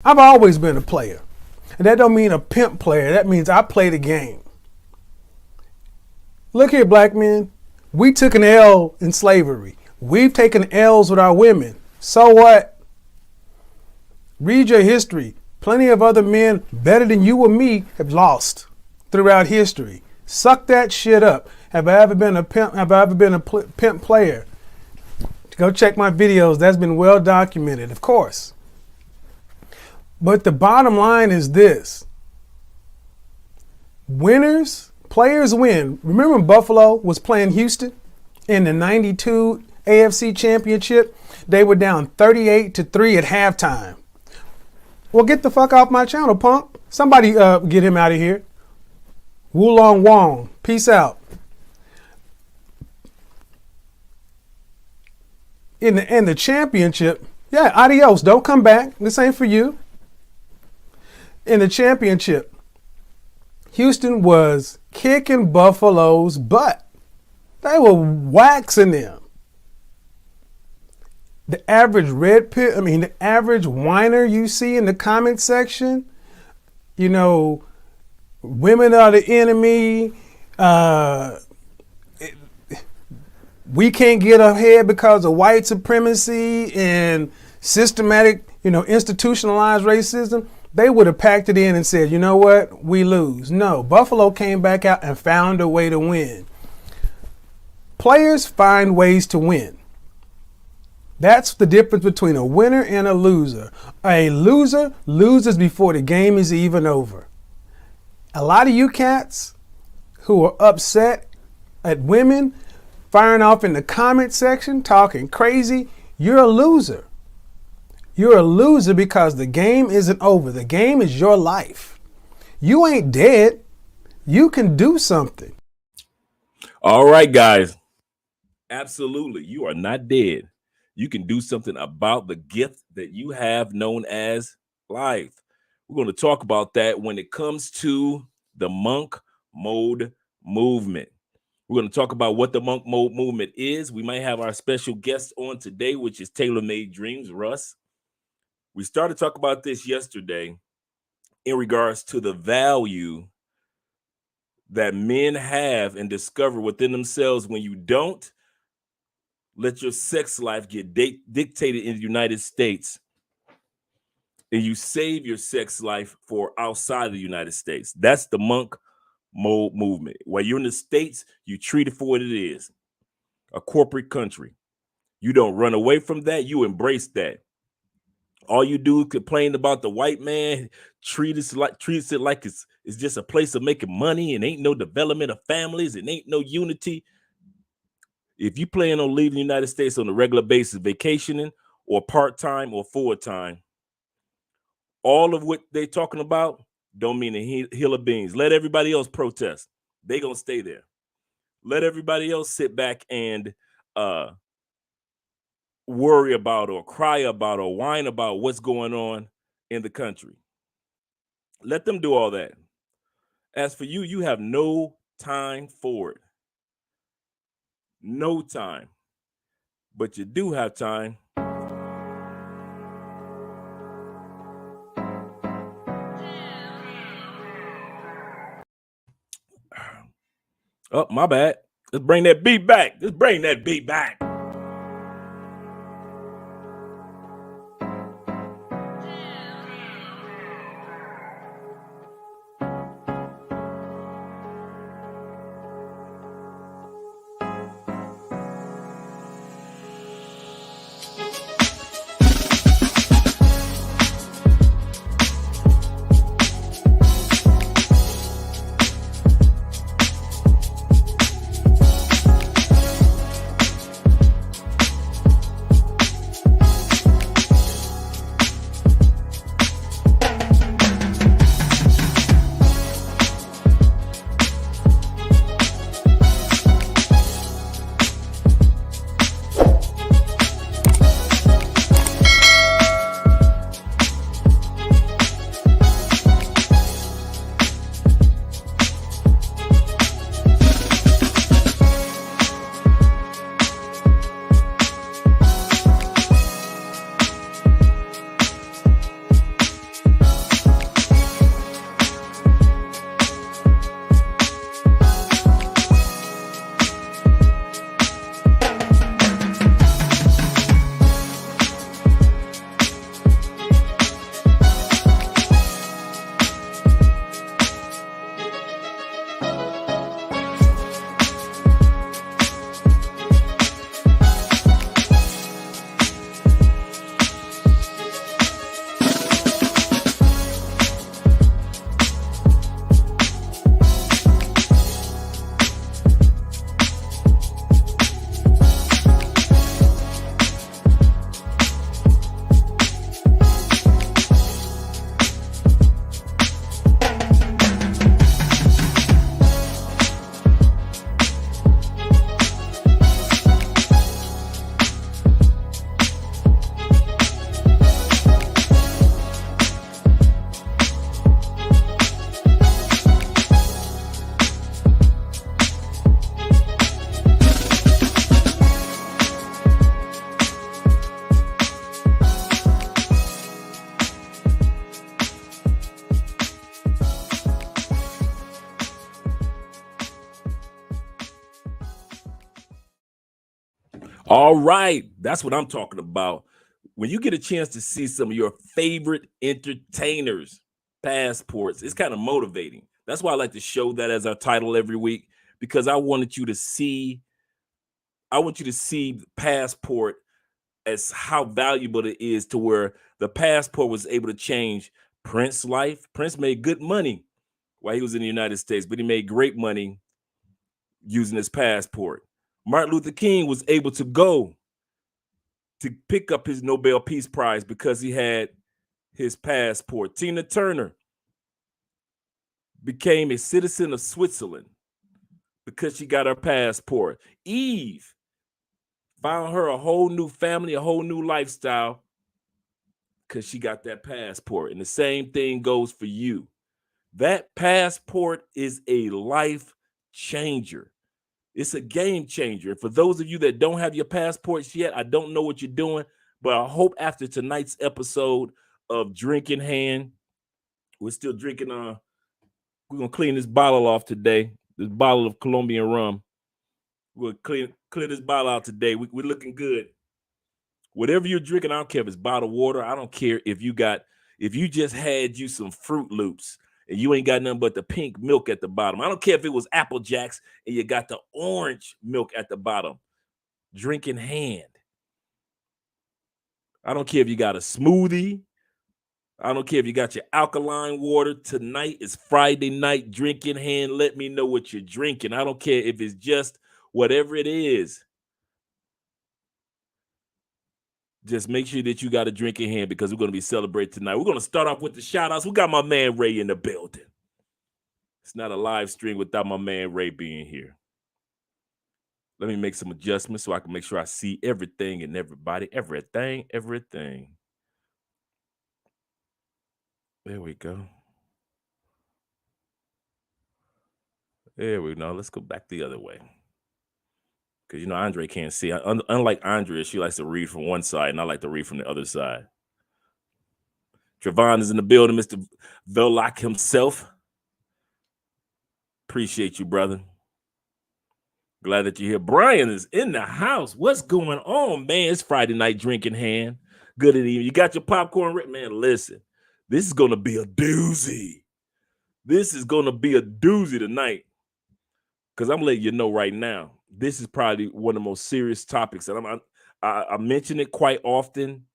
I've always been a player. And that don't mean a pimp player. That means I play the game. Look here, black men. We took an L in slavery. We've taken L's with our women. So what? Read your history. Plenty of other men better than you or me have lost throughout history. Suck that shit up. Have I ever been a pimp? Have I ever been a pimp player? Go check my videos. That's been well documented, of course. But the bottom line is this. Winners, players win. Remember when Buffalo was playing Houston in the 92 AFC Championship? They were down 38-3 at halftime. Well, get the fuck off my channel, punk. Somebody get him out of here. Wulong Wong. Peace out. In the championship, yeah, adios. Don't come back. This ain't for you. In the championship, Houston was kicking Buffalo's butt. They were waxing them. The average the average whiner you see in the comment section, you know, women are the enemy. We can't get ahead because of white supremacy and systematic, institutionalized racism. They would have packed it in and said, you know what, we lose. No, Buffalo came back out and found a way to win. Players find ways to win. That's the difference between a winner and a loser. A loser loses before the game is even over. A lot of you cats who are upset at women firing off in the comment section, talking crazy, you're a loser. You're a loser because the game isn't over. The game is your life. You ain't dead. You can do something. All right, guys. Absolutely. You are not dead. You can do something about the gift that you have known as life. We're going to talk about that when it comes to the monk mode movement. We're going to talk about what the monk mode movement is. We might have our special guest on today, which is Tailor Made Dreams, Russ. We started talking about this yesterday in regards to the value that men have and discover within themselves when you don't let your sex life get dictated in the United States and you save your sex life for outside of the United States. That's the monk mode movement. While you're in the States, you treat it for what it is, a corporate country. You don't run away from that. You embrace that. All you do is complain about the white man, treats it like it's just a place of making money and ain't no development of families and ain't no unity. If you plan on leaving the United States on a regular basis, vacationing or part-time or full-time, all of what they're talking about don't mean a hill of beans. Let everybody else protest. They're going to stay there. Let everybody else sit back and worry about or cry about or whine about what's going on in the country. Let them do all that. As for you, you have no time for it. No time. But you do have time. Oh, my bad. Let's bring that beat back. Let's bring that beat back. All right, that's what I'm talking about. When you get a chance to see some of your favorite entertainers' passports, it's kind of motivating. That's why I like to show that as our title every week, because I want you to see the passport as how valuable it is, to where the passport was able to change Prince's life. Prince made good money while he was in the United States, but he made great money using his passport. Martin Luther King was able to go to pick up his Nobel Peace Prize because he had his passport. Tina Turner became a citizen of Switzerland because she got her passport. Eve found her a whole new family, a whole new lifestyle because she got that passport. And the same thing goes for you. That passport is a life changer. It's a game changer. For those of you that don't have your passports yet, I don't know what you're doing, but I hope after tonight's episode of Drinking Hand, we're still drinking. We're gonna clean this bottle off today. This bottle of Colombian rum. We'll clear this bottle out today. We're looking good. Whatever you're drinking, I don't care if it's bottled water. I don't care if you just had you some Fruit Loops and you ain't got nothing but the pink milk at the bottom. I don't care if it was Apple Jacks and you got the orange milk at the bottom. Drinking Hand. I don't care if you got a smoothie. I don't care if you got your alkaline water. Tonight is Friday night. Drinking Hand. Let me know what you're drinking. I don't care if it's just whatever it is. Just make sure that you got a drink in hand, because we're going to be celebrating tonight. We're going to start off with the shout outs. We got my man Ray in the building. It's not a live stream without my man Ray being here. Let me make some adjustments so I can make sure I see everything and everybody. Everything. There we go. There we go. Let's go back the other way. Because, Andre can't see. Unlike Andrea, she likes to read from one side, and I like to read from the other side. Trevon is in the building, Mr. Vellock himself. Appreciate you, brother. Glad that you're here. Brian is in the house. What's going on, man? It's Friday night Drinking Hand. Good evening. You got your popcorn ready? Man, listen. This is going to be a doozy. This is going to be a doozy tonight. Because I'm letting you know right now, this is probably one of the most serious topics. And I mention it quite often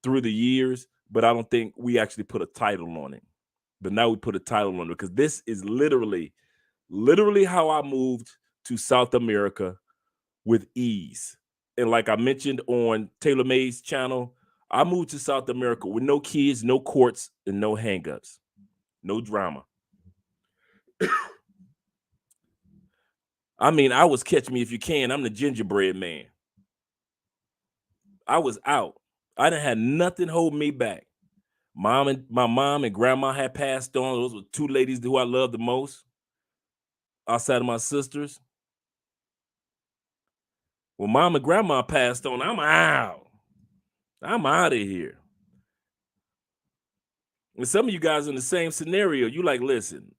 through the years, but I don't think we actually put a title on it. But now we put a title on it, because this is literally how I moved to South America with ease. And like I mentioned on Taylor May's channel, I moved to South America with no kids, no courts, and no hangups, no drama. I mean, I was Catch Me If You Can. I'm the gingerbread man. I was out. I didn't have nothing holding me back. My mom and grandma had passed on. Those were two ladies who I loved the most outside of my sisters. When mom and grandma passed on, I'm out. I'm out of here. And some of you guys in the same scenario, you like, listen,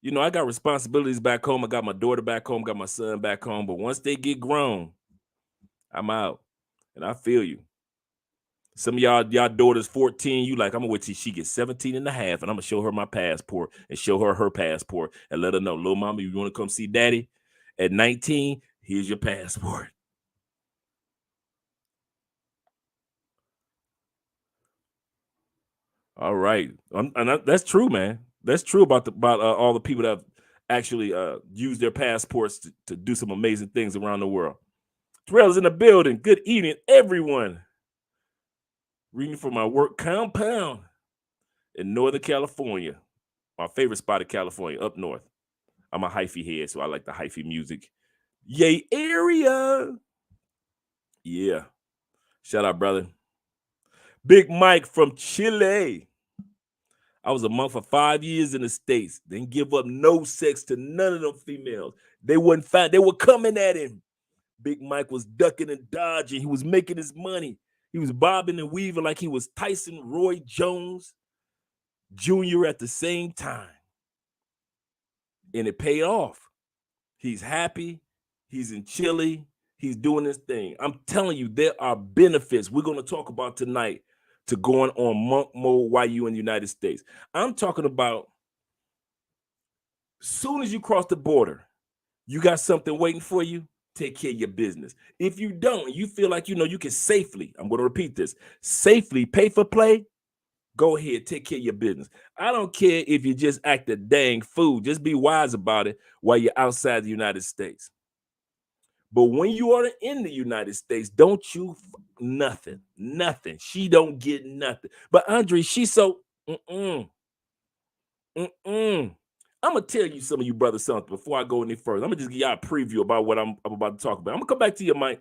I got responsibilities back home. I got my daughter back home, got my son back home. But once they get grown, I'm out. And I feel you. Some of y'all daughter's 14. You like, I'm going to wait till she gets 17 and a half, and I'm going to show her my passport and show her passport and let her know, little mama, you want to come see daddy at 19? Here's your passport. All right. That's true, man. That's true about all the people that have actually used their passports to do some amazing things around the world. Terrell's in the building. Good evening, everyone. Reading from my work compound in Northern California. My favorite spot in California, up north. I'm a hyphy head, so I like the hyphy music. Yay area. Yeah. Shout out, brother. Big Mike from Chile. I was a monk for 5 years in the States. Didn't give up no sex to none of them females. They wasn't fine. They were coming at him. Big Mike was ducking and dodging. He was making his money. He was bobbing and weaving like he was Tyson Roy Jones Jr. at the same time. And it paid off. He's happy. He's in Chile. He's doing his thing. I'm telling you, there are benefits we're going to talk about tonight to going on monk mode while you in the United States. I'm talking about soon as you cross the border, you got something waiting for you, take care of your business. If you don't, you feel like you can safely, I'm going to repeat this, safely pay for play, go ahead, take care of your business. I don't care if you just act a dang fool. Just be wise about it while you're outside the United States. But when you are in the United States, don't you nothing. She don't get nothing. But Andre, she's so I'm gonna tell you some of you brothers something before I go any further. I'm gonna just give y'all a preview about what I'm about to talk about. I'm gonna come back to you, Mike.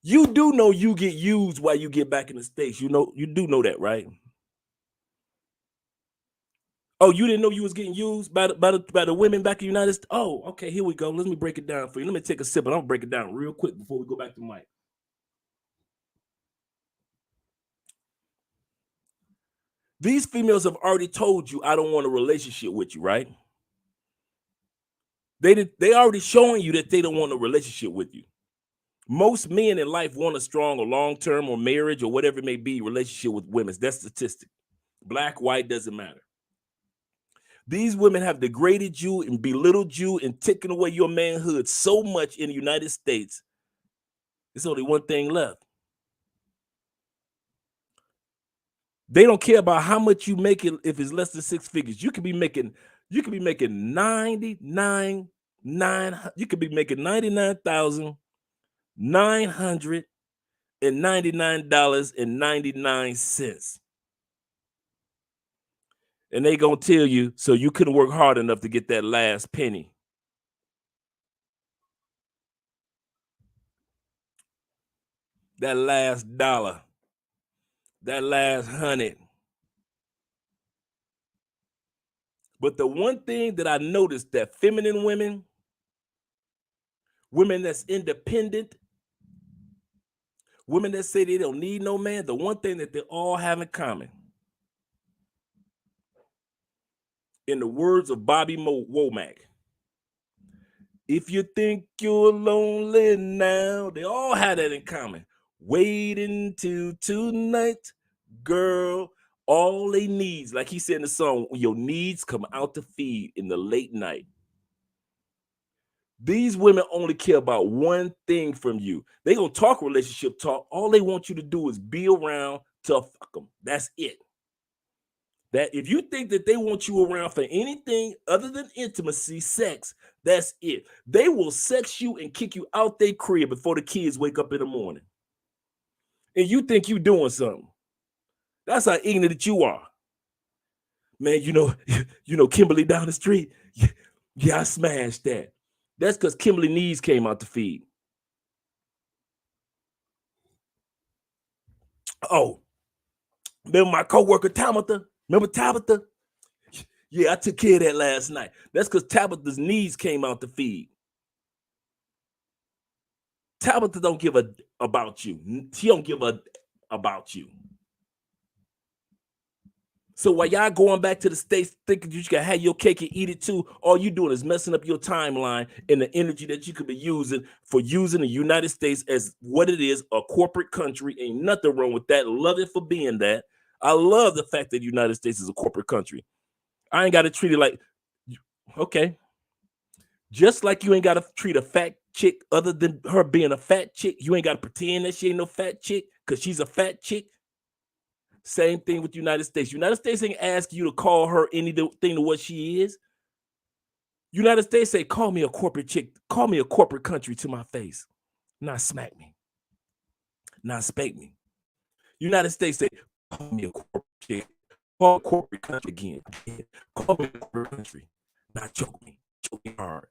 You do know you get used while you get back in the States. You do know that, right? Oh, you didn't know you was getting used by the women back in the United States? Oh, okay, here we go. Let me break it down for you. Let me take a sip, and I'm gonna break it down real quick before we go back to Mike. These females have already told you, I don't want a relationship with you, right? They already showing you that they don't want a relationship with you. Most men in life want a strong or long-term or marriage or whatever it may be relationship with women. That's statistic. Black, white, doesn't matter. These women have degraded you and belittled you and taken away your manhood so much in the United States. There's only one thing left. They don't care about how much you make it if it's less than six figures. You could be making 99,999.99. And they gonna tell you so you couldn't work hard enough to get that last penny. That last dollar. That last $100. But the one thing that I noticed that feminine women that's independent, women that say they don't need no man, the one thing that they all have in common, in the words of Bobby Womack, if you think you're lonely now, they all have that in common. Wait until tonight, girl. All they needs, like he said in the song, your needs come out to feed in the late night. These women only care about one thing from you. They gonna talk relationship talk. All they want you to do is be around to fuck them. That's it. That if you think that they want you around for anything other than intimacy, sex, that's it. They will sex you and kick you out their crib before the kids wake up in the morning. And you think you doing something. That's how ignorant you are. Man, Kimberly down the street. Yeah, I smashed that. That's because Kimberly knees came out to feed. Oh, remember my coworker Tabitha? Remember Tabitha? Yeah, I took care of that last night. That's because Tabitha's knees came out to feed. Tabitha don't give a about you. She don't give a about you. So while y'all going back to the States thinking you can have your cake and eat it too, all you doing is messing up your timeline and the energy that you could be using for using the United States as what it is, a corporate country. Ain't nothing wrong with that. Love it for being that. I love the fact that the United States is a corporate country. I ain't got to treat it like, okay. Just like you ain't got to treat a fat chick other than her being a fat chick. You ain't got to pretend that she ain't no fat chick because she's a fat chick. Same thing with the United States. United States ain't ask you to call her anything to what she is. United States say, call me a corporate chick. Call me a corporate country to my face. Not smack me. Not spank me. United States say, call me a corporate chick. Call corporate country again. Call me a corporate country. Not choke me. Choke me hard.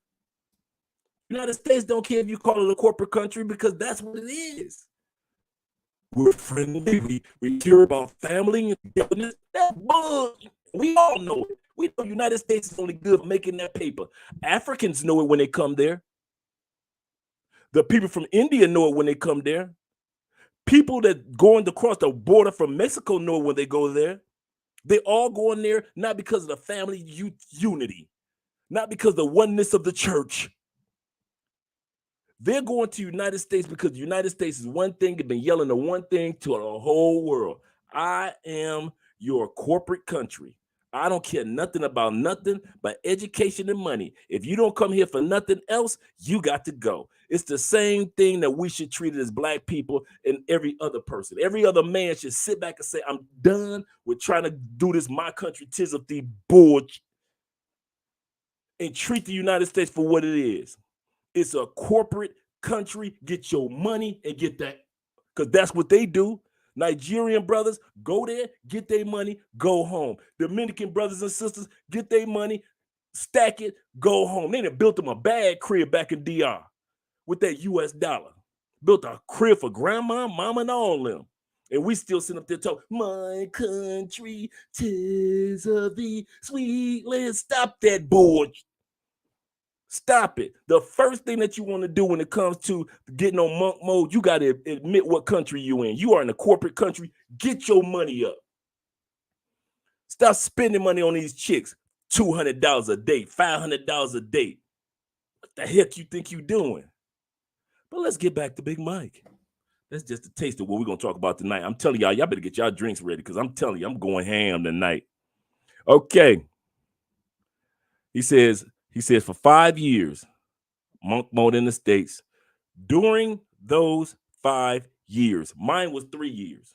United States don't care if you call it a corporate country because that's what it is. We're friendly. We care about family and togetherness. That's bull. We all know it. We know the United States is only good for making that paper. Africans know it when they come there. The people from India know it when they come there. People that going across the border from Mexico know it when they go there. They all go in there not because of the family unity, not because of the oneness of the church. They're going to United States because the United States is one thing. They've been yelling the one thing to the whole world. I am your corporate country. I don't care nothing about nothing but education and money. If you don't come here for nothing else, you got to go. It's the same thing that we should treat it as black people and every other person. Every other man should sit back and say, I'm done with trying to do this my country, tis of thee bullshit, and treat the United States for what it is. It's a corporate country. Get your money and get that, because that's what they do. Nigerian brothers go there, get their money, go home. Dominican brothers and sisters get their money, stack it, go home. They done built them a bad crib back in DR with that US dollar. Built a crib for grandma, mama, and all them. And we still sitting up there talking, my country, tis of thee, sweet land. Stop that bullshit. Stop it. The first thing that you want to do when it comes to getting on monk mode, you got to admit what country you in. You are in a corporate country. Get your money up. Stop spending money on these chicks. $200 a day, $500 a day. What the heck you think you doing? But let's get back to Big Mike. That's just a taste of what we're going to talk about tonight. I'm telling y'all better get y'all drinks ready, because I'm telling you, I'm going ham tonight. Okay. He says for 5 years, monk mode in the States. During those 5 years, mine was 3 years.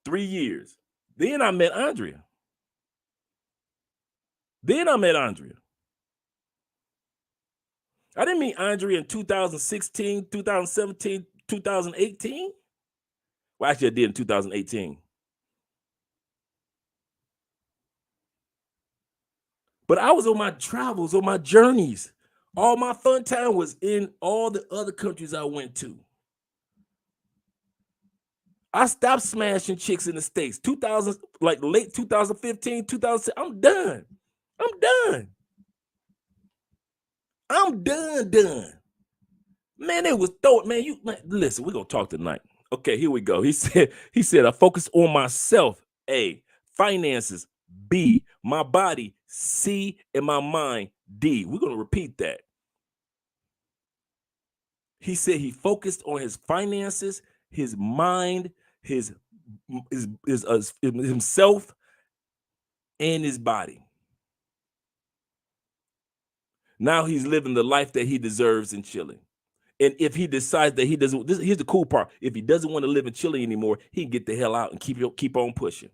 3 years. Then I met Andrea. I didn't meet Andrea in 2016, 2017, 2018. Well, actually, I did in 2018. But I was on my travels, on my journeys. All my fun time was in all the other countries I went to. I stopped smashing chicks in the States. 2000, like late 2015, 2006. I'm done. Done. Man, it was throwing, man, listen, we're gonna talk tonight. Okay, here we go. He said, I focus on myself, A, finances, B, my body, C, and my mind, D. We're gonna repeat that. He said he focused on his finances, his mind, his himself, and his body. Now he's living the life that he deserves in Chile. And if he decides that he doesn't, here's the cool part. If he doesn't want to live in Chile anymore, he can get the hell out and keep on pushing.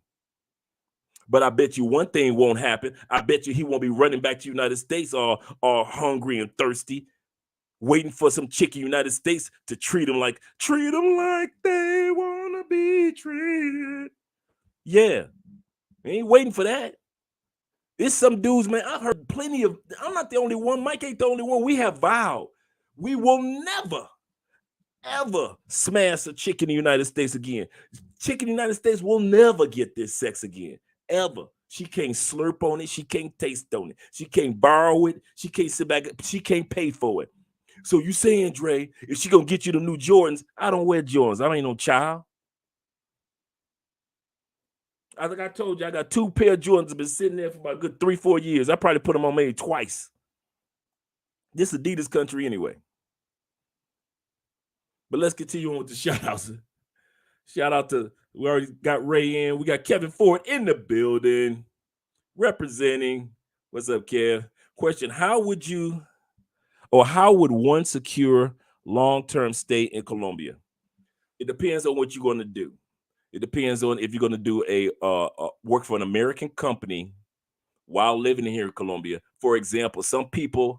But I bet you one thing won't happen. I bet you he won't be running back to the United States all hungry and thirsty, waiting for some chick in the United States to treat him like they want to be treated. Yeah. He ain't waiting for that. It's some dudes, man. I've heard plenty of, I'm not the only one. Mike ain't the only one. We have vowed we will never, ever smash a chick in the United States again. Chick in the United States will never get this sex again, ever. She can't slurp on it. She can't taste on it. She can't borrow it. She can't sit back. She can't pay for it. So you saying, Dre, if she gonna get you the new Jordans, I don't wear Jordans. I ain't no child. I think I told you I got 2 pair of Jordans that been sitting there for about a good 3-4 years. I probably put them on maybe twice. This Adidas country anyway. But let's continue on with the shout outs. Shout out to, we already got Ray in. We got Kevin Ford in the building representing. What's up, Kev? Question: how would one secure long-term stay in Colombia? It depends on what you're going to do. It depends on if you're going to do a work for an American company while living here in Colombia. For example,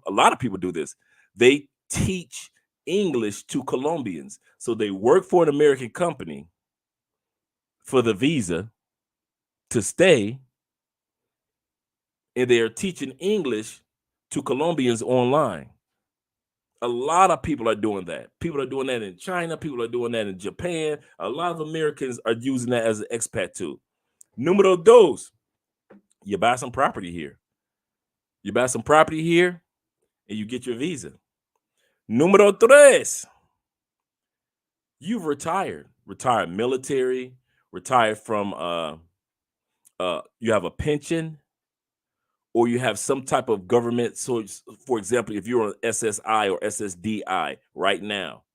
a lot of people do this. They teach English to Colombians. So they work for an American company for the visa to stay, and they're teaching English to Colombians online. A lot of people are doing that. People are doing that in China. People are doing that in Japan. A lot of Americans are using that as an expat tool. Número dos, you buy some property here. And you get your visa. Número tres, you've retired military, retired from, you have a pension, or you have some type of government. So, for example, if you're on SSI or SSDI right now,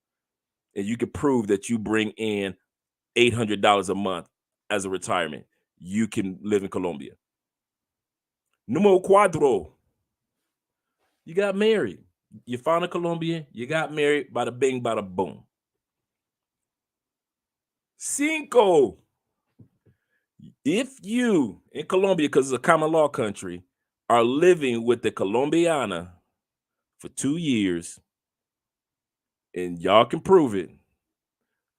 and you can prove that you bring in $800 a month as a retirement, you can live in Colombia. Numero cuatro, you got married. You found a Colombian, you got married, bada bing, bada boom. Cinco, if you in Colombia, because it's a common law country, are living with the Colombiana for 2 years, and y'all can prove it,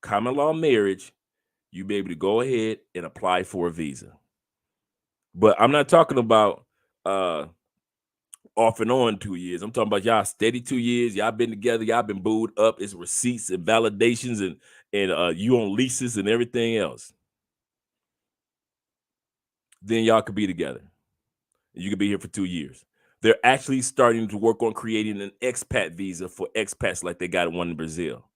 common law marriage, you be able to go ahead and apply for a visa. But I'm not talking about off and on 2 years. I'm talking about y'all steady 2 years. Y'all been together. Y'all been booed up. It's receipts and validations and you on leases and everything else. Then y'all could be together. You could be here for 2 years. They're actually starting to work on creating an expat visa for expats like they got one in Brazil.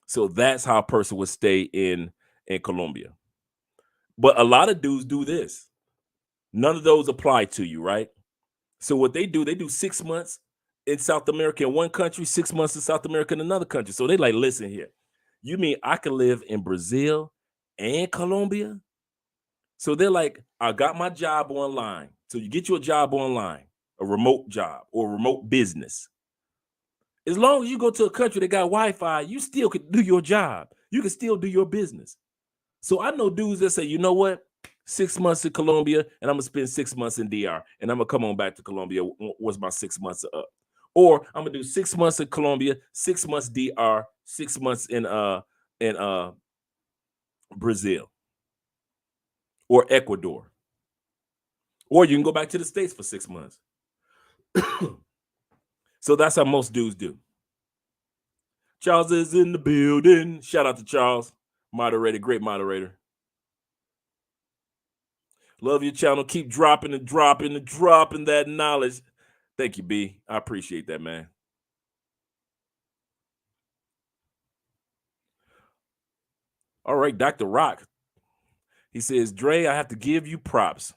So that's how a person would stay in Colombia. But a lot of dudes do this. None of those apply to you, right? So what they do 6 months in South America in one country, 6 months in South America in another country. So they like, listen here, you mean I can live in Brazil and Colombia? So they're like, I got my job online. So you get your job online, a remote job or a remote business. As long as you go to a country that got Wi-Fi, you still can do your job. You can still do your business. So I know dudes that say, you know what? 6 months in Colombia, and I'm gonna spend 6 months in DR, and I'm gonna come on back to Colombia once my 6 months are up. Or I'm gonna do 6 months in Colombia, 6 months DR, 6 months in Brazil or Ecuador. Or you can go back to the States for 6 months. So that's how most dudes do. Charles is in the building. Shout out to Charles, moderator, great moderator. Love your channel. Keep dropping that knowledge. Thank you, B. I appreciate that, man. All right, Dr. Rock. He says, Dre, I have to give you props.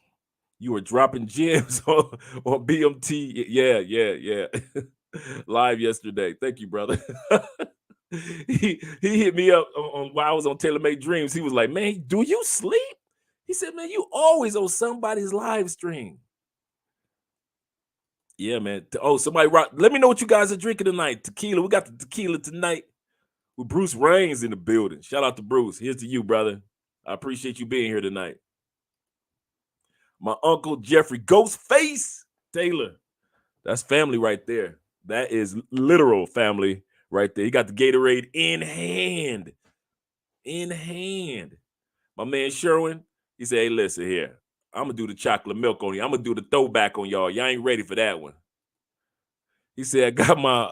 You were dropping gems on BMT. Yeah. Live yesterday. Thank you, brother. he hit me up on while I was on Taylor Made Dreams. He was like, man, do you sleep? He said, man, you always on somebody's live stream. Yeah, man. Oh, somebody rock. Let me know what you guys are drinking tonight. Tequila. We got the tequila tonight with Bruce Reigns in the building. Shout out to Bruce. Here's to you, brother. I appreciate you being here tonight. My uncle Jeffrey Ghostface Taylor. That's family right there. That is literal family right there. He got the Gatorade in hand. In hand. My man Sherwin, he said, hey, listen here. I'm going to do the chocolate milk on you. I'm going to do the throwback on y'all. Y'all ain't ready for that one. He said, I got my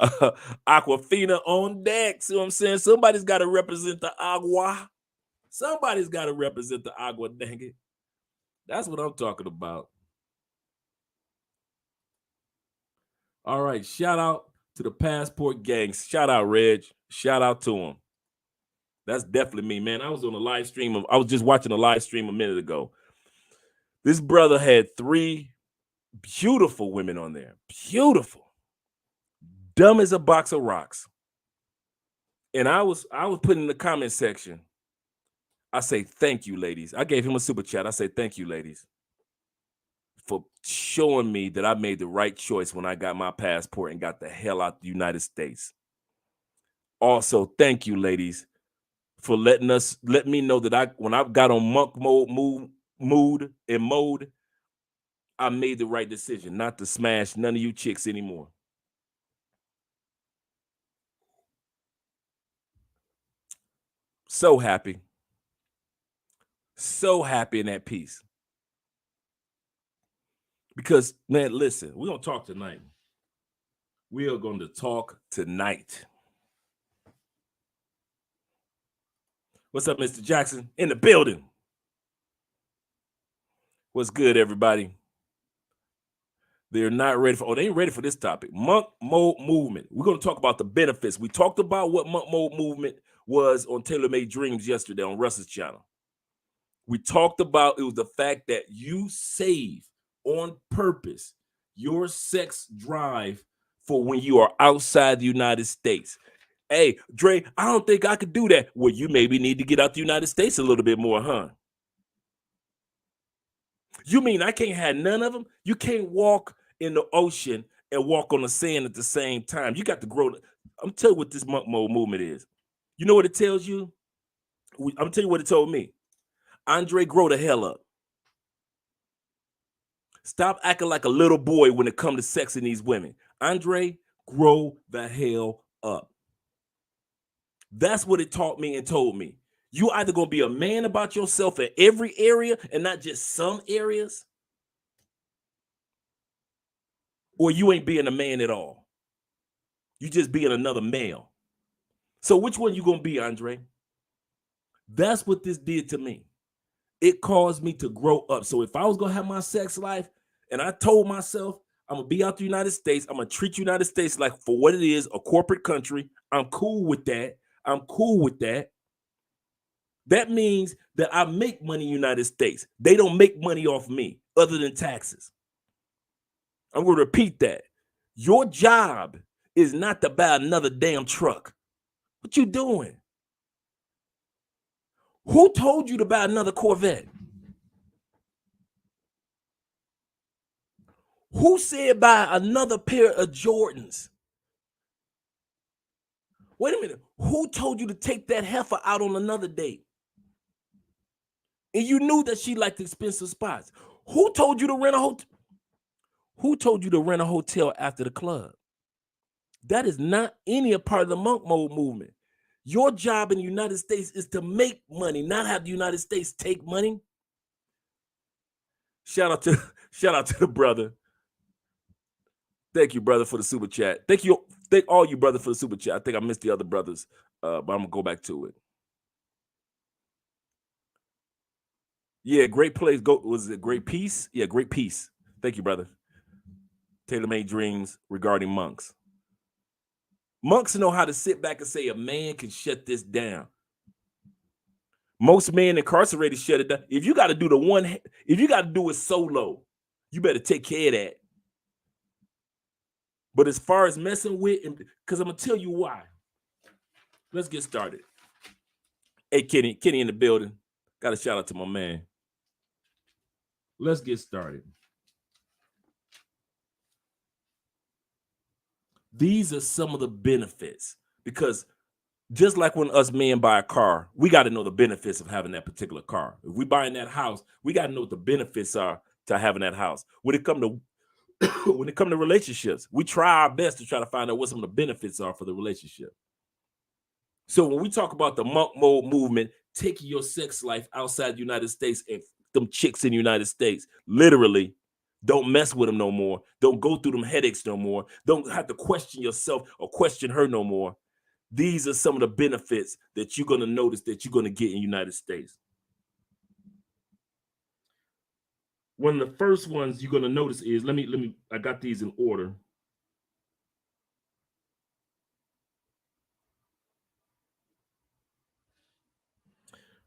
Aquafina on deck. See what I'm saying? Somebody's got to represent the agua. Somebody's got to represent the agua, dang it. That's what I'm talking about. All right. Shout out to the Passport Gang. Shout out, Reg. Shout out to him. That's definitely me, man. I was on a live stream. I was just watching a live stream a minute ago. This brother had 3 beautiful women on there. Beautiful. Dumb as a box of rocks. And I was putting in the comment section. I say, thank you, ladies. I gave him a super chat. I say, thank you, ladies, for showing me that I made the right choice when I got my passport and got the hell out the United States. Also, thank you, ladies, for let me know that when I got on monk mode, I made the right decision not to smash none of you chicks anymore. So happy. So happy in that piece. Because, man, listen, we're going to talk tonight. We are going to talk tonight. What's up, Mr. Jackson? In the building. What's good, everybody? They're not ready for, they ain't ready for this topic. Monk mode movement. We're going to talk about the benefits. We talked about what monk mode movement was on Taylor Made Dreams yesterday on Russ's channel. We talked about it was the fact that you save on purpose your sex drive for when you are outside the United States. Hey, Dre, I don't think I could do that. Well, you maybe need to get out the United States a little bit more, huh? You mean I can't have none of them? You can't walk in the ocean and walk on the sand at the same time. You got to grow. I'm telling you what this monk mode movement is. You know what it tells you? I'm telling you what it told me. Andre, grow the hell up. Stop acting like a little boy when it comes to sexing these women. Andre, grow the hell up. That's what it taught me and told me. You either gonna be a man about yourself in every area and not just some areas, or you ain't being a man at all. You just being another male. So which one you gonna be, Andre? That's what this did to me. It caused me to grow up. So if I was gonna have my sex life and I told myself I'm gonna be out the United States, I'm gonna treat the United States like for what it is, a corporate country. I'm cool with that. I'm cool with that. That means that I make money in the United States. They don't make money off me other than taxes. I'm gonna repeat that. Your job is not to buy another damn truck. What you doing? Who told you to buy another Corvette? Who said buy another pair of Jordans? Wait a minute. Who told you to take that heifer out on another date? And you knew that she liked expensive spots. Who told you to rent a hotel? Who told you to rent a hotel after the club? That is not any part of the monk mode movement. Your job in the United States is to make money, not have the United States take money. Shout out to the brother. Thank you, brother, for the super chat. Thank all you, brother, for the super chat. I think I missed the other brothers, but I'm gonna go back to it. Yeah, great place. Was it Great Peace? Yeah, Great Peace. Thank you, brother. Tailor-made dreams regarding monks. Monks know how to sit back and say a man can shut this down. Most men incarcerated shut it down. If you got to do if you got to do it solo, you better take care of that. But as far as messing with, because I'm gonna tell you why. Let's get started. Hey, Kenny in the building. Got a shout out to my man. Let's get started. These are some of the benefits, because just like when us men buy a car, we got to know the benefits of having that particular car. If we buying that house, we got to know what the benefits are to having that house. When it come to relationships, we try our best to try to find out what some of the benefits are for the relationship. So when we talk about the monk mode movement, taking your sex life outside the United States and them chicks in the United States, literally, don't mess with them no more. Don't go through them headaches no more. Don't have to question yourself or question her no more. These are some of the benefits that you're going to notice that you're going to get in the United States. One of the first ones you're going to notice is, I got these in order.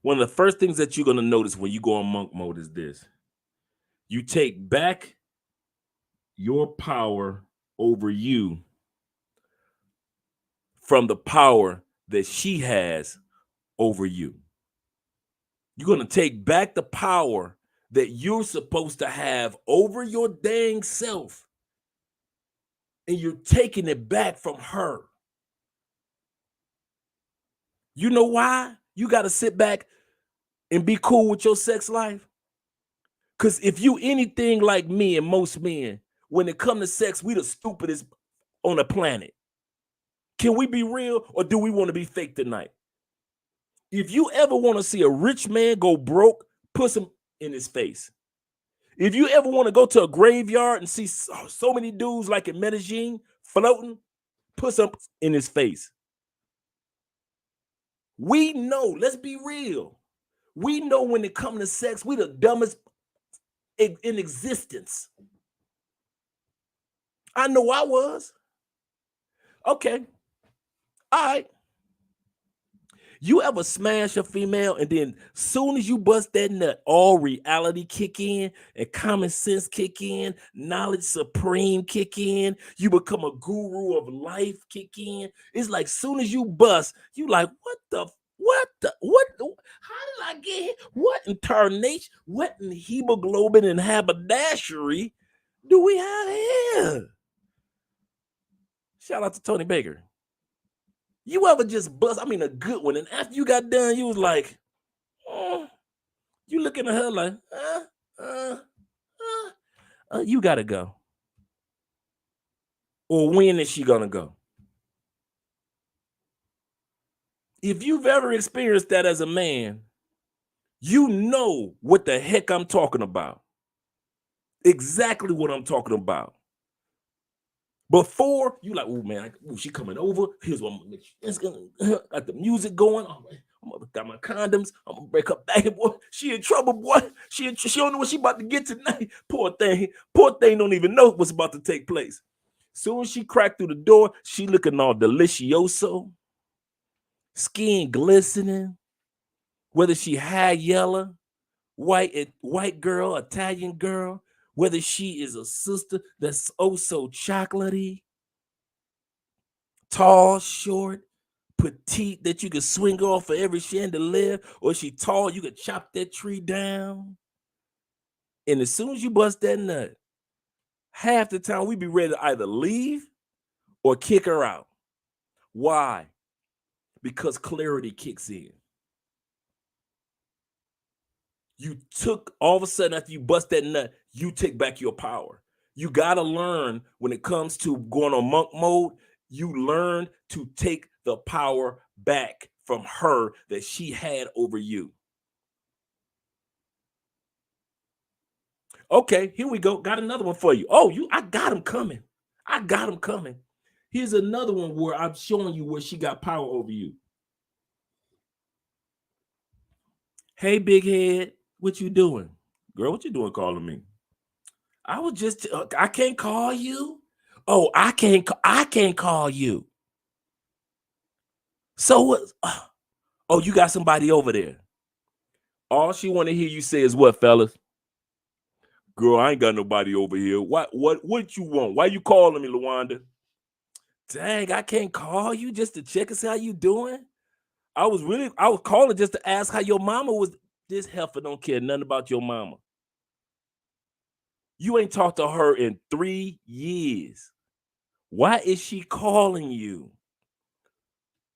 One of the first things that you're going to notice when you go on monk mode is this. You take back your power over you from the power that she has over you. You're going to take back the power that you're supposed to have over your dang self, and you're taking it back from her. You know why you got to sit back and be cool with your sex life? Because if you anything like me and most men, when it comes to sex, we the stupidest on the planet. Can we be real, or do we want to be fake tonight? If you ever want to see a rich man go broke, put some in his face. If you ever want to go to a graveyard and see so many dudes like in Medellin floating, put some in his face. We know, let's be real. We know when it comes to sex, we the dumbest in existence. I know I was. Okay. All right. You ever smash a female and then soon as you bust that nut, all reality kick in and common sense kick in, knowledge supreme kick in, you become a guru of life kick in. It's like soon as you bust, you like, how did I get here? What in tarnation, what in hemoglobin and haberdashery do we have here? Shout out to Tony Baker. You ever just bust, I mean a good one, and after you got done, you was like, you looking at her like, you gotta go. Or when is she gonna go? If you've ever experienced that as a man, you know what the heck I'm talking about. Exactly what I'm talking about. Before, you like, oh man, she coming over. Here's what I'm gonna make. It's gonna got the music going. Got my condoms. I'm gonna break her back, boy. She in trouble, boy. She don't know what she about to get tonight. Poor thing. Poor thing don't even know what's about to take place. Soon as she cracked through the door, she looking all delicioso, skin glistening. Whether she high yellow, white girl, Italian girl, whether she is a sister that's oh so chocolatey, tall, short, petite, that you could swing off for every chandelier, or she tall, you could chop that tree down. And as soon as you bust that nut, half the time we be ready to either leave or kick her out. Why? Because clarity kicks in. You took, all of a sudden after you bust that nut, you take back your power. You got to learn when it comes to going on monk mode, you learn to take the power back from her that she had over you. Okay, here we go. Got another one for you. Oh, I got him coming. I got him coming. Here's another one where I'm showing you where she got power over you. Hey, big head, what you doing? Girl, what you doing calling me? I was just, I can't call you. Oh, I can't call you. So what? Oh, you got somebody over there. All she want to hear you say is what, fellas? Girl, I ain't got nobody over here. What you want? Why you calling me, LaWanda? Dang, I can't call you just to check and see how you doing. I was calling just to ask how your mama was. This heifer don't care nothing about your mama. You ain't talked to her in 3 years. Why is she calling you?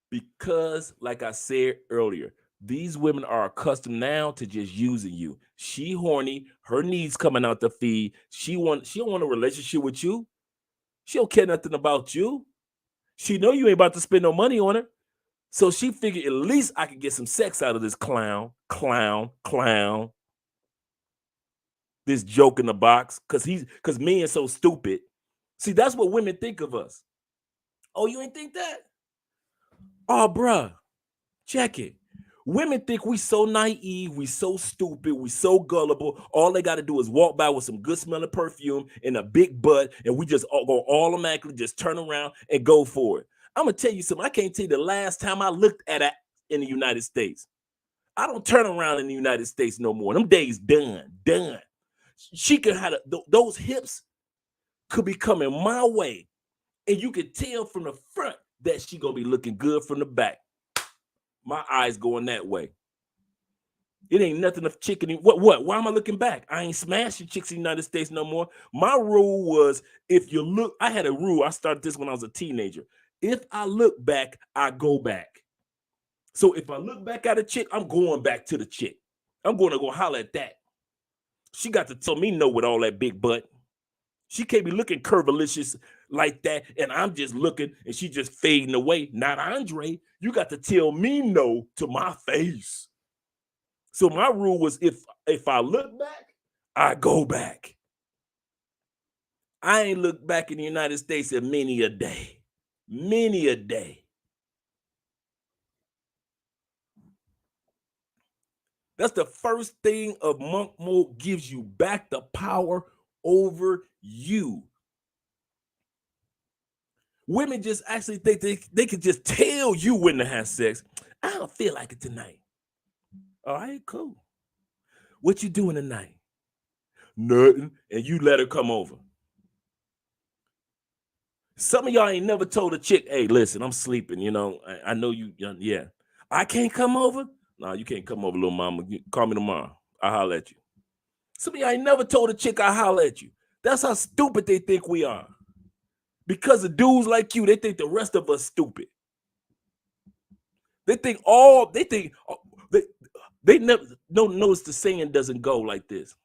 Because, like I said earlier, these women are accustomed now to just using you. She horny, her needs coming out the feed. She don't want a relationship with you. She don't care nothing about you. She know you ain't about to spend no money on her. So she figured at least I could get some sex out of this clown. This joke in the box, because men are so stupid. See, that's what women think of us. Oh, you ain't think that? Oh, bruh, check it. Women think we so naive, we so stupid, we so gullible. All they got to do is walk by with some good smelling perfume and a big butt, and we just go automatically just turn around and go for it. I'm gonna tell you something. I can't tell you the last time I looked at it in the United States. I don't turn around in the United States no more. Them days done. She could have those hips could be coming my way, and you could tell from the front that she gonna be looking good from the back. My eyes going that way. It ain't nothing of chicken. What? Why am I looking back? I ain't smashing chicks in the United States no more. My rule was, if you look, I had a rule. I started this when I was a teenager. If I look back, I go back. So if I look back at a chick, I'm going back to the chick. I'm going to go holler at that. She got to tell me no with all that big butt. She can't be looking curvilicious like that, and I'm just looking, and she just fading away. Not Andre. You got to tell me no to my face. So my rule was, if I look back, I go back. I ain't looked back in the United States in many a day. Many a day. That's the first thing of monk mode, gives you back the power over you. Women just actually think they can just tell you when to have sex. I don't feel like it tonight. All right, cool. What you doing tonight? Nothing. And you let her come over. Some of y'all ain't never told a chick, hey, listen, I'm sleeping. You know, I know you, yeah. I can't come over? No, you can't come over, little mama. Call me tomorrow. I'll holler at you. Some of y'all ain't never told a chick I'll holler at you. That's how stupid they think we are. Because of dudes like you, they think the rest of us stupid. They think they never don't notice the saying doesn't go like this.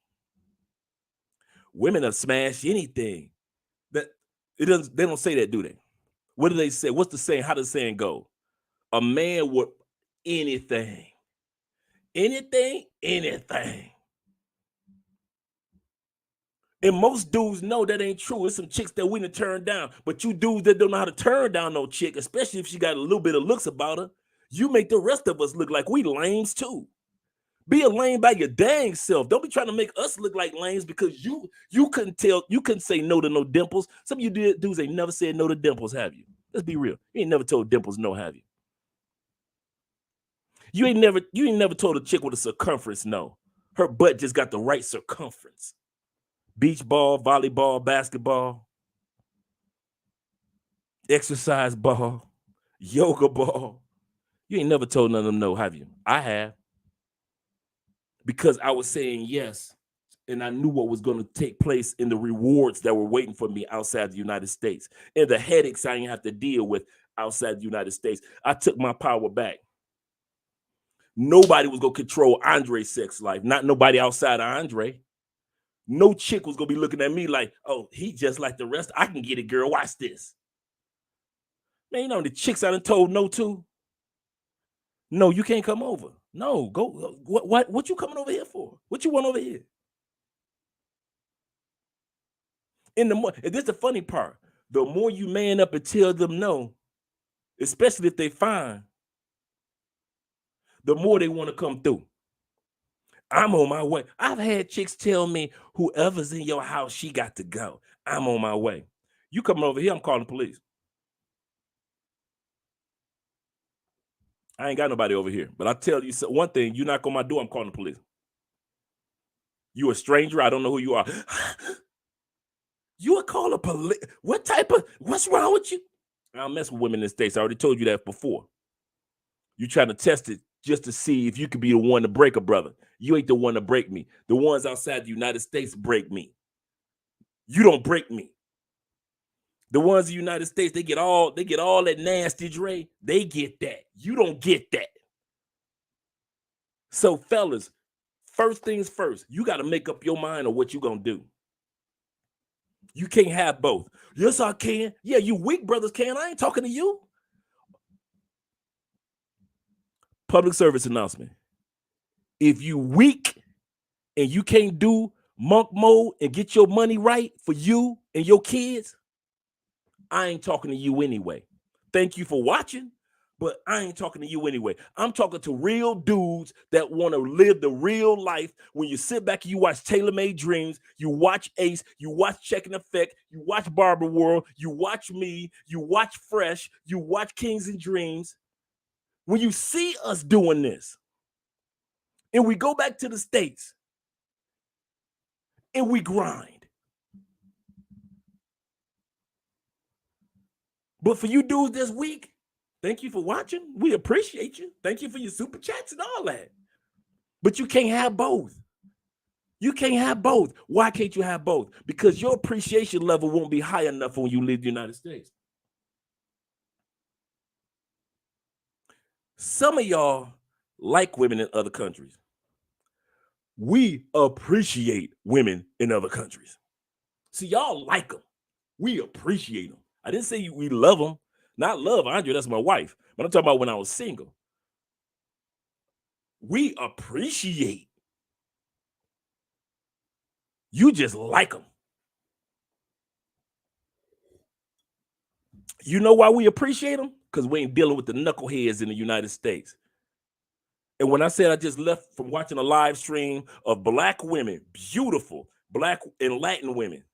Women have smashed anything. That it doesn't, they don't say that, do they? What do they say? What's the saying? How does the saying go? A man would anything. Anything. And most dudes know that ain't true. It's some chicks that we done turn down. But you dudes that don't know how to turn down no chick, especially if she got a little bit of looks about her, you make the rest of us look like we lames too. Be a lame by your dang self. Don't be trying to make us look like lames because you couldn't say no to no dimples. Some of you dudes ain't never said no to dimples, have you? Let's be real. You ain't never told dimples no, have you? You ain't never told a chick with a circumference no. Her butt just got the right circumference. Beach ball, volleyball, basketball, exercise ball, yoga ball. You ain't never told none of them no, have you? I have. Because I was saying yes, and I knew what was going to take place in the rewards that were waiting for me outside the United States and the headaches I didn't have to deal with outside the United States. I took my power back. Nobody was going to control Andre's sex life, not nobody outside of Andre. No chick was going to be looking at me like, oh, he just like the rest. I can get it, girl. Watch this. Man, you know the chicks I done told no to? No, you can't come over. No, go. What you coming over here for? What you want over here? And this is the funny part. The more you man up and tell them no, especially if they fine, the more they want to come through. I'm on my way. I've had chicks tell me, whoever's in your house, she got to go. I'm on my way. You coming over here, I'm calling the police. I ain't got nobody over here. But I tell you one thing, you knock on my door, I'm calling the police. You a stranger, I don't know who you are. You would call the police? What's wrong with you? I don't mess with women in the States. I already told you that before. You trying to test it just to see if you could be the one to break a brother. You ain't the one to break me. The ones outside the United States break me. You don't break me. The ones in the United States, they get all that nasty Dre. They get that. You don't get that. So fellas, first things first, you got to make up your mind on what you're going to do. You can't have both. Yes, I can. Yeah, you weak brothers can. I ain't talking to you. Public service announcement. If you weak and you can't do monk mode and get your money right for you and your kids, I ain't talking to you anyway. Thank you for watching, but I ain't talking to you anyway. I'm talking to real dudes that want to live the real life. When you sit back and you watch Tailor Made Dreams, you watch Ace, you watch Check and Effect, you watch Barber World, you watch me, you watch Fresh, you watch Kings and Dreams. When you see us doing this, and we go back to the States, and we grind. But for you dudes this week, thank you for watching. We appreciate you. Thank you for your super chats and all that. But you can't have both. You can't have both. Why can't you have both? Because your appreciation level won't be high enough when you leave the United States. Some of y'all like women in other countries. We appreciate women in other countries. See, y'all like them. We appreciate them. I didn't say we love them. Not love Andre, that's my wife. But I'm talking about when I was single. We appreciate. You just like them. You know why we appreciate them? Because we ain't dealing with the knuckleheads in the United States. And when I said I just left from watching a live stream of Black women, beautiful Black and Latin women,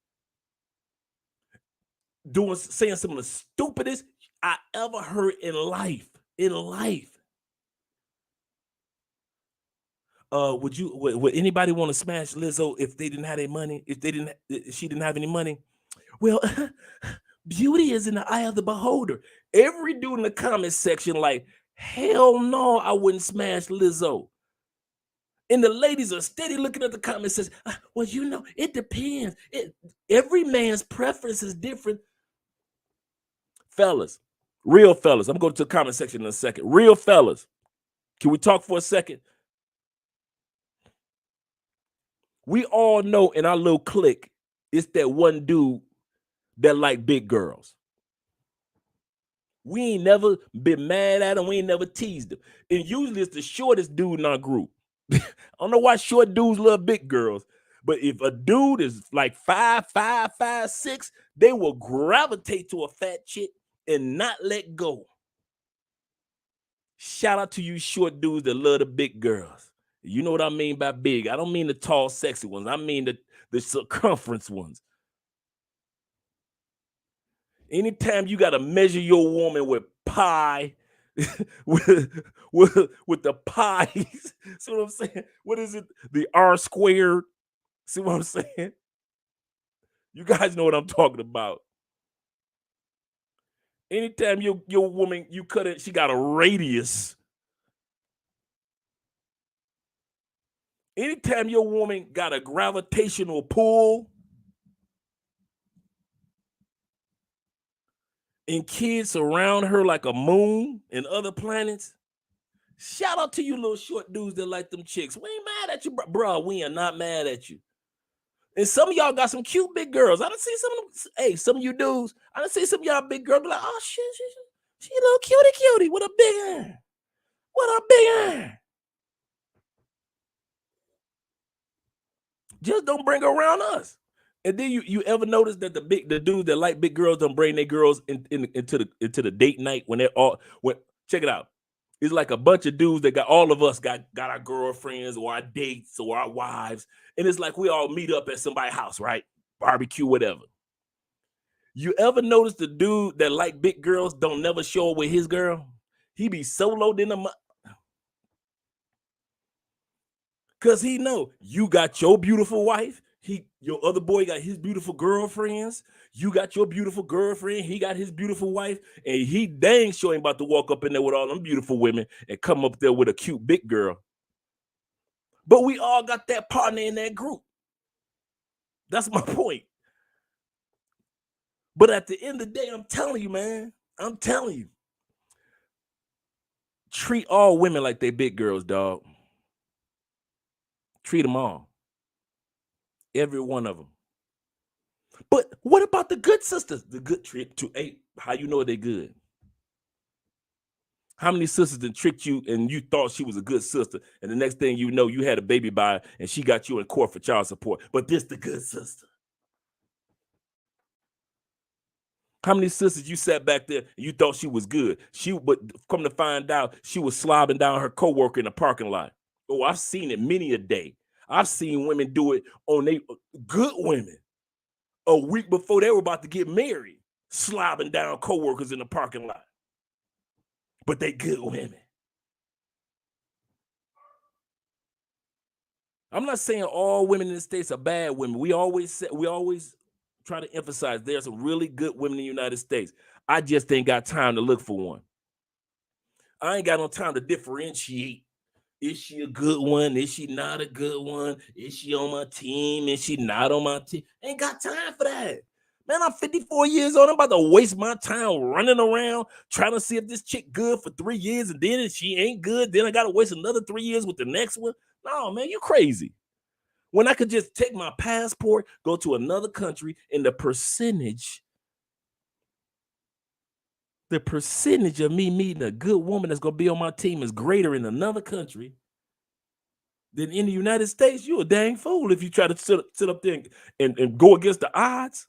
saying some of the stupidest I ever heard in life. would anybody want to smash Lizzo if they didn't have any money? If she didn't have any money? Well, beauty is in the eye of the beholder. Every dude in the comment section, like, hell no, I wouldn't smash Lizzo. And the ladies are steady looking at the comments says, well, it depends. Every man's preference is different. Fellas, real fellas, I'm going to the comment section in a second. Real fellas, can we talk for a second? We all know in our little clique, it's that one dude that like big girls. We ain't never been mad at him. We ain't never teased him. And usually it's the shortest dude in our group. I don't know why short dudes love big girls, but if a dude is like 5'5", 5'6", they will gravitate to a fat chick and not let go. Shout out to you short dudes that love the big girls. You know what I mean by big. I don't mean the tall, sexy ones. I mean the circumference ones. Anytime you got to measure your woman with pie, with the pies, see what I'm saying? What is it? The R squared. See what I'm saying? You guys know what I'm talking about. Anytime your woman, you cut it, she got a radius. Anytime your woman got a gravitational pull, and kids surround her like a moon and other planets, shout out to you little short dudes that like them chicks. We ain't mad at you, bro. We are not mad at you. And some of y'all got some cute big girls. I done see some of them. Hey, some of you dudes, I done see some of y'all big girls be like, oh shit, she a little cutie with a big iron. What a big iron. Just don't bring her around us. And then you ever notice that the dudes that like big girls don't bring their girls into the date night when they're all check it out. It's like a bunch of dudes that got all of us got our girlfriends or our dates or our wives. And it's like we all meet up at somebody's house, right? Barbecue, whatever. You ever notice the dude that like big girls don't never show up with his girl? He be soloed in the because he know you got your beautiful wife. Your other boy got his beautiful girlfriends. You got your beautiful girlfriend. He got his beautiful wife. And he dang sure ain't about to walk up in there with all them beautiful women and come up there with a cute big girl. But we all got that partner in that group. That's my point. But at the end of the day, I'm telling you, man, I'm telling you, treat all women like they big girls, dog. Treat them all. Every one of them. But what about the good sisters? The good trick to eight. How you know they good? How many sisters that tricked you and you thought she was a good sister, and the next thing you know, you had a baby by her and she got you in court for child support? But this the good sister. How many sisters you sat back there and you thought she was good? But come to find out, she was slobbing down her coworker in the parking lot. Oh, I've seen it many a day. I've seen women do it on they good women a week before they were about to get married, slobbing down coworkers in the parking lot. But they good women. I'm not saying all women in the States are bad women. We always try to emphasize there's some really good women in the United States. I just ain't got time to look for one. I ain't got no time to differentiate. Is she a good one? Is she not a good one? Is she on my team? Is she not on my team? Ain't got time for that. Man, I'm 54 years old. I'm about to waste my time running around trying to see if this chick good for 3 years, and then if she ain't good, then I got to waste another 3 years with the next one. No, man, you crazy. When I could just take my passport, go to another country, and the percentage of me meeting a good woman that's going to be on my team is greater in another country than in the United States. You a dang fool if you try to sit up there and go against the odds.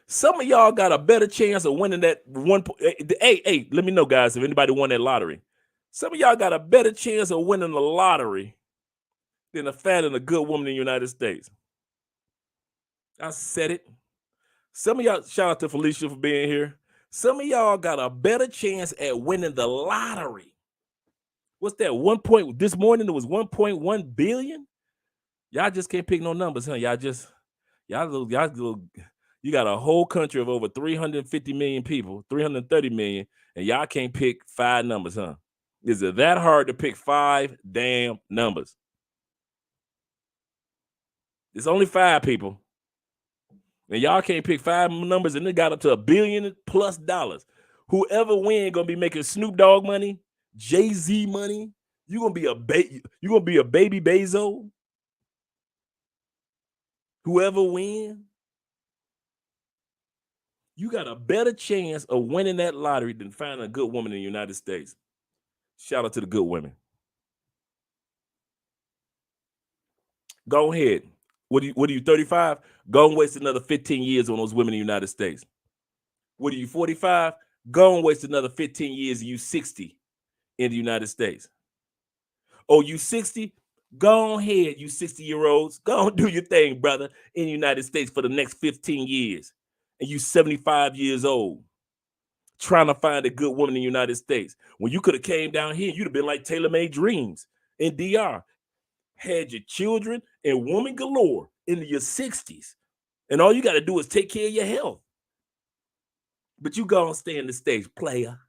Some of y'all got a better chance of winning that one. Hey, let me know, guys, if anybody won that lottery. Some of y'all got a better chance of winning the lottery than a fat and a good woman in the United States. I said it. Some of y'all, shout out to Felicia for being here. Some of y'all got a better chance at winning the lottery. What's that? 1 point this morning it was 1.1 billion. Y'all just can't pick no numbers, huh? Y'all you got a whole country of over 350 million people, 330 million, and y'all can't pick 5 numbers, huh? Is it that hard to pick 5 damn numbers? It's only 5 people. And y'all can't pick 5 numbers, and it got up to $1 billion plus. Whoever win gonna be making Snoop Dogg money, Jay-Z money. You gonna be a baby Bezos. Whoever win, you got a better chance of winning that lottery than finding a good woman in the United States. Shout out to the good women. Go ahead. What are you 35? Go and waste another 15 years on those women in the United States. What are you 45? Go and waste another 15 years and you 60 in the United States. Oh, you 60? Go ahead, you 60-year-olds. Go and do your thing, brother, in the United States for the next 15 years. And you 75 years old, trying to find a good woman in the United States. When you could have came down here, you'd have been like Taylor Made Dreams in DR. Had your children and woman galore into your 60s. And all you got to do is take care of your health. But you go and stay in the States, player.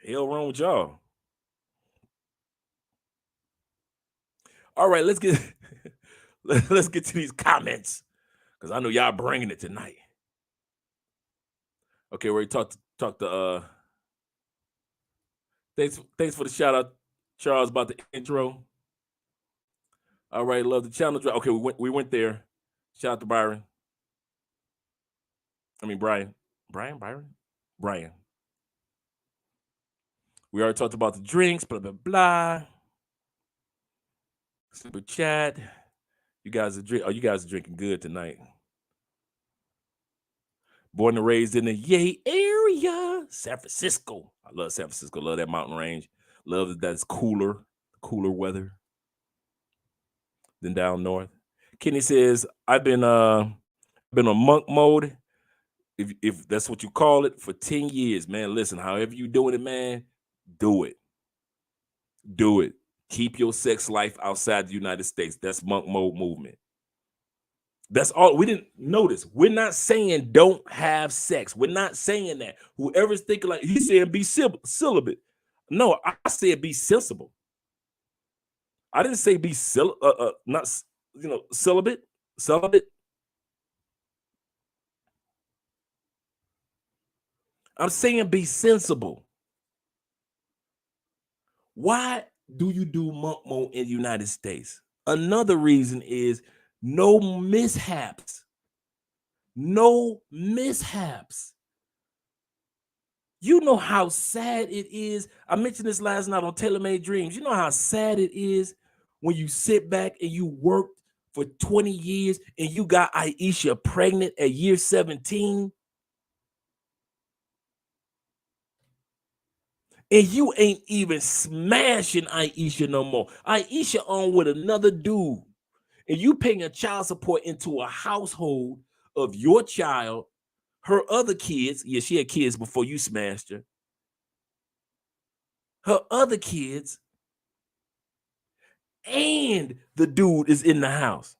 Hell wrong with y'all. All right, let's get to these comments, because I know y'all bringing it tonight. Okay, we talked to thanks for the shout out, Charles, about the intro. All right, love the channel. Okay, we went there. Shout out to Byron. I mean Brian. Brian. We already talked about the drinks, blah blah blah. Super chat. You guys are drinking good tonight. Born and raised in the Yay area, San Francisco. I love San Francisco. Love that mountain range. Love that it's cooler weather than down north. Kenny says, I've been on monk mode, if that's what you call it, for 10 years, man. Listen, however you doing it, man, do it. Do it. Keep your sex life outside the United States. That's monk mode movement. That's all. We didn't notice. We're not saying don't have sex. We're not saying that. Whoever's thinking like he said be celibate. No, I said be sensible. I didn't say be not celibate. I'm saying be sensible. Why do you do monk mode in the United States? Another reason is no mishaps. No mishaps. You know how sad it is. I mentioned this last night on Taylor Made Dreams. You know how sad it is when you sit back and you worked for 20 years and you got Aisha pregnant at year 17. And you ain't even smashing Aisha no more. Aisha on with another dude. And you paying a child support into a household of your child, her other kids. Yeah, she had kids before you smashed her. Her other kids. And the dude is in the house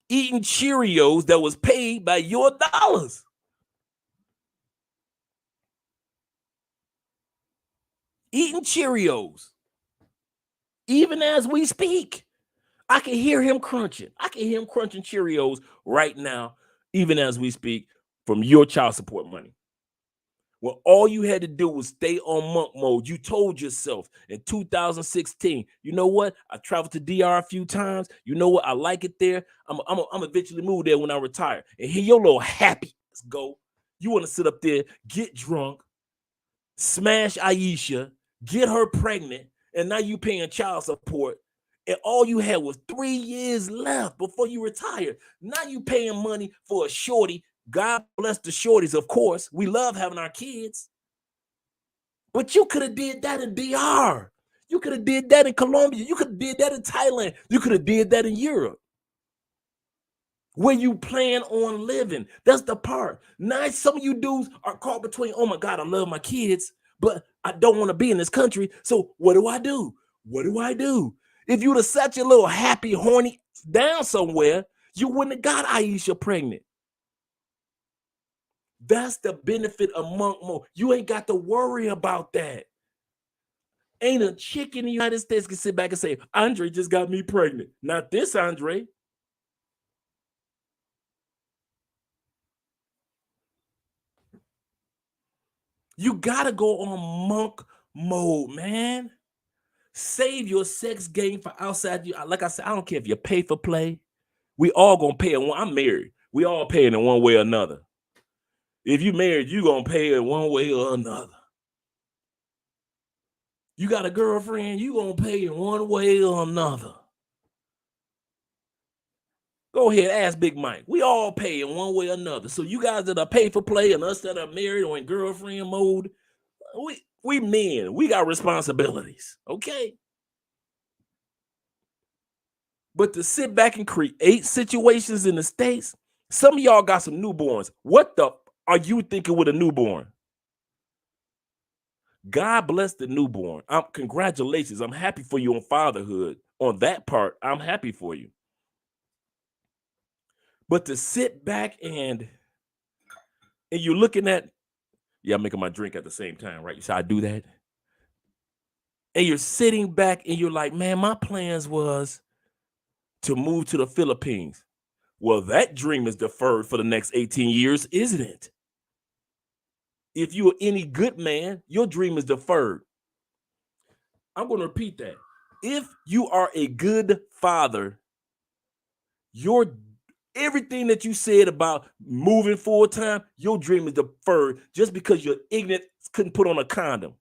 eating Cheerios that was paid by your dollars. Eating Cheerios. Even as we speak. I can hear him crunching. I can hear him crunching Cheerios right now, even as we speak, from your child support money. Well, all you had to do was stay on monk mode. You told yourself in 2016, you know what? I traveled to DR a few times. You know what? I like it there. I'm eventually move there when I retire. And here your little happy. Let's go. You want to sit up there, get drunk, smash Aisha, get her pregnant, and now you paying child support. And all you had was 3 years left before you retired. Now you paying money for a shorty. God bless the shorties, of course. We love having our kids. But you could have did that in DR. You could have did that in Colombia. You could have did that in Thailand. You could have did that in Europe. Where you plan on living. That's the part. Now some of you dudes are caught between, oh my God, I love my kids, but I don't want to be in this country. So what do I do? What do I do? If you would have sat your little happy, horny down somewhere, you wouldn't have got Aisha pregnant. That's the benefit of monk mode. You ain't got to worry about that. Ain't a chick in the United States can sit back and say, Andre just got me pregnant. Not this Andre. You got to go on monk mode, man. Save your sex game for outside you. Like I said, I don't care if you pay for play. We all gonna pay it. I'm married. We all paying in one way or another. If you married, you gonna pay it one way or another. You got a girlfriend, you gonna pay in one way or another. Go ahead, ask Big Mike. We all pay in one way or another. So you guys that are pay for play and us that are married or in girlfriend mode, we men, we got responsibilities, okay? But to sit back and create situations in the States, some of y'all got some newborns. What the are you thinking with a newborn? God bless the newborn. Congratulations. I'm happy for you on fatherhood. On that part, I'm happy for you. But to sit back and you're looking at, yeah, I'm making my drink at the same time, right? You see, I do that. And you're sitting back and you're like, man, my plans was to move to the Philippines. Well, that dream is deferred for the next 18 years, isn't it? If you are any good man, your dream is deferred. I'm going to repeat that. If you are a good father, everything that you said about moving full time, your dream is deferred just because you're ignorant, couldn't put on a condom.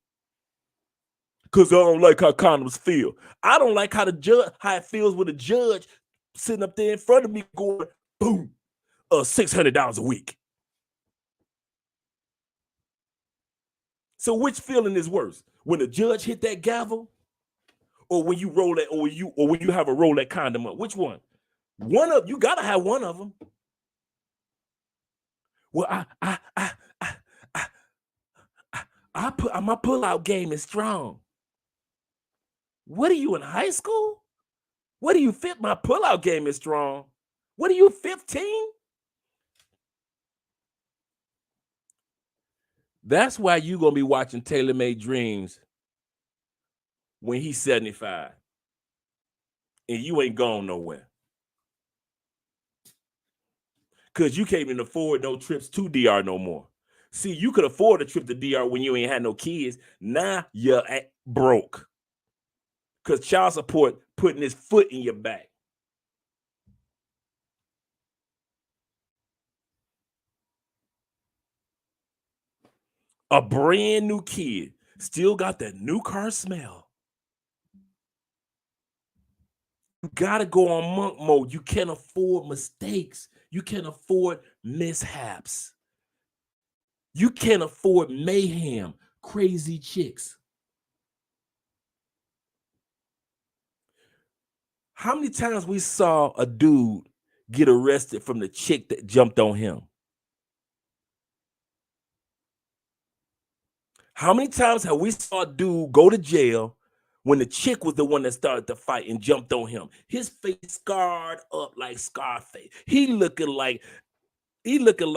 Because I don't like how condoms feel. I don't like how it feels with a judge sitting up there in front of me going, boom, $600 a week. So which feeling is worse? When the judge hit that gavel, or when you roll that, or when you have a roll that condom up? Which one? You gotta have one of them. Well, my pullout game is strong. What are you in high school? What do you fit? My pullout game is strong. What are you, 15? That's why you're gonna be watching Taylor Made Dreams when he's 75. And you ain't gone nowhere. Because you can't even afford no trips to DR no more. See, you could afford a trip to DR when you ain't had no kids. Now you're broke. Because child support putting his foot in your back. A brand new kid still got that new car smell. You gotta go on monk mode. You can't afford mistakes. You can't afford mishaps. You can't afford mayhem, crazy chicks. How many times we saw a dude get arrested from the chick that jumped on him? How many times have we saw a dude go to jail when the chick was the one that started the fight and jumped on him? His face scarred up like Scarface. He looking like Edward.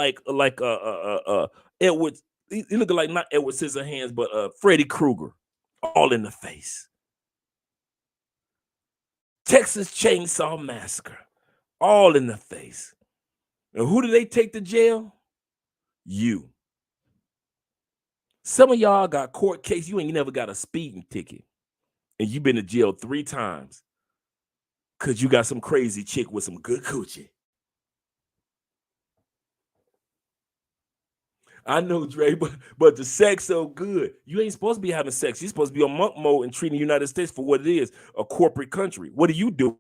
He looking like not Edward Scissorhands, but Freddy Krueger, all in the face. Texas Chainsaw Massacre, all in the face. And who do they take to jail? You. Some of y'all got court case. You ain't never got a speeding ticket. And you've been to jail 3 times because you got some crazy chick with some good coochie. I know, Dre, but the sex so good. You ain't supposed to be having sex. You're supposed to be on monk mode and treating the United States for what it is, a corporate country. What are you doing?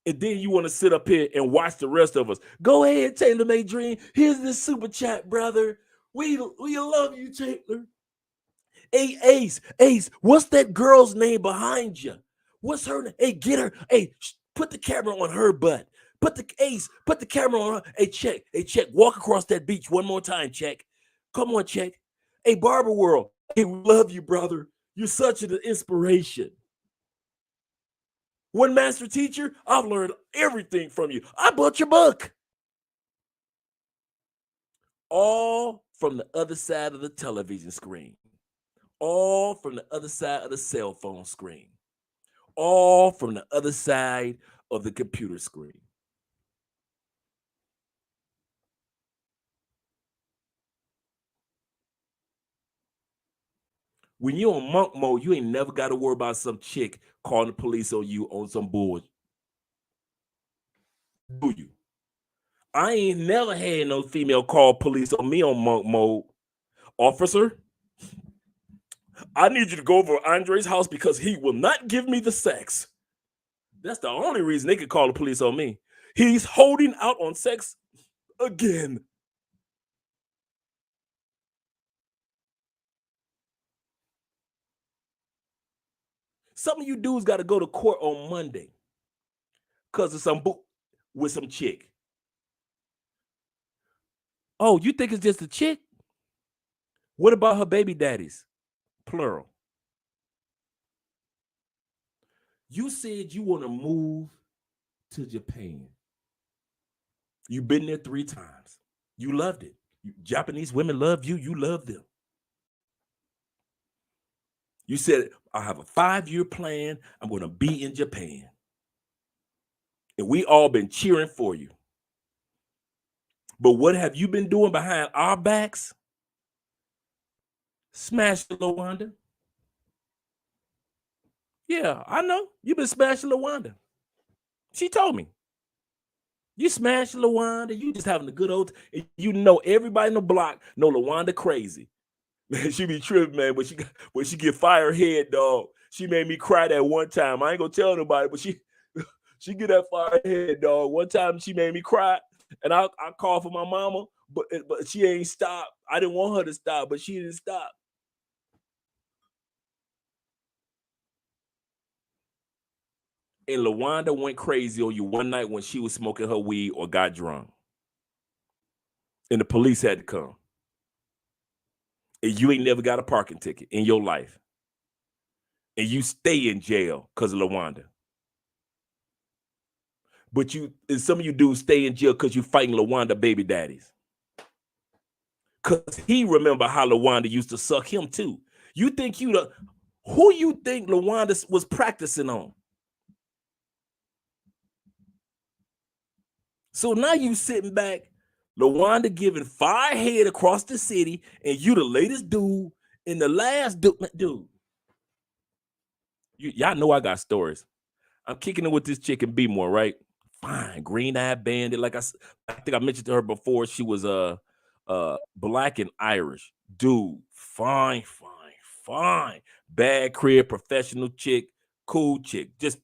And then you want to sit up here and watch the rest of us. Go ahead, Taylor May Dream. Here's this super chat, brother. We love you, Taylor. Hey, Ace, what's that girl's name behind you? What's her name? Hey, get her. Hey, put the camera on her butt. Put the camera on her. Hey, check. Walk across that beach one more time, check. Come on, check. Hey, Barber World, hey, we love you, brother. You're such an inspiration. One master teacher, I've learned everything from you. I bought your book. All from the other side of the television screen. All from the other side of the cell phone screen. All from the other side of the computer screen. When you're on monk mode, you ain't never got to worry about some chick calling the police on you on some bullshit. Do you? I ain't never had no female call police on me on monk mode. Officer, I need you to go over to Andre's house because he will not give me the sex. That's the only reason they could call the police on me. He's holding out on sex again. Some of you dudes got to go to court on Monday because of some book with some chick. Oh, you think it's just a chick? What about her baby daddies? Plural. You said you want to move to Japan. You've been there 3 times. You loved it. Japanese women love you. You love them. You said, I have a 5-year plan. I'm going to be in Japan. And we all been cheering for you. But what have you been doing behind our backs? Smashing Lawanda. Yeah, I know. You've been smashing Lawanda. She told me. You smashing Lawanda. You just having a good old. You know everybody in the block know Lawanda crazy. Man, she be tripping, man. When she get fire head, dog. She made me cry that one time. I ain't gonna tell nobody, but she get that fire head, dog. One time she made me cry, and I called for my mama, but she ain't stopped. I didn't want her to stop, but she didn't stop. And Lawanda went crazy on you one night when she was smoking her weed or got drunk. And the police had to come. And you ain't never got a parking ticket in your life. And you stay in jail because of Lawanda. But and some of you dudes stay in jail because you fighting Lawanda baby daddies. Because he remember how Lawanda used to suck him too. You think who you think Lawanda was practicing on? So now you sitting back, Lawanda giving fire head across the city, and you the latest dude and the last dude. Y'all know I got stories. I'm kicking it with this chick in B-more, right? Fine, green-eyed bandit. Like I think I mentioned to her before, she was black and Irish. Dude, fine. Bad crib, professional chick, cool chick, just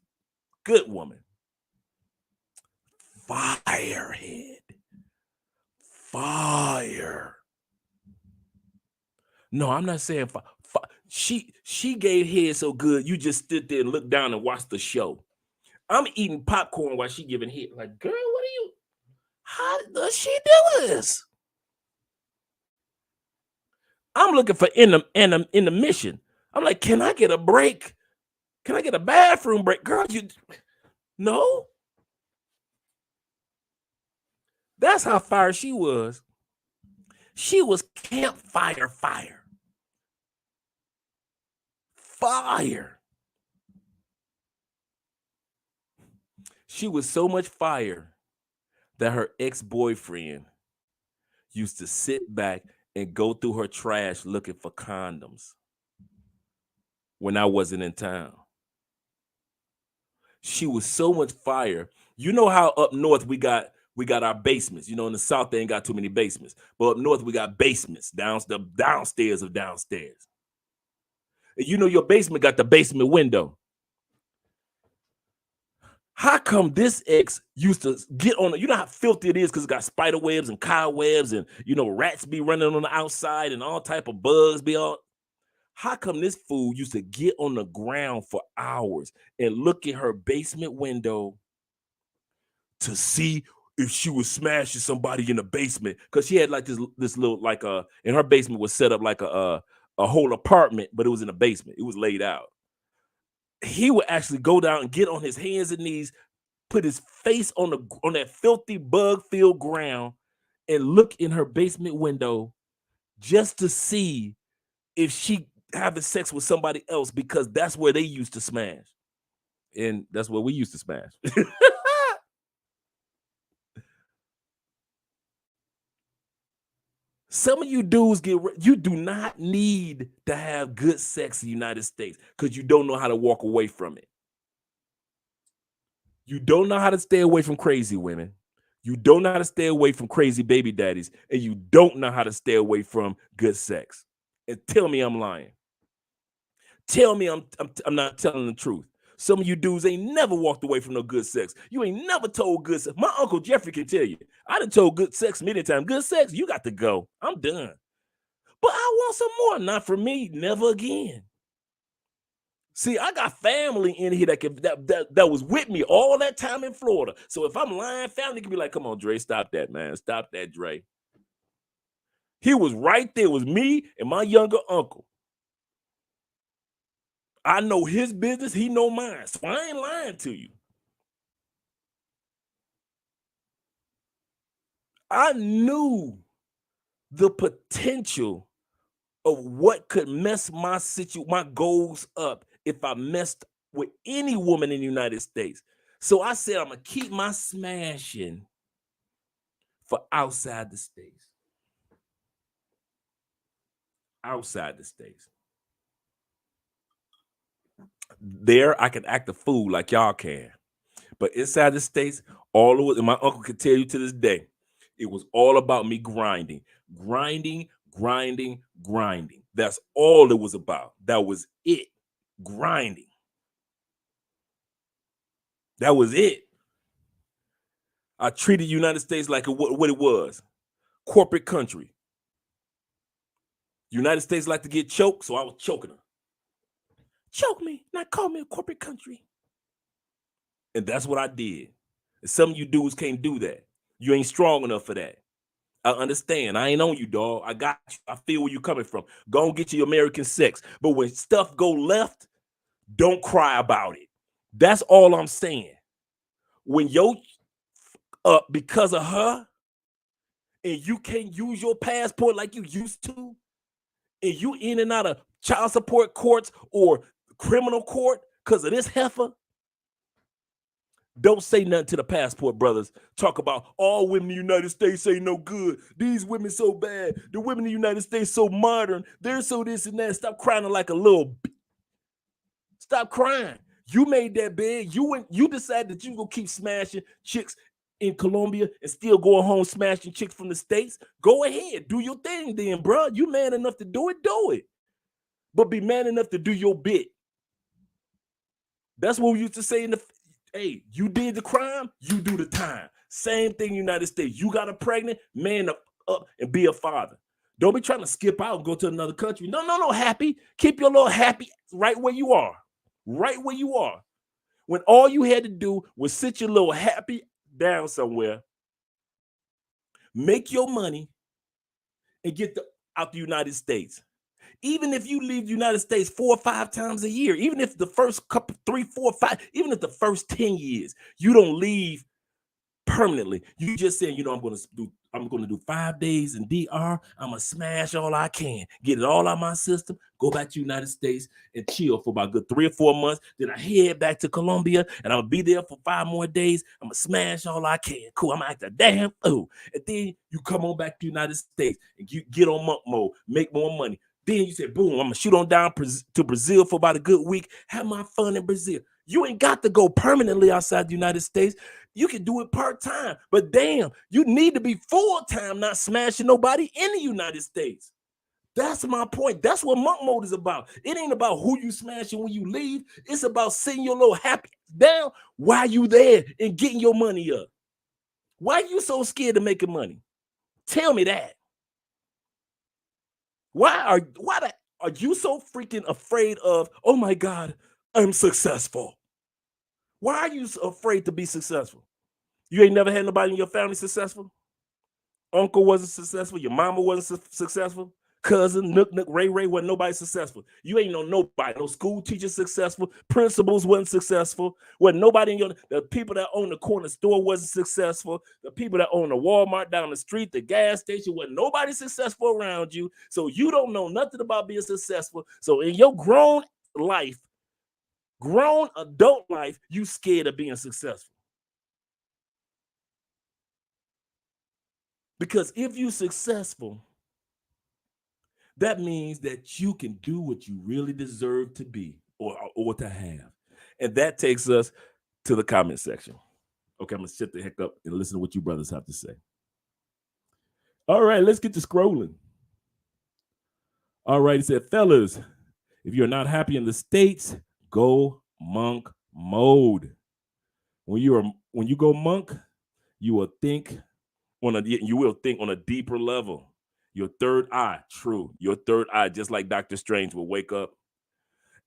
good woman. Firehead. Fire. No, I'm not saying she gave head so good you just stood there and looked down and watched the show. I'm eating popcorn while she giving head. Like, girl, how does she do this? I'm looking for in the mission. I'm like, can I get a break? Can I get a bathroom break? Girl, no. That's how fire she was. She was campfire fire. Fire. She was so much fire that her ex-boyfriend used to sit back and go through her trash looking for condoms when I wasn't in town. She was so much fire. You know how up north we got our basements. You know, in the South, they ain't got too many basements. But up north, we got basements, downstairs of downstairs. And you know, your basement got the basement window. How come this ex used to get on you know how filthy it is because it got spider webs and cobwebs and, you know, rats be running on the outside and all type of bugs be all. How come this fool used to get on the ground for hours and look at her basement window to see if she was smashing somebody in the basement, because she had like this little like in her basement was set up like a whole apartment, but it was in the basement. It was laid out. He would actually go down and get on his hands and knees, put his face on that filthy bug-filled ground, and look in her basement window just to see if she having sex with somebody else, because that's where they used to smash. And that's where we used to smash. Some of you dudes you do not need to have good sex in the United States because you don't know how to walk away from it. You don't know how to stay away from crazy women. You don't know how to stay away from crazy baby daddies, and you don't know how to stay away from good sex. And tell me I'm lying. Tell me I'm not telling the truth. Some of you dudes ain't never walked away from no good sex. You ain't never told good sex. My Uncle Jeffrey can tell you. I done told good sex many times. Good sex, you got to go. I'm done. But I want some more. Not for me. Never again. See, I got family in here that was with me all that time in Florida. So if I'm lying, family can be like, come on, Dre, stop that, man. Stop that, Dre. He was right there. It was me and my younger uncle. I know his business. He know mine. So I ain't lying to you. I knew the potential of what could mess my goals up if I messed with any woman in the United States. So I said I'm gonna keep my smashing for outside the states. Outside the states. There I can act a fool like y'all can. But inside the states, all of it, and my uncle could tell you to this day, it was all about me grinding. Grinding, grinding, grinding. That's all it was about. That was it. Grinding. That was it. I treated the United States like what it was. Corporate country. United States like to get choked, so I was choking her. Choke me, not call me a corporate country. And that's what I did. And some of you dudes can't do that. You ain't strong enough for that. I understand. I ain't on you, dog. I got you. I feel where you're coming from. Go and get your American sex. But when stuff go left, don't cry about it. That's all I'm saying. When you're up because of her and you can't use your passport like you used to, and you in and out of child support courts or criminal court because of this heifer, don't say nothing to the passport brothers. Talk about all women in the United States ain't no good. These women so bad. The women in the United States so modern. They're so this and that. Stop crying like a little. Stop crying. You made that bed. You decided that you gonna keep smashing chicks in Colombia and still going home smashing chicks from the States. Go ahead, do your thing, then, bro. You man enough to do it, do it. But be man enough to do your bit. That's what we used to say in the. Hey, you did the crime, you do the time. Same thing, United States. You got a pregnant, man up and be a father. Don't be trying to skip out and go to another country. No, happy. Keep your little happy right where you are. Right where you are. When all you had to do was sit your little happy down somewhere, make your money, and get out the United States. Even if you leave the United States 4 or 5 times a year, even if the first couple, 3, 4, 5, even if the first 10 years, you don't leave permanently. You just saying, I'm gonna do 5 days in DR. I'm gonna smash all I can, get it all out of my system, go back to the United States and chill for about good 3 or 4 months. Then I head back to Colombia and I'll be there for 5 more days. I'm gonna smash all I can. Cool. I'm gonna act a damn fool. And then you come on back to the United States and you get on monk mode, make more money. Then you say, boom, I'm gonna shoot on down to Brazil for about a good week, have my fun in Brazil. You ain't got to go permanently outside the United States. You can do it part-time, but damn, you need to be full-time, not smashing nobody in the United States. That's my point. That's what monk mode is about. It ain't about who you smashing when you leave. It's about sitting your little happy down while you there and getting your money up. Why are you so scared of making money? Tell me that. Why are you so freaking afraid of, oh my God, I'm successful? Why are you so afraid to be successful? You ain't never had nobody in your family successful? Uncle wasn't successful. Your mama wasn't successful. Cousin, Nook, Ray wasn't nobody successful. You ain't know nobody. No school teachers successful. Principals wasn't successful. Wasn't nobody in your, the people that own the corner store wasn't successful. The people that own the Walmart down the street, the gas station, wasn't nobody successful around you. So you don't know nothing about being successful. So in your grown life, grown adult life, you scared of being successful. Because if you're successful, that means that you can do what you really deserve to be or to have. And that takes us to the comment section. Okay, I'm gonna shut the heck up and listen to what you brothers have to say. All right, let's get to scrolling. All right, he said, fellas, if you're not happy in the States, go monk mode. When you go monk, you will think on a deeper level. Your third eye, true. Your third eye, just like Dr. Strange, will wake up.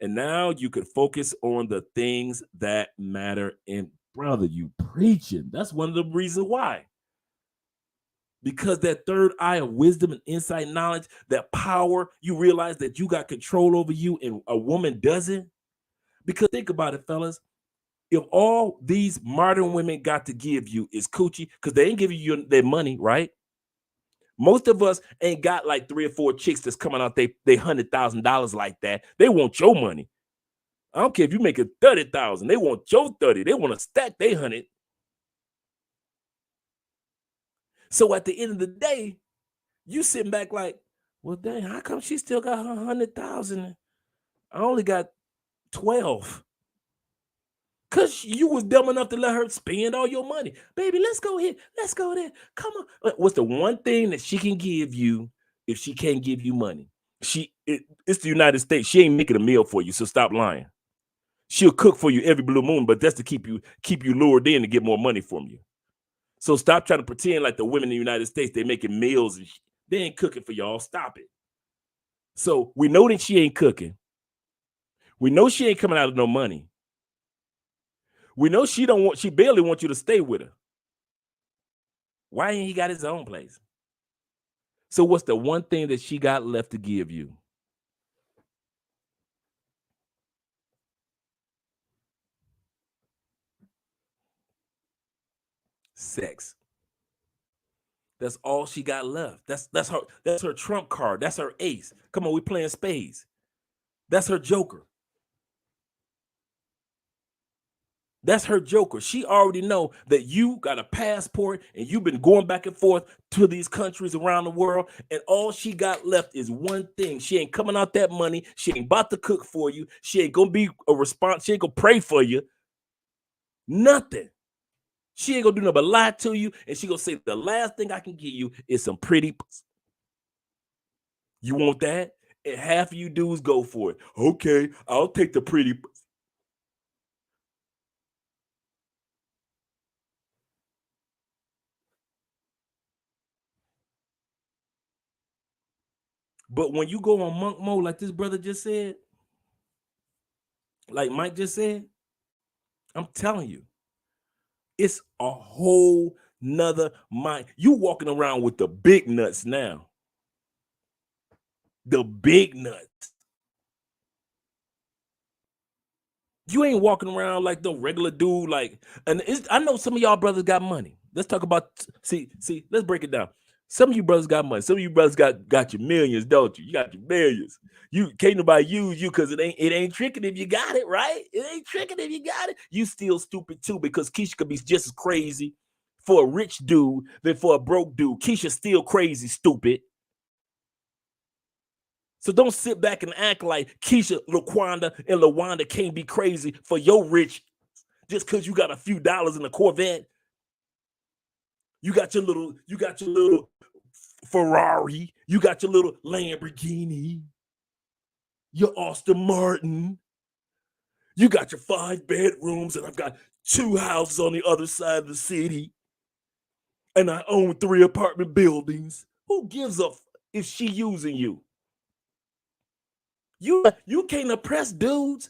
And now you could focus on the things that matter. And brother, you preaching. That's one of the reasons why. Because that third eye of wisdom and insight, knowledge, that power, you realize that you got control over you and a woman doesn't. Because think about it, fellas. If all these modern women got to give you is coochie, because they ain't giving you their money, right? Most of us ain't got like 3 or 4 chicks that's coming out they $100,000 like that. They want your money. I don't care if you make it 30,000. They want your 30. They want to stack their 100. So at the end of the day, you sitting back like, well, dang, how come she still got her 100,000? I only got 12. Because you was dumb enough to let her spend all your money. Baby, let's go here. Let's go there. Come on. What's the one thing that she can give you if she can't give you money? It's the United States. She ain't making a meal for you, so stop lying. She'll cook for you every blue moon, but that's to keep you lured in to get more money from you. So stop trying to pretend like the women in the United States, they're making meals. And they ain't cooking for y'all. Stop it. So we know that she ain't cooking. We know she ain't coming out of no money. We know she barely wants you to stay with her. Why ain't he got his own place? So what's the one thing that she got left to give you? Sex. That's all she got left. That's her trump card. That's her ace. Come on, we playing spades. That's her joker. That's her joker. She already know that you got a passport and you've been going back and forth to these countries around the world, and all she got left is one thing. She ain't coming out that money. She ain't about to cook for you. She ain't gonna be a response. She ain't gonna pray for you. Nothing. She ain't gonna do nothing but lie to you, and she gonna say the last thing I can give you is some pretty. You want that? And half of you dudes go for it. Okay, I'll take the pretty. But when you go on monk mode, like this brother just said, like Mike just said, I'm telling you, it's a whole nother mind. You walking around with the big nuts now. The big nuts. You ain't walking around like the regular dude. I know some of y'all brothers got money. Let's talk about, see, let's break it down. Some of you brothers got money. Some of you brothers got your millions, don't you? You got your millions. You can't nobody use you because it ain't tricking if you got it, right? It ain't tricking if you got it. You still stupid too, because Keisha could be just as crazy for a rich dude than for a broke dude. Keisha's still crazy, stupid. So don't sit back and act like Keisha, Laquanda, and LaWanda can't be crazy for your rich just because you got a few dollars in a Corvette. You got your little Ferrari. You got your little Lamborghini. Your Aston Martin. You got your 5 bedrooms, and I've got 2 houses on the other side of the city. And I own 3 apartment buildings. Who gives a if she using you? You can't oppress dudes.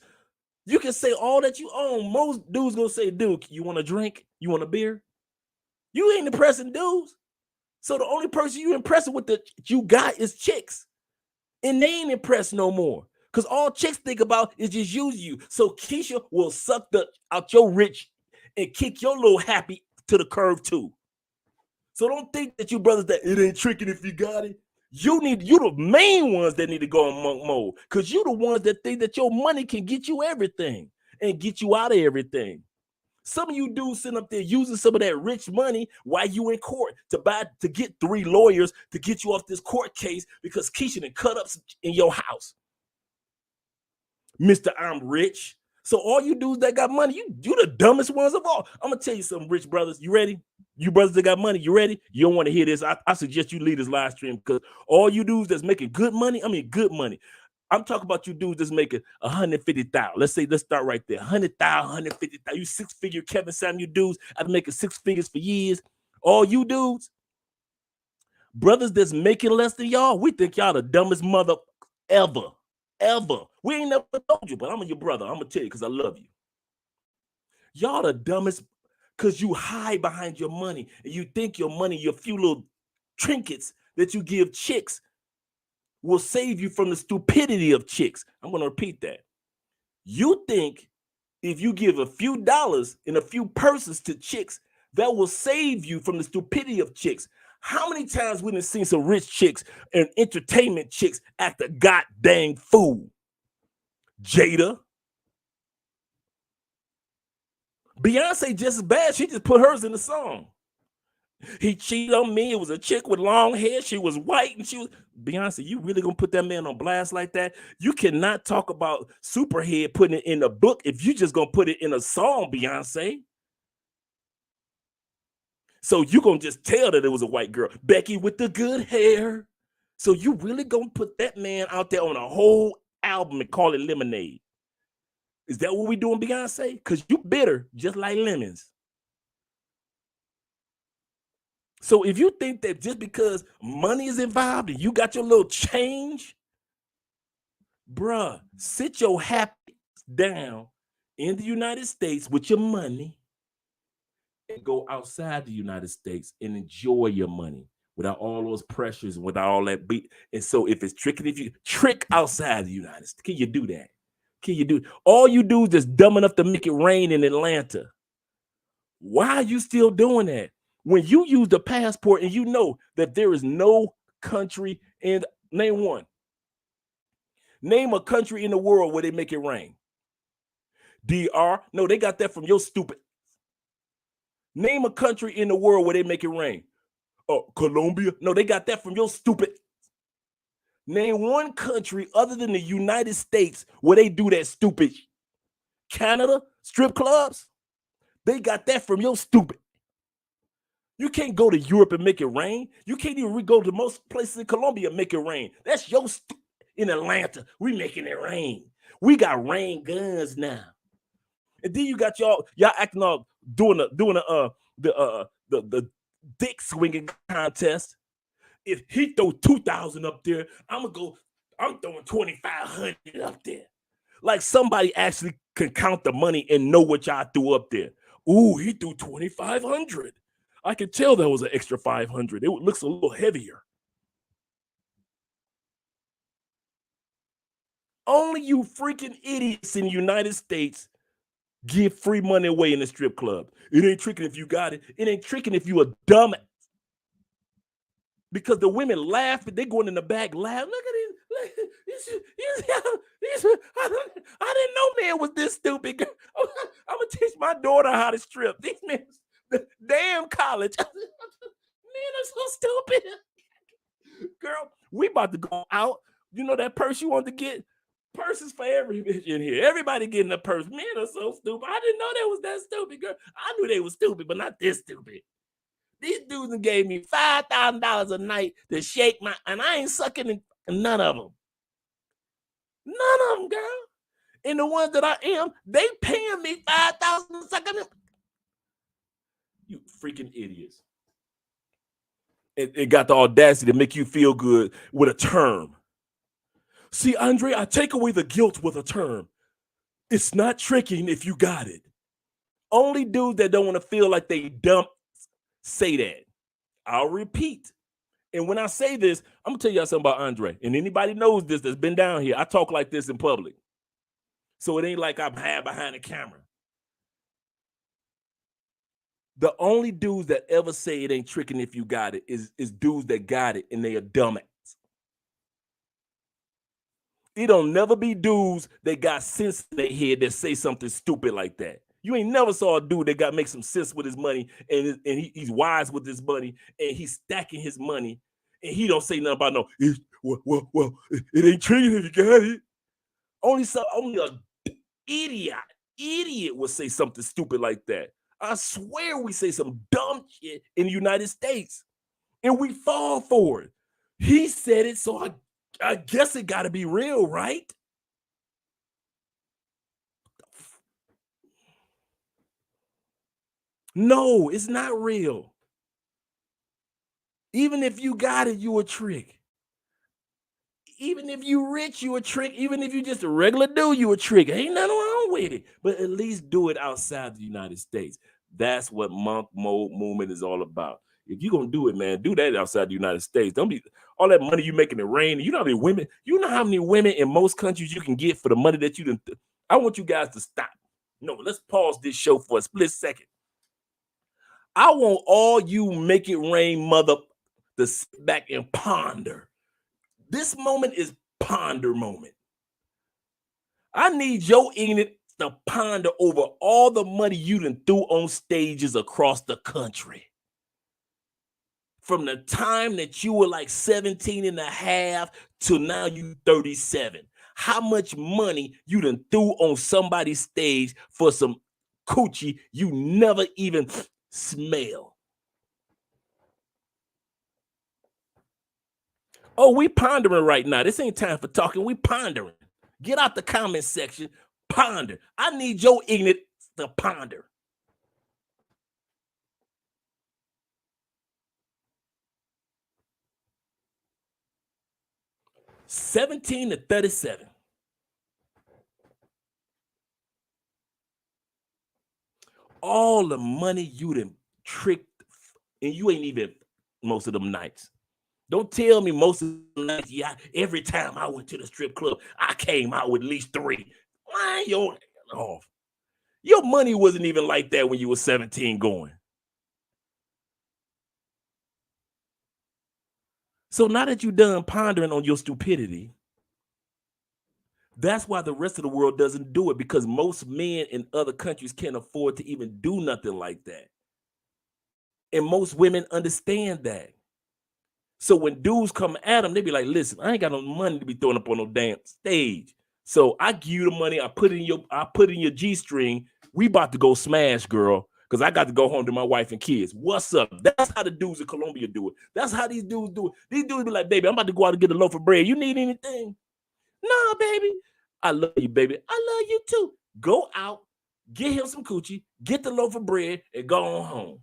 You can say all that you own. Most dudes gonna say, dude, you want a drink? You want a beer? You ain't impressing dudes. So the only person you impressing with you got is chicks. And they ain't impressed no more. Because all chicks think about is just use you. So Keisha will suck out your rich and kick your little happy to the curve too. So don't think that you brothers that it ain't tricking if you got it. You the main ones that need to go in monk mode. Because you the ones that think that your money can get you everything and get you out of everything. Some of you dudes sitting up there using some of that rich money while you in court to get 3 lawyers to get you off this court case because Keisha done cut up in your house. Mr. I'm rich. So all you dudes that got money, you the dumbest ones of all. I'm gonna tell you something, rich brothers. You ready? You brothers that got money, you ready? You don't want to hear this. I suggest you leave this live stream because all you dudes that's making good money, good money. I'm talking about you dudes that's making 150,000. Let's start right there. 100,000, 150,000. You 6-figure Kevin Samuel dudes. I've been making 6 figures for years. All you dudes, brothers that's making less than y'all, we think y'all the dumbest mother ever. We ain't never told you, but I'm your brother. I'm gonna tell you because I love you. Y'all the dumbest because you hide behind your money and you think your money, your few little trinkets that you give chicks will save you from the stupidity of chicks. I'm going to repeat that. You think if you give a few dollars and a few purses to chicks, that will save you from the stupidity of chicks. How many times we done seen some rich chicks and entertainment chicks act a goddamn fool? Jada. Beyonce just as bad. She just put hers in the song. He cheated on me. It was a chick with long hair. She was white and she was Beyonce. You really gonna put that man on blast like that? You cannot talk about Superhead putting it in a book if you just gonna put it in a song, Beyonce. So you gonna just tell that it was a white girl, Becky with the good hair. So you really gonna put that man out there on a whole album and call it Lemonade? Is that what we doing, Beyonce? Because you bitter just like lemons. So if you think that just because money is involved and you got your little change, bruh, sit your happy down in the United States with your money and go outside the United States and enjoy your money without all those pressures, without all that beat. And so if it's tricking, if you trick outside the United States, can you do that? Can you do it? All you do is just dumb enough to make it rain in Atlanta. Why are you still doing that? When you use the passport and you know that there is no country in, name one. Name a country in the world where they make it rain. DR, no, they got that from your stupid. Name a country in the world where they make it rain. Oh, Colombia, no, they got that from your stupid. Name one country other than the United States where they do that stupid. Canada, strip clubs, they got that from your stupid. You can't go to Europe and make it rain. You can't even go to most places in Colombia and make it rain. That's your in Atlanta. We making it rain. We got rain guns now. And then you got y'all acting up doing the dick swinging contest. If he throw 2,000 up there, I'm throwing 2,500 up there. Like somebody actually can count the money and know what y'all threw up there. Ooh, he threw 2,500. I could tell there was an extra 500. It looks a little heavier. Only you freaking idiots in the United States give free money away in the strip club. It ain't tricking if you got it. It ain't tricking if you a dumb. Because the women laugh, but they going in the back laugh. Look at these. I didn't know man was this stupid. I'm gonna teach my daughter how to strip. These men, damn college. Man, I'm so stupid. Girl, we about to go out. You know that purse you want to get? Purses for every bitch in here. Everybody getting a purse. Men are so stupid. I didn't know they was that stupid, girl. I knew they was stupid, but not this stupid. These dudes gave me $5,000 a night to shake my, and I ain't sucking in none of them. None of them, girl. And the ones that I am, they paying me $5,000 to suck in them. You freaking idiots. It got the audacity to make you feel good with a term. See, Andre, I take away the guilt with a term. It's not tricking if you got it. Only dudes that don't want to feel like they dumb say that. I'll repeat. And when I say this, I'm gonna tell y'all something about Andre. And anybody knows this that's been down here. I talk like this in public. So it ain't like I'm hiding behind the camera. The only dudes that ever say it ain't tricking if you got it is dudes that got it and they are dumbass. It don't never be dudes that got sense in their head that say something stupid like that. You ain't never saw a dude that got make some sense with his money and he's wise with his money and he's stacking his money and he don't say nothing about no. It ain't tricking if you got it. Only a idiot would say something stupid like that. I swear we say some dumb shit in the United States and we fall for it. He said it, so I guess it got to be real, right? No, it's not real. Even if you got it, you a trick. Even if you rich, you a trick. Even if you just a regular dude, you a trick. Ain't nothing wrong with it. But at least do it outside the United States. That's what monk mode movement is all about. If you're gonna do it, man, do that outside the United States. Don't be all that money you making it rain. You know how many women, in most countries you can get for the money that you done. I want you guys to stop. No, let's pause this show for a split second. I want all you make it rain mother to sit back and ponder. This moment is ponder moment. I need your ignorant to ponder over all the money you done threw on stages across the country. From the time that you were like 17 and a half to now you 37. How much money you done threw on somebody's stage for some coochie you never even smell? Oh, we pondering right now. This ain't time for talking. We pondering. Get out the comment section. Ponder. I need your ignorance to ponder. $17 to $37. All the money you done tricked, and you ain't even most of them nights. Don't tell me most of the nights. Yeah, every time I went to the strip club, I came out with at least 3. Man, your money wasn't even like that when you were 17 going. So now that you're done pondering on your stupidity, that's why the rest of the world doesn't do it, because most men in other countries can't afford to even do nothing like that. And most women understand that. So when dudes come at them, they be like, listen, I ain't got no money to be throwing up on no damn stage. So I give you the money, I put it in your G-string. We about to go smash, girl, because I got to go home to my wife and kids. What's up? That's how the dudes in Colombia do it. That's how these dudes do it. These dudes be like, baby, I'm about to go out and get a loaf of bread. You need anything? No, baby. I love you, baby. I love you too. Go out, get him some coochie, get the loaf of bread, and go on home.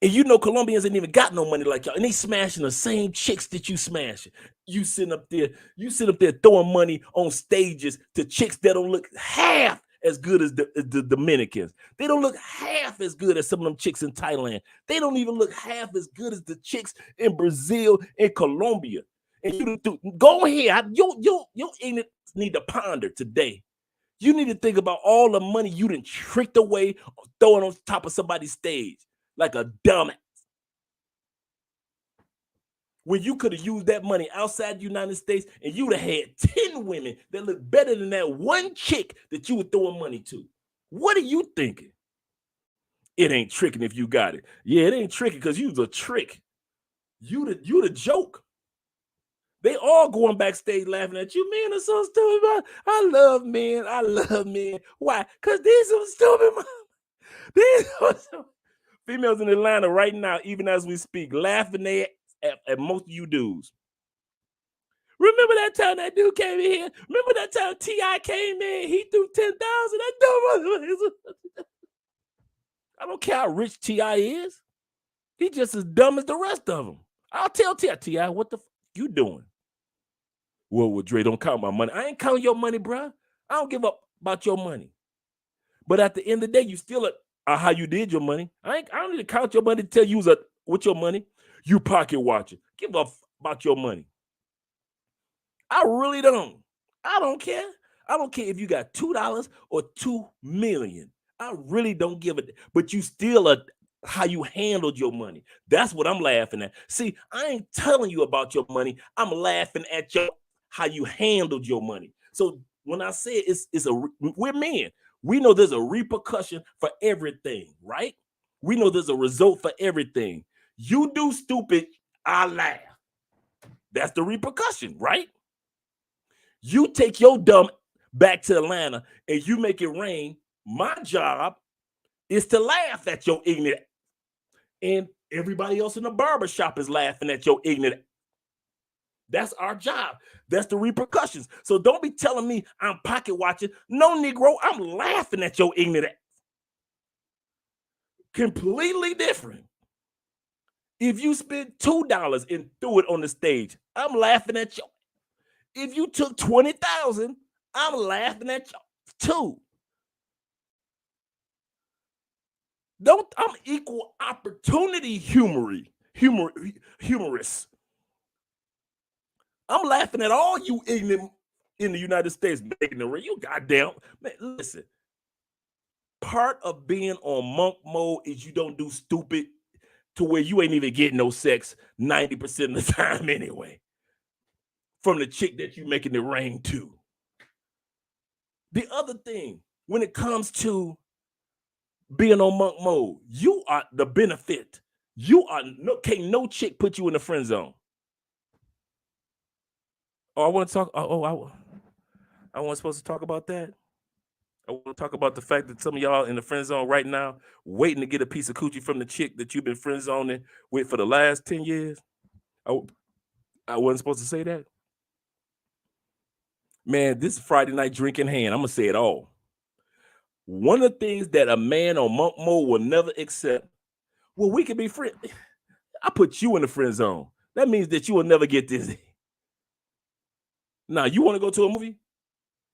And you know Colombians ain't even got no money like y'all, and they smashing the same chicks that you smashing. You sitting up there throwing money on stages to chicks that don't look half as good as the Dominicans. They don't look half as good as some of them chicks in Thailand. They don't even look half as good as the chicks in Brazil and Colombia. And you go ahead. You ignorant need to ponder today. You need to think about all the money you done tricked away throwing on top of somebody's stage like a dumbass. When you could have used that money outside the United States and you would have had 10 women that look better than that one chick that you were throwing money to. What are you thinking? It ain't tricking if you got it. Yeah, it ain't tricking because you was a trick. You the joke. They all going backstage laughing at you. Man, it's so stupid. I love men. Why? Because these are stupid. These are stupid. Females in Atlanta right now, even as we speak, laughing at most of you dudes. Remember that time that dude came in here? Remember that time T.I. came in? He threw 10,000. That dude, I don't care how rich T.I. is. He just as dumb as the rest of them. I'll tell T.I., what the you doing? Well, Dre, don't count my money. I ain't counting your money, bro. I don't give up about your money. But at the end of the day, you still how you did your money. I don't need to count your money to tell you with your money. You pocket watching. Give a about your money. I really don't. I don't care. I don't care if you got $2 or 2 million. I really don't give a. But you still are how you handled your money. That's what I'm laughing at. See, I ain't telling you about your money. I'm laughing at how you handled your money. So when I say we're men, we know there's a repercussion for everything, right? We know there's a result for everything. You do stupid, I laugh. That's the repercussion, right? You take your dumb back to Atlanta and you make it rain. My job is to laugh at your ignorant, and everybody else in the barbershop is laughing at your ignorant. That's our job. That's the repercussions. So don't be telling me I'm pocket watching. No, Negro, I'm laughing at your ignorant. Completely different. If you spent $2 and threw it on the stage, I'm laughing at you. If you took 20,000, I'm laughing at you too. I'm equal opportunity humorous. I'm laughing at all you ignorant in the United States. You goddamn man, listen. Part of being on monk mode is you don't do stupid to where you ain't even getting no sex 90% of the time anyway. From the chick that you making it rain to. The other thing, when it comes to being on monk mode, you are the benefit. You are can't no chick put you in the friend zone. Oh, I want to talk. I wasn't supposed to talk about that. I want to talk about the fact that some of y'all in the friend zone right now, waiting to get a piece of coochie from the chick that you've been friend zoning with for the last 10 years. I wasn't supposed to say that. Man, this is Friday night drinking hand. I'm gonna say it all. One of the things that a man on monk mode will never accept. Well, we can be friends. I put you in the friend zone. That means that you will never get dizzy. Now, you want to go to a movie?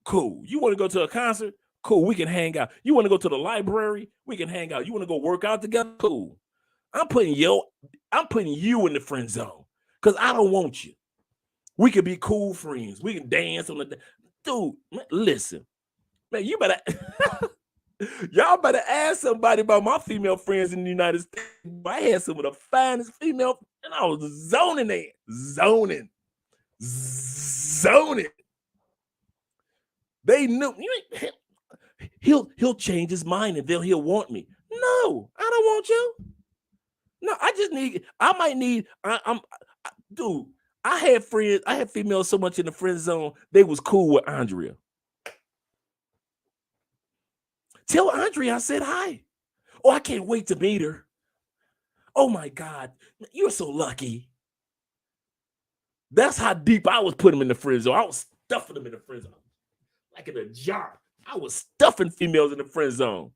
Cool. You want to go to a concert? Cool. We can hang out. You want to go to the library? We can hang out. You want to go work out together? Cool. I'm putting you in the friend zone because I don't want you. We can be cool friends. We can dance on the dude. Man, listen, man, you better y'all better ask somebody about my female friends in the United States. I had some of the finest female, and I was zoning there, zoning. They knew he'll change his mind and then he'll want me. No, I don't want you. No, dude. I had females so much in the friend zone, they was cool with Andrea. Tell Andrea I said hi. Oh, I can't wait to meet her. Oh my God, you're so lucky. That's how deep I was putting them in the friend zone. I was stuffing them in the friend zone. Like in a jar. I was stuffing females in the friend zone.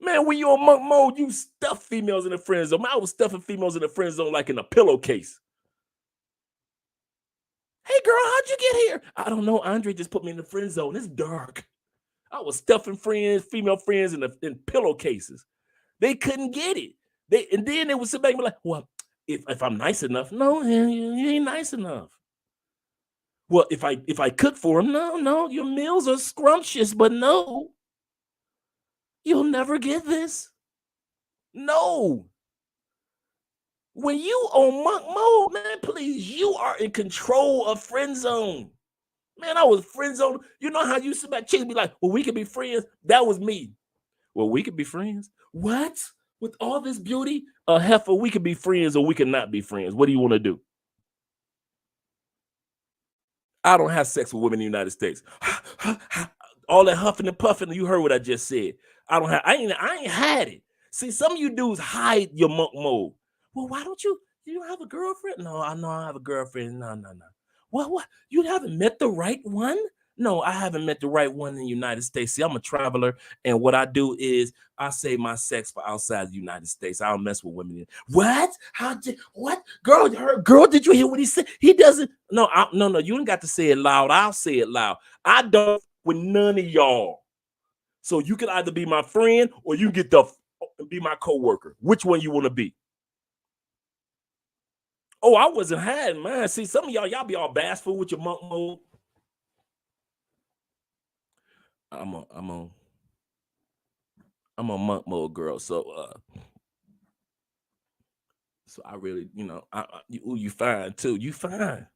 Man, when you're on monk mode, you stuff females in the friend zone. I was stuffing females in the friend zone like in a pillowcase. Hey girl, how'd you get here? I don't know. Andre just put me in the friend zone. It's dark. I was stuffing female friends in pillowcases. They couldn't get it. And then they would sit back and be like, well, if I'm nice enough, no, you ain't nice enough. Well, if I cook for them, no, your meals are scrumptious, but no, you'll never get this. No. When you on monk mode, man, please, you are in control of friend zone. Man, I was friend zone. You know how you sit back, chicks be like, well, we can be friends. That was me. Well, we could be friends. What? With all this beauty? Heifer, we could be friends or we could not be friends. What do you want to do? I don't have sex with women in the United States. All that huffing and puffing, you heard what I just said. I ain't had it. See, some of you dudes hide your monk mode. Well, why don't you have a girlfriend? No, I know I have a girlfriend. No. What? You haven't met the right one? No, I haven't met the right one in the United States. See, I'm a traveler, and what I do is I save my sex for outside the United States. I don't mess with women. What? What? Girl, did you hear what he said? He doesn't. No, no. You ain't got to say it loud. I'll say it loud. I don't with none of y'all. So you can either be my friend or you get the be my coworker. Which one you want to be? Oh, I wasn't hiding, man. See, some of y'all be all bashful with your monk mode. I'm on monk mode, girl. So I really, you fine too. You fine.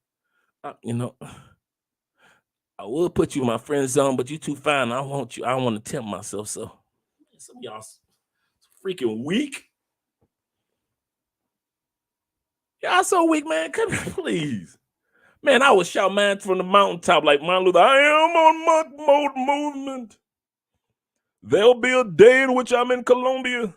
I will put you in my friend zone, but you too fine. I want you. I don't want to tempt myself. So some of y'all freaking weak. Y'all so weak, man. Come here, please. Man, I was shout, man, from the mountaintop like Martin Luther. I am on monk mode movement. There'll be a day in which I'm in Colombia,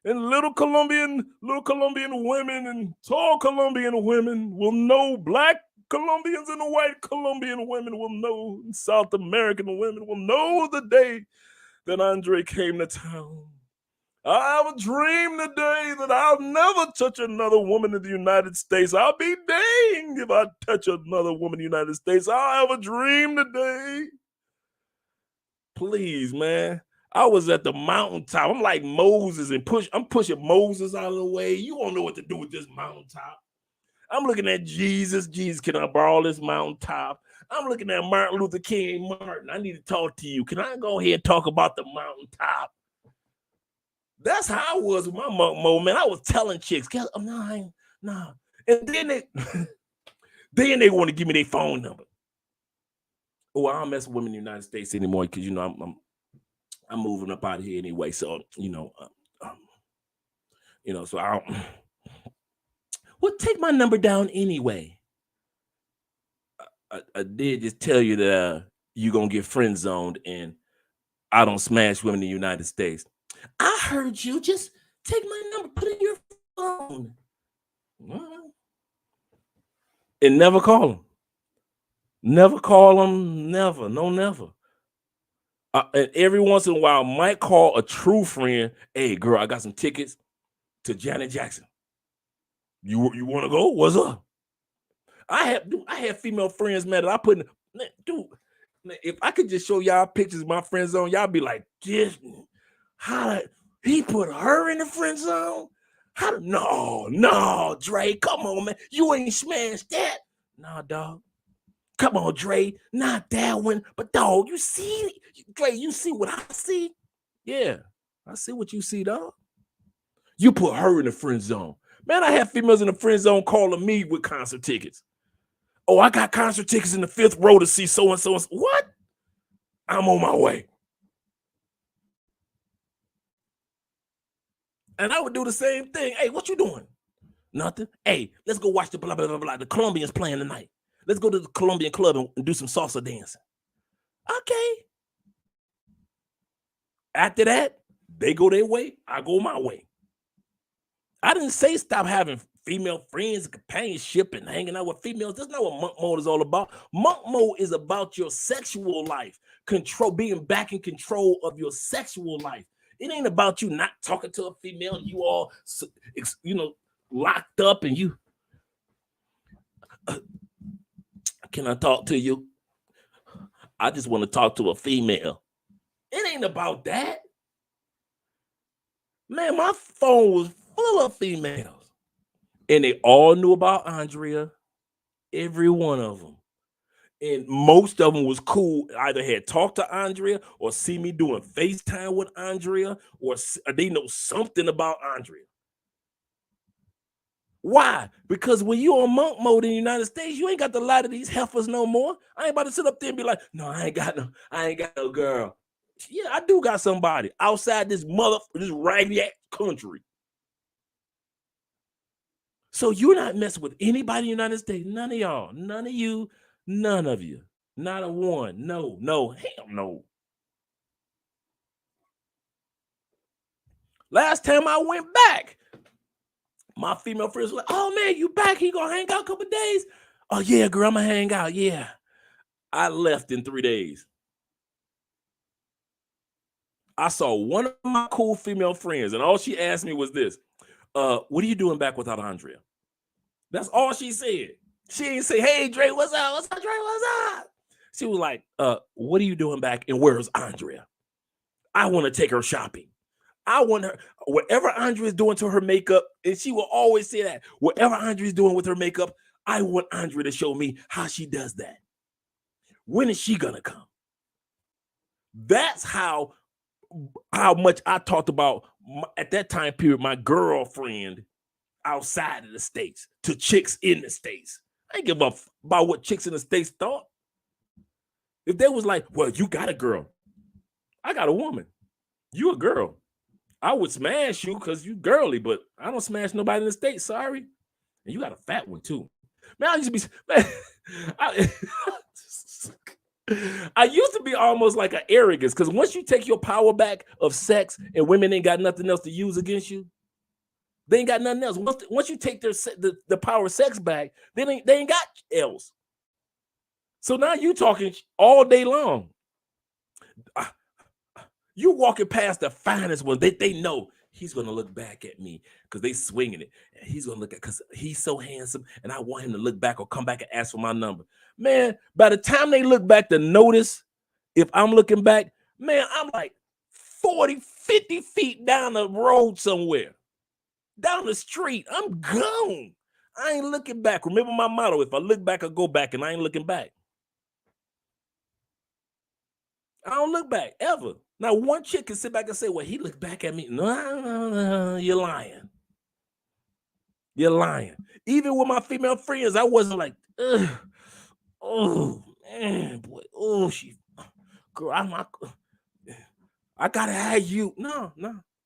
and little Colombian women and tall Colombian women will know, black Colombians and white Colombian women will know, and South American women will know the day that Andre came to town. I have a dream today that I'll never touch another woman in the United States. I'll be danged if I touch another woman in the United States. I have a dream today. Please, man. I was at the mountaintop. I'm like Moses and I'm pushing Moses out of the way. You won't know what to do with this mountaintop. I'm looking at Jesus. Jesus, can I borrow this mountaintop? I'm looking at Martin Luther King. Martin, I need to talk to you. Can I go ahead and talk about the mountaintop? That's how I was with my monk mode, man. I was telling chicks, nah. And then they want to give me their phone number. Oh, I don't mess with women in the United States anymore because I'm moving up out of here anyway. So so I don't. Well, take my number down anyway. I did just tell you that you're gonna get friend zoned and I don't smash women in the United States. I heard you. Just take my number, put it in your phone. And never call them. Never call them. Never. No, never. And every once in a while, I might call a true friend. Hey, girl, I got some tickets to Janet Jackson. You want to go? What's up? I have female friends, man, that I put in. Dude, if I could just show y'all pictures of my friend zone, y'all be like, how he put her in the friend zone? No, Dre, come on, man. You ain't smashed that. Nah, dog. Come on, Dre. Not that one. But dog, you see, Dre, you see what I see? Yeah, I see what you see, dog. You put her in the friend zone. Man, I have females in the friend zone calling me with concert tickets. Oh, I got concert tickets in the 5th row to see so-and-so. What? I'm on my way. And I would do the same thing. Hey, what you doing? Nothing. Hey, let's go watch the blah, blah, blah, blah. The Colombians playing tonight. Let's go to the Colombian club and do some salsa dancing. Okay. After that, they go their way. I go my way. I didn't say stop having female friends, companionship, and hanging out with females. That's not what monk mode is all about. Monk mode is about your sexual life, being back in control of your sexual life. It ain't about you not talking to a female and you all, locked up and you. Can I talk to you? I just want to talk to a female. It ain't about that. Man, my phone was full of females. And they all knew about Andrea, every one of them. And most of them was cool. Either had talked to Andrea or see me doing FaceTime with Andrea, or they know something about Andrea. Why? Because when you on monk mode in the United States, you ain't got to lie to these heifers no more. I ain't about to sit up there and be like, no, I ain't got no girl. Yeah, I do got somebody outside this raggedy country. So you're not messing with anybody in the United States. None of y'all. None of you. None of you. Not a one. No. Hell no. Last time I went back, my female friends were like, oh, man, you back? He gonna hang out a couple days? Oh, yeah, girl, I'm gonna hang out. Yeah. I left in 3 days. I saw one of my cool female friends, and all she asked me was this. What are you doing back without Andrea? That's all she said. She didn't say, hey, Dre, what's up? What's up, Dre? What's up? She was like, what are you doing back and where's Andrea? I want to take her shopping. I want her, whatever Andrea is doing to her makeup, and she will always say that, whatever Andrea is doing with her makeup, I want Andrea to show me how she does that. When is she gonna come? That's how much I talked about at that time period, my girlfriend outside of the States to chicks in the States. I ain't give up about what chicks in the States thought. If they was like, well, you got a girl, I got a woman, you a girl, I would smash you because you girly, but I don't smash nobody in the States. Sorry. And you got a fat one too. Man, I used to be, man, I used to be almost like an arrogance, because once you take your power back of sex and women ain't got nothing else to use against you, they ain't got nothing else. Once you take the power of sex back, they ain't got else. So now you talking all day long. You walking past the finest one, they know he's gonna look back at me because they swinging it. And he's gonna look at, because he's so handsome, and I want him to look back or come back and ask for my number. Man, by the time they look back to notice if I'm looking back, man, I'm like 40, 50 feet down the road somewhere, down the street. I'm gone. I ain't looking back. Remember my motto: if I look back, I go back, and I ain't looking back. I don't look back ever. Now, one chick can sit back and say, well, he looked back at me. No, you're lying. You're lying. Even with my female friends, I wasn't like, ugh, oh, man, boy, oh, girl, I gotta have you. No.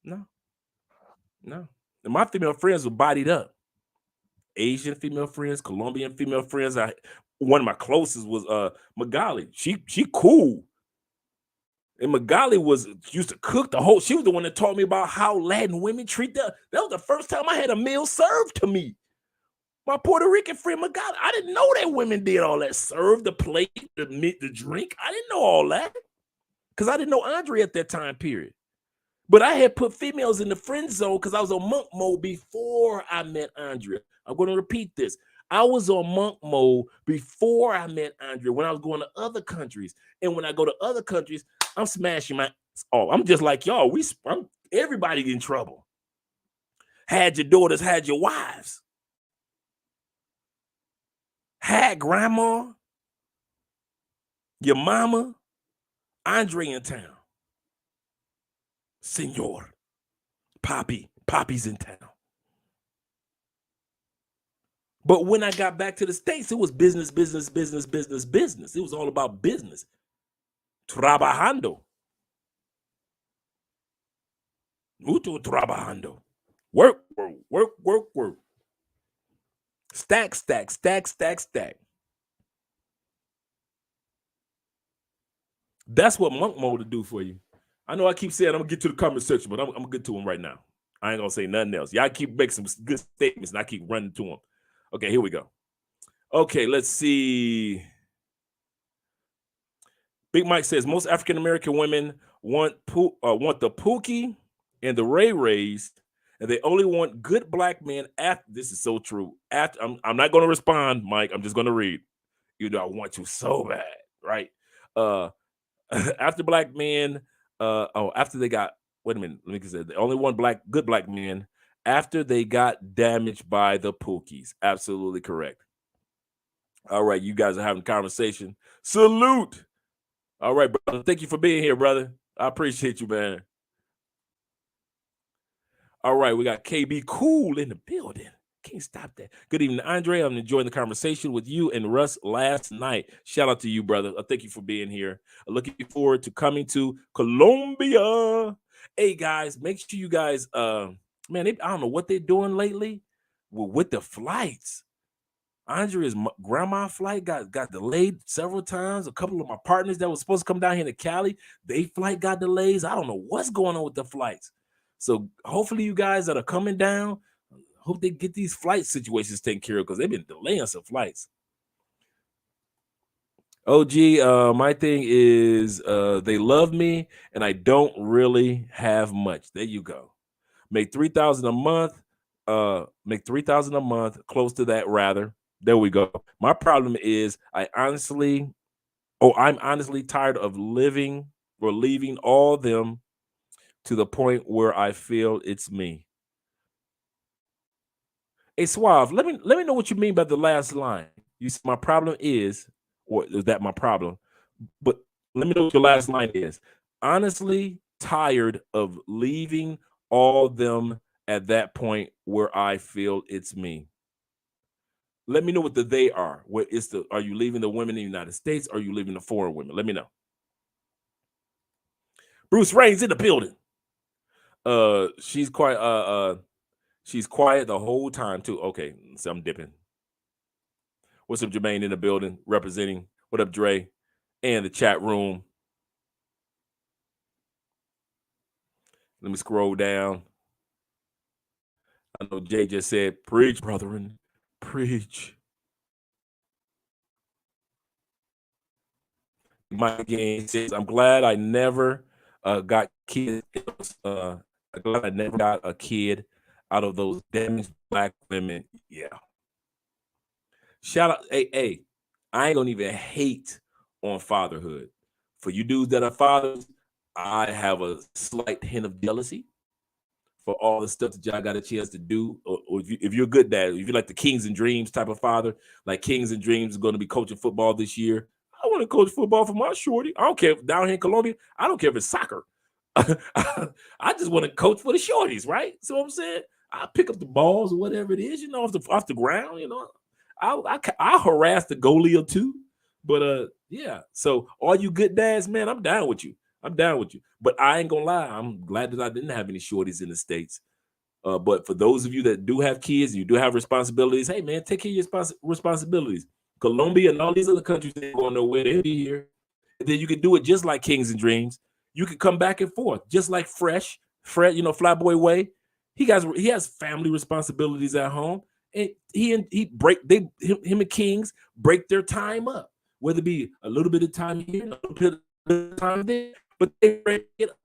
And my female friends were bodied up. Asian female friends, Colombian female friends. One of my closest was Magali. She cool. And Magali used to cook the whole. She was the one that taught me about how Latin women treat that. That was the first time I had a meal served to me. My Puerto Rican friend Magali. I didn't know that women did all that. Serve the plate, the drink. I didn't know all that because I didn't know Andre at that time period. But I had put females in the friend zone because I was on monk mode before I met Andrea. I'm going to repeat this. I was on monk mode before I met Andrea when I was going to other countries. And when I go to other countries, I'm smashing my. Oh, I'm just like y'all. Everybody in trouble. Had your daughters, had your wives, had grandma, your mama, Andre in town. Senor, Poppy's in town. But when I got back to the States, it was business. It was all about business. Trabajando. Mucho trabajando. Work. Stack. That's what monk mode to do for you. I know I keep saying I'm going to get to the comment section, but I'm going to get to them right now. I ain't going to say nothing else. Y'all keep making some good statements, and I keep running to them. Okay, here we go. Okay, let's see. Big Mike says most African American women want the Pookie and the Ray Rays, and they only want good black men. After this is so true. After I'm not going to respond, Mike. I'm just going to read. You know I want to so bad, right? After black men, after they got. Wait a minute. Let me say they only want good black men after they got damaged by the Pookies. Absolutely correct. All right, you guys are having a conversation. Salute. All right, brother. Thank you for being here, brother. I appreciate you, man. All right, we got KB Cool in the building. Can't stop that. Good evening, Andre. I'm enjoying the conversation with you and Russ last night. Shout out to you, brother. Thank you for being here. Looking forward to coming to Colombia. Hey, guys, make sure you guys, man, I don't know what they're doing lately with the flights. Andrea's grandma flight got delayed several times. A couple of my partners that was supposed to come down here to Cali, they flight got delays. I don't know what's going on with the flights. So hopefully you guys that are coming down, hope they get these flight situations taken care of because they've been delaying some flights. OG, my thing is they love me and I don't really have much. There you go. Make $3,000 a month. Make $3,000 a month, close to that rather. There we go. My problem is I'm honestly tired of living or leaving all them to the point where I feel it's me. Hey, Suave, let me know what you mean by the last line. You said my problem is, or is that my problem? But let me know what your last line is. Honestly, tired of leaving all them at that point where I feel it's me. Let me know what the they are. What is the are you leaving the women in the United States? Or are you leaving the foreign women? Let me know. Bruce Reigns in the building. She's quiet. She's quiet the whole time too. Okay, so I'm dipping. What's up, Jermaine in the building representing? What up, Dre? And the chat room. Let me scroll down. I know Jay just said, "Preach, brethren, preach." Mike Gaines says, "I'm glad I never got kids. I'm glad I never got a kid out of those damaged black women." Yeah. Shout out, hey, I ain't gonna even hate on fatherhood. For you dudes that are fathers, I have a slight hint of jealousy for all the stuff that y'all got a chance to do. Or if you're a good dad, if you're like the Kings and Dreams type of father, like Kings and Dreams is going to be coaching football this year. I want to coach football for my shorty. I don't care if down here in Colombia, I don't care if it's soccer. I just want to coach for the shorties, right? So I'm saying I pick up the balls or whatever it is, off the ground, I harass the goalie or two. But yeah. So all you good dads, man, I'm down with you. I'm down with you. But I ain't gonna lie, I'm glad that I didn't have any shorties in the States. But for those of you that do have kids, you do have responsibilities. Hey, man, take care of your responsibilities. Colombia and all these other countries ain't going nowhere. They'll be here. And then you can do it just like Kings and Dreams. You can come back and forth, just like Fred, Flyboy Way. He has family responsibilities at home, and him and Kings break their time up, whether it be a little bit of time here, a little bit of time there, but they break it up.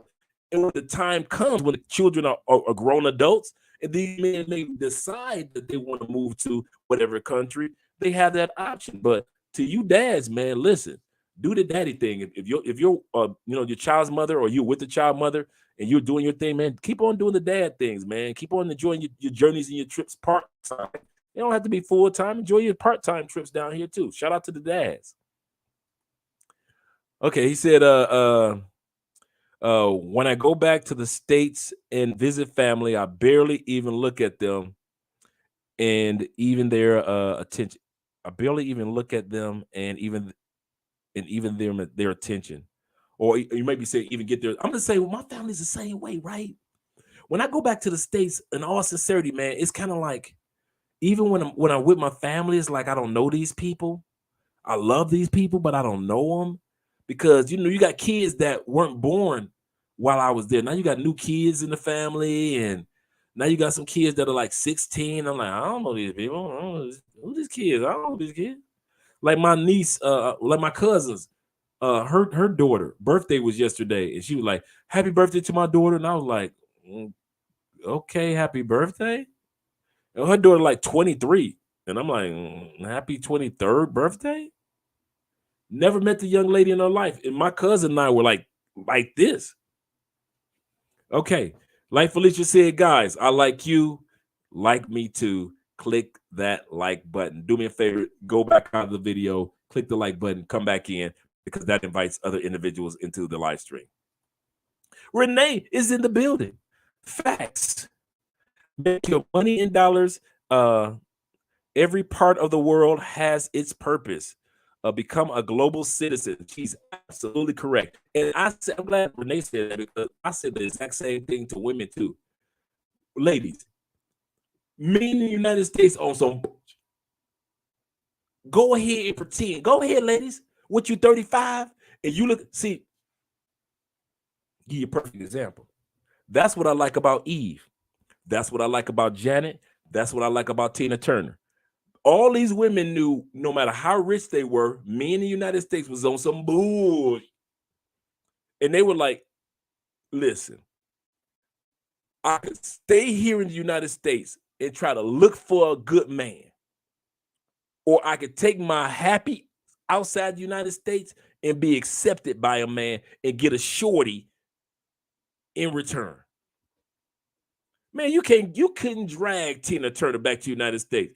And when the time comes, when the children are grown adults, and these men may decide that they want to move to whatever country, they have that option. But to you dads, man, listen, do the daddy thing. If you're your child's mother, or you're with the child mother and you're doing your thing, man, keep on doing the dad things, man. Keep on enjoying your journeys and your trips part-time. You don't have to be full-time. Enjoy your part-time trips down here too. Shout out to the dads. Okay, he said, when I go back to the States and visit family, I barely even look at them and even their attention. I barely even look at them and even their attention. Or you might be saying even get there. I'm gonna say, well, my family's the same way, right? When I go back to the States, in all sincerity, man, it's kind of like even when I'm with my family, it's like I don't know these people. I love these people, but I don't know them because you got kids that weren't born while I was there. Now you got new kids in the family, and now you got some kids that are like 16. I'm like, I don't know these people. I don't know who these kids. I don't know these kids. Like my niece, like my cousins, her daughter birthday was yesterday, and she was like, "Happy birthday to my daughter," and I was like, "Okay, happy birthday." And her daughter like 23, and I'm like, "Happy 23rd birthday." Never met the young lady in her life. And my cousin and I were like this. Okay. Like Felicia said, guys, I like you. Like me too. Click that like button. Do me a favor. Go back out of the video. Click the like button. Come back in because that invites other individuals into the live stream. Renee is in the building. Facts. Make your money in dollars. Every part of the world has its purpose. Become a global citizen. She's absolutely correct. And I'm glad Renee said that because I said the exact same thing to women too. Ladies, men in the United States on some. Go ahead and pretend. Go ahead, ladies. What you 35 and you look, see, give you a perfect example. That's what I like about Eve. That's what I like about Janet. That's what I like about Tina Turner. All these women knew no matter how rich they were, men in the United States was on some bull. And they were like, listen, I could stay here in the United States and try to look for a good man. Or I could take my happy outside the United States and be accepted by a man and get a shorty in return. Man, you couldn't drag Tina Turner back to the United States.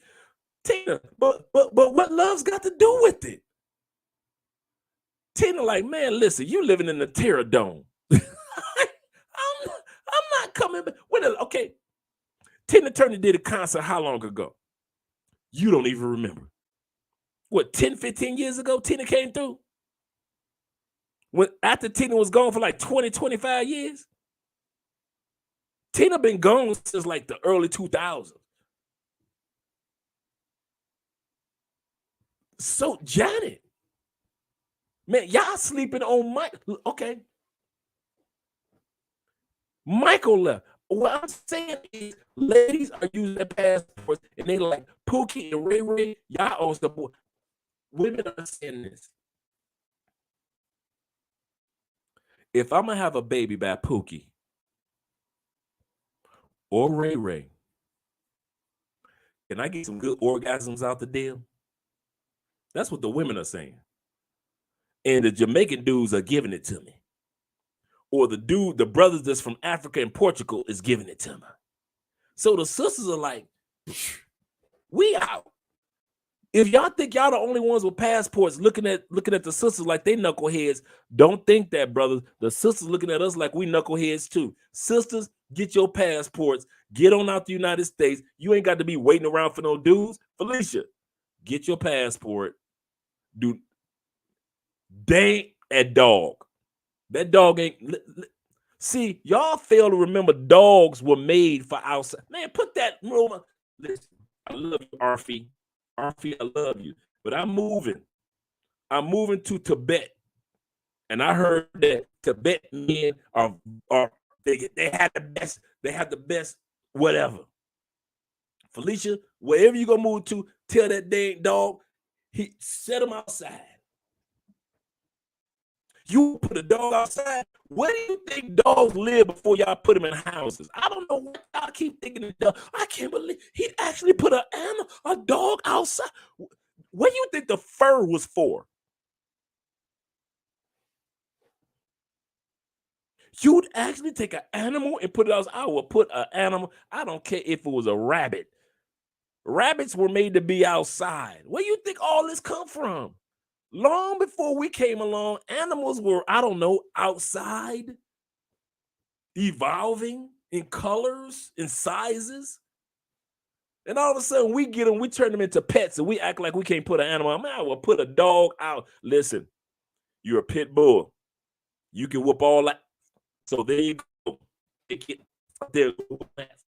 Tina, but what love's got to do with it? Tina, like, man, listen, you living in the Terror Dome. I'm not coming back. Okay, Tina Turner did a concert how long ago? You don't even remember. What, 10, 15 years ago, Tina came through? After Tina was gone for like 20, 25 years? Tina been gone since like the early 2000s. So Janet, man, y'all sleeping on Mike. Okay. Michael left. What I'm saying is, ladies are using their passports, and they like Pookie and Ray Ray. Y'all on support. Women are saying this. If I'm gonna have a baby by Pookie or Ray Ray, can I get some good orgasms out the deal? That's what the women are saying. And the Jamaican dudes are giving it to me. Or the brothers that's from Africa and Portugal is giving it to me. So the sisters are like, we out. If y'all think y'all the only ones with passports looking at the sisters like they knuckleheads, don't think that, brothers. The sisters looking at us like we knuckleheads too. Sisters, get your passports. Get on out the United States. You ain't got to be waiting around for no dudes. Felicia, get your passport. Dude, dang that dog. That dog ain't. See, y'all fail to remember dogs were made for outside. Man, put that room. Listen, I love you, Arfie. Arfie, I love you. But I'm moving. I'm moving to Tibet. And I heard that Tibet men they had the best whatever. Felicia, wherever you gonna move to, tell that dang dog, he set him outside. You put a dog outside. Where do you think dogs live before y'all put them in houses? I don't know what I keep thinking of dog. I can't believe he actually put a dog outside. What do you think the fur was for? You'd actually take an animal and put it outside. I would put an animal. I don't care if it was a rabbit. Rabbits were made to be outside. Where do you think all this come from? Long before we came along, animals were, I don't know, outside, evolving in colors, in sizes. And all of a sudden we get them, we turn them into pets, and we act like we can't put an animal. Man, I will put a dog out. Listen, you're a pit bull. You can whoop all that. So there you go.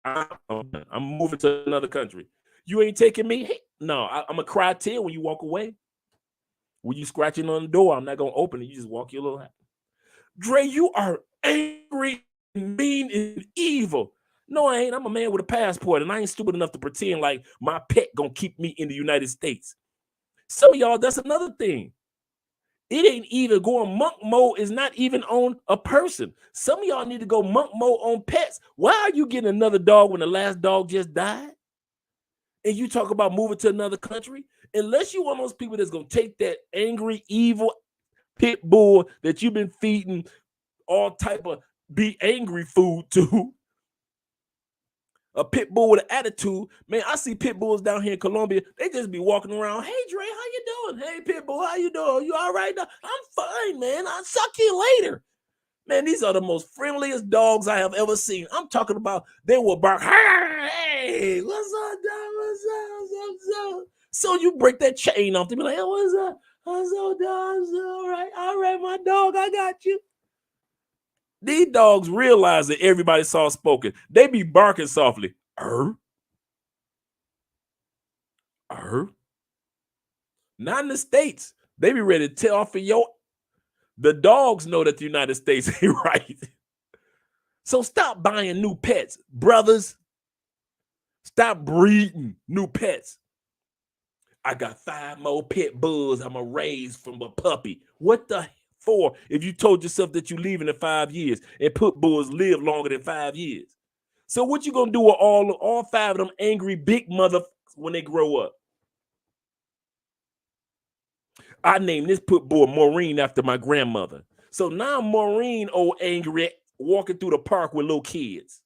I'm moving to another country. You ain't taking me? Hey, no, I'm going to cry a tear when you walk away. When you scratching on the door, I'm not going to open it. You just walk your little hat. Dre, you are angry and mean and evil. No, I ain't. I'm a man with a passport, and I ain't stupid enough to pretend like my pet going to keep me in the United States. Some of y'all, that's another thing. It ain't even going monk mode is not even on a person. Some of y'all need to go monk mode on pets. Why are you getting another dog when the last dog just died? And you talk about moving to another country? Unless you one of those people that's going to take that angry, evil pit bull that you've been feeding all type of be angry food to, a pit bull with an attitude. Man, I see pit bulls down here in Colombia. They just be walking around. Hey, Dre, how you doing? Hey, pit bull, how you doing? You all right now? I'm fine, man. I'll suck you later. Man, these are the most friendliest dogs I have ever seen. I'm talking about they will bark. Hey, what's up, dog? What's up? So you break that chain off. They be like, hey, what's up? What's up, dog? All right, my dog, I got you. These dogs realize that everybody soft spoken. They be barking softly. Not in the States. They be ready to tear off of your. The dogs know that the United States ain't right. So stop buying new pets, brothers. Stop breeding new pets. I got 5 more pit bulls I'm going to raise from a puppy. What the for if you told yourself that you leaving in 5 years, and pit bulls live longer than 5 years? So what you going to do with all 5 of them angry big mother when they grow up? I named this pit bull Maureen after my grandmother. So now Maureen, old angry walking through the park with little kids.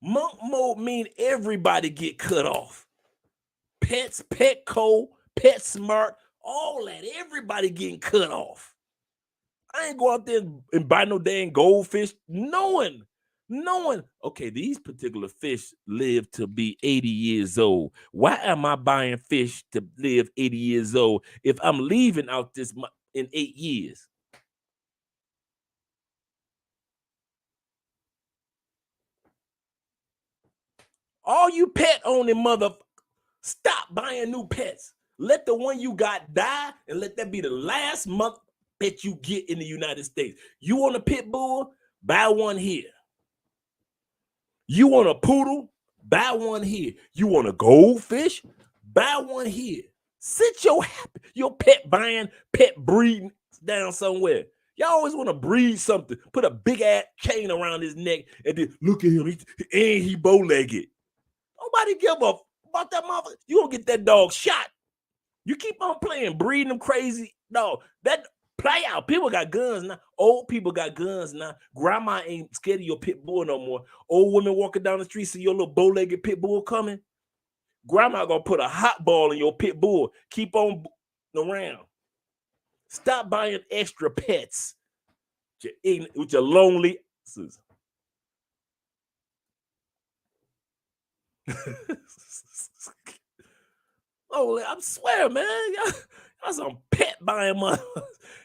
Monk mode mean everybody get cut off. Pets, Petco, PetSmart, all that. Everybody getting cut off. I ain't go out there and buy no dang goldfish, knowing, okay, these particular fish live to be 80 years old. Why am I buying fish to live 80 years old if I'm leaving out this in 8 years? All you pet owning mother, stop buying new pets. Let the one you got die, and let that be the last month pet you get in the United States. You want a pit bull? Buy one here. You want a poodle? Buy one here. You want a goldfish? Buy one here. Sit your pet buying, pet breeding down somewhere. Y'all always want to breed something. Put a big ass chain around his neck and then look at him. He bow-legged. Nobody give a about that motherfucker. You gonna get that dog shot. You keep on playing, breeding them crazy. No, that play out. People got guns now. Old people got guns now. Grandma ain't scared of your pit bull no more. Old women walking down the street, see your little bow-legged pit bull coming. Grandma gonna put a hot ball in your pit bull. Keep on around. Stop buying extra pets with your lonely. Oh, I swear, man, y'all some pet buying mother.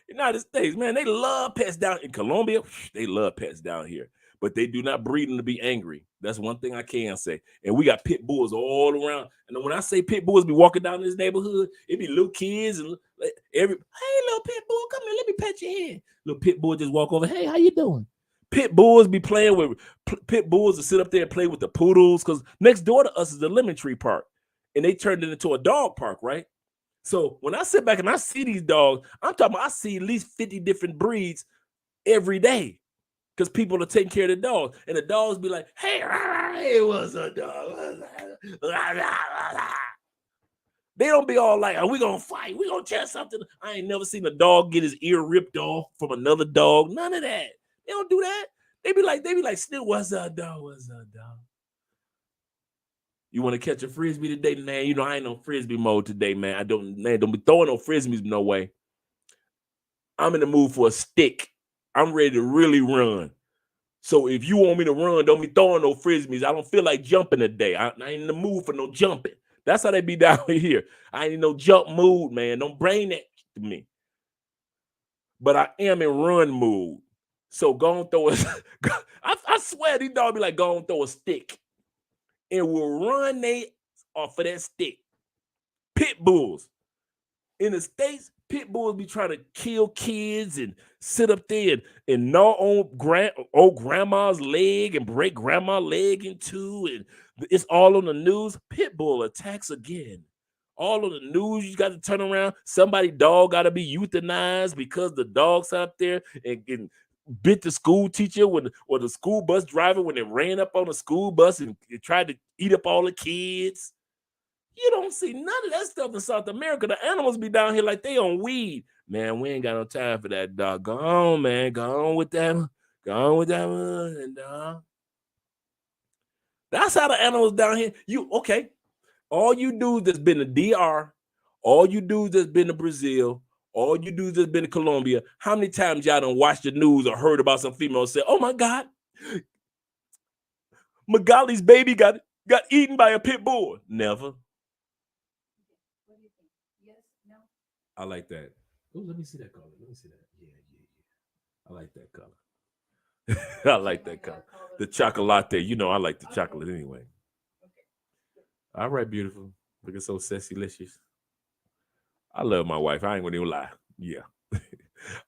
United States, man, they love pets down in Colombia. They love pets down here, but they do not breed them to be angry. That's one thing I can say. And we got pit bulls all around. And when I say pit bulls be walking down this neighborhood, it be little kids and hey, little pit bull, come here, let me pet your head. Little pit bull just walk over. Hey, how you doing? Pit bulls be playing with pit bulls to sit up there and play with the poodles, because next door to us is the Lemon Tree Park, and they turned it into a dog park, right? So when I sit back and I see these dogs, I'm talking about I see at least 50 different breeds every day, because people are taking care of the dogs, and the dogs be like, hey, what's a dog? They don't be all like, are we gonna fight? We gonna chase something? I ain't never seen a dog get his ear ripped off from another dog. None of that. They don't do that. They be like, Snoop, what's up, dog? What's up, dog? You want to catch a frisbee today, man? You know, I ain't on frisbee mode today, man. Don't be throwing no frisbees no way. I'm in the mood for a stick. I'm ready to really run. So if you want me to run, don't be throwing no frisbees. I don't feel like jumping today. I ain't in the mood for no jumping. That's how they be down here. I ain't in no jump mood, man. Don't bring that to me. But I am in run mood. So go and throw I swear these dogs be like, go and throw a stick. And will run they off of that stick. Pit bulls. In the States, pit bulls be trying to kill kids and sit up there and gnaw on old grandma's leg and break grandma's leg in two. And it's all on the news. Pit bull attacks again. All on the news, you got to turn around. Somebody dog got to be euthanized because the dog's out there and bit the school teacher or the school bus driver when they ran up on the school bus and tried to eat up all the kids. You don't see none of that stuff in South America. The animals be down here like they on weed. Man, we ain't got no time for that, dog. Go on, man. Go on with that. Go on with that one, dog. That's how the animals down here. Okay. All you dudes that's been to DR, all you dudes that's been to Brazil, all you dudes that's been to Colombia, how many times y'all done watched the news or heard about some female say, oh my God, Magali's baby got eaten by a pit bull? Never. I like that. Oh, let me see that color. Let me see that. Yeah. I like that color. I like that color. The chocolate. You know I like the chocolate anyway. All right, beautiful. Looking so sexy-licious. I love my wife. I ain't gonna even lie. Yeah.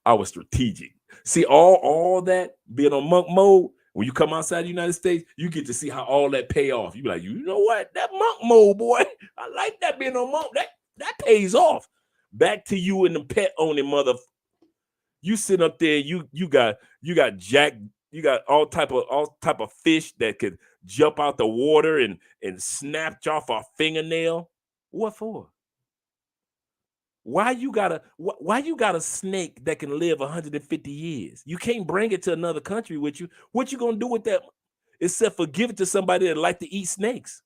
I was strategic. See, all that being on monk mode, when you come outside the United States, you get to see how all that pay off. You be like, you know what? That monk mode, boy. I like that being on monk. That pays off. Back to you and the pet owning mother. You sit up there, you got jack, you got all type of fish that could jump out the water and snatch off a fingernail. What for? Why you got a snake that can live 150 years? You can't bring it to another country with you. What you gonna do with that except for give it to somebody that like to eat snakes?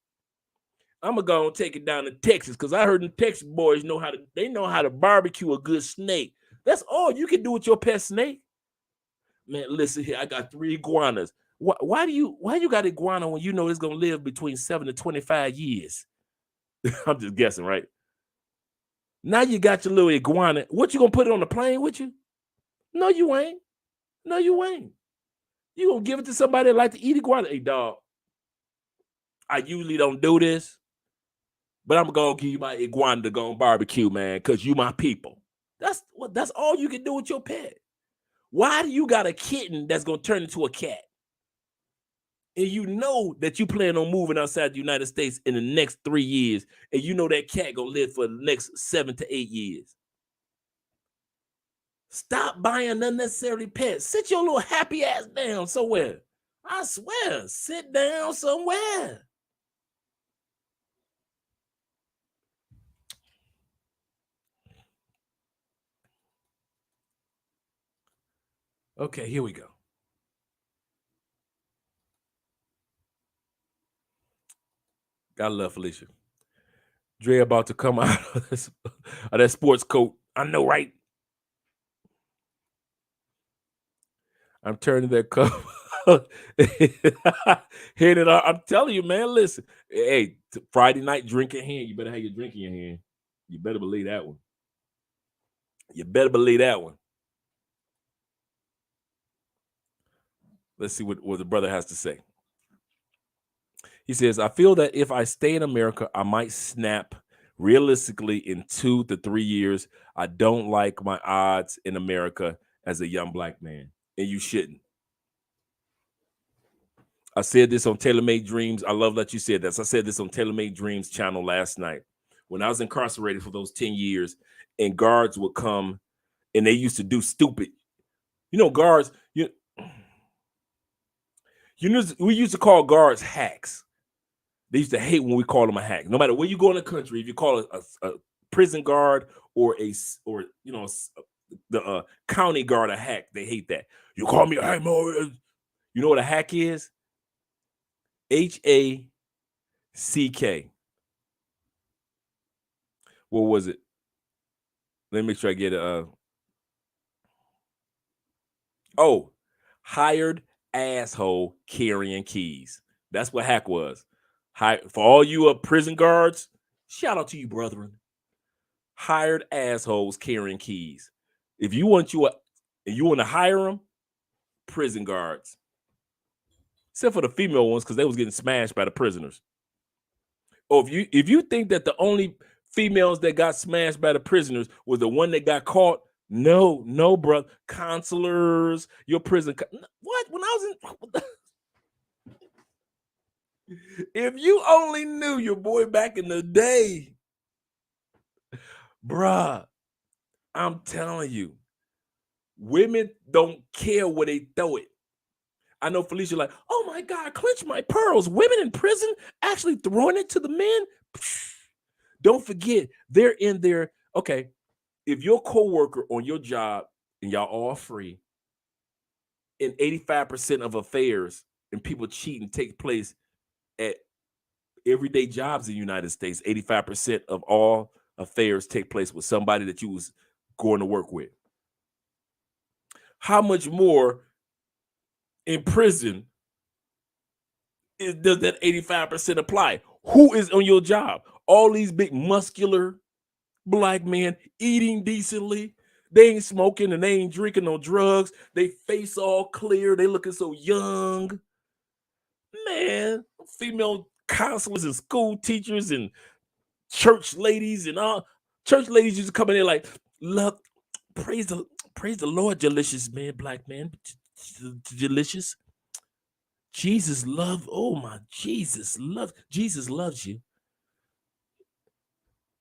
I'm gonna go and take it down to Texas because I heard the Texas boys know how to barbecue a good snake. That's all you can do with your pet snake. Man, listen here, I got 3 iguanas. Why do you got iguana when you know it's gonna live between 7 to 25 years? I'm just guessing, right? Now you got your little iguana. What you gonna put it on the plane with you? No, you ain't. No, you ain't. You gonna give it to somebody that like to eat iguana? Hey, dog. I usually don't do this, but I'm gonna give you my iguana to go on barbecue, man, because you my people. That's all you can do with your pet. Why do you got a kitten that's gonna turn into a cat? And you know that you plan on moving outside the United States in the next 3 years, and you know that cat gonna live for the next 7 to 8 years. Stop buying unnecessary pets. Sit your little happy ass down somewhere. I swear, sit down somewhere. Okay, here we go. Gotta love Felicia. Dre about to come out of that sports coat. I know, right? I'm turning that cup. Hit it up. I'm telling you, man. Listen, hey, Friday night drink in hand. You better have your drink in your hand. You better believe that one. You better believe that one. Let's see what the brother has to say. He says, I feel that if I stay in America, I might snap. Realistically, in 2 to 3 years, I don't like my odds in America as a young black man. And you shouldn't. I said this on Tailor Made Dreams. I love that you said this. I said this on Tailor Made Dreams channel last night. When I was incarcerated for those 10 years, and guards would come and they used to do stupid. You know, guards, we used to call guards hacks. They used to hate when we call them a hack. No matter where you go in the country, if you call it a prison guard or the county guard a hack, they hate that. You call me a hack, you know what a hack is? HACK. What was it? Let me make sure I get it. Hired asshole carrying keys. That's what hack was. For all you prison guards, shout out to you, brethren. Hired assholes carrying keys. If you want to hire them, prison guards. Except for the female ones, because they was getting smashed by the prisoners. Or if you think that the only females that got smashed by the prisoners was the one that got caught, no, bro. Counselors, your prison. What? When I was in, if you only knew your boy back in the day, bruh, I'm telling you, women don't care where they throw it. I know Felicia like, oh my God, clench my pearls. Women in prison actually throwing it to the men. Don't forget, they're in there. Okay, if your coworker on your job and y'all all free, and 85% of affairs and people cheating take place at everyday jobs in the United States, 85% of all affairs take place with somebody that you was going to work with. How much more in prison does that 85% apply? Who is on your job? All these big muscular black men eating decently. They ain't smoking and they ain't drinking no drugs. They face all clear. They looking so young. Man, female counselors and school teachers and church ladies and all. Church ladies used to come in there like, look, praise the Lord, delicious man, black man, delicious. Jesus love. Oh my, Jesus loves you.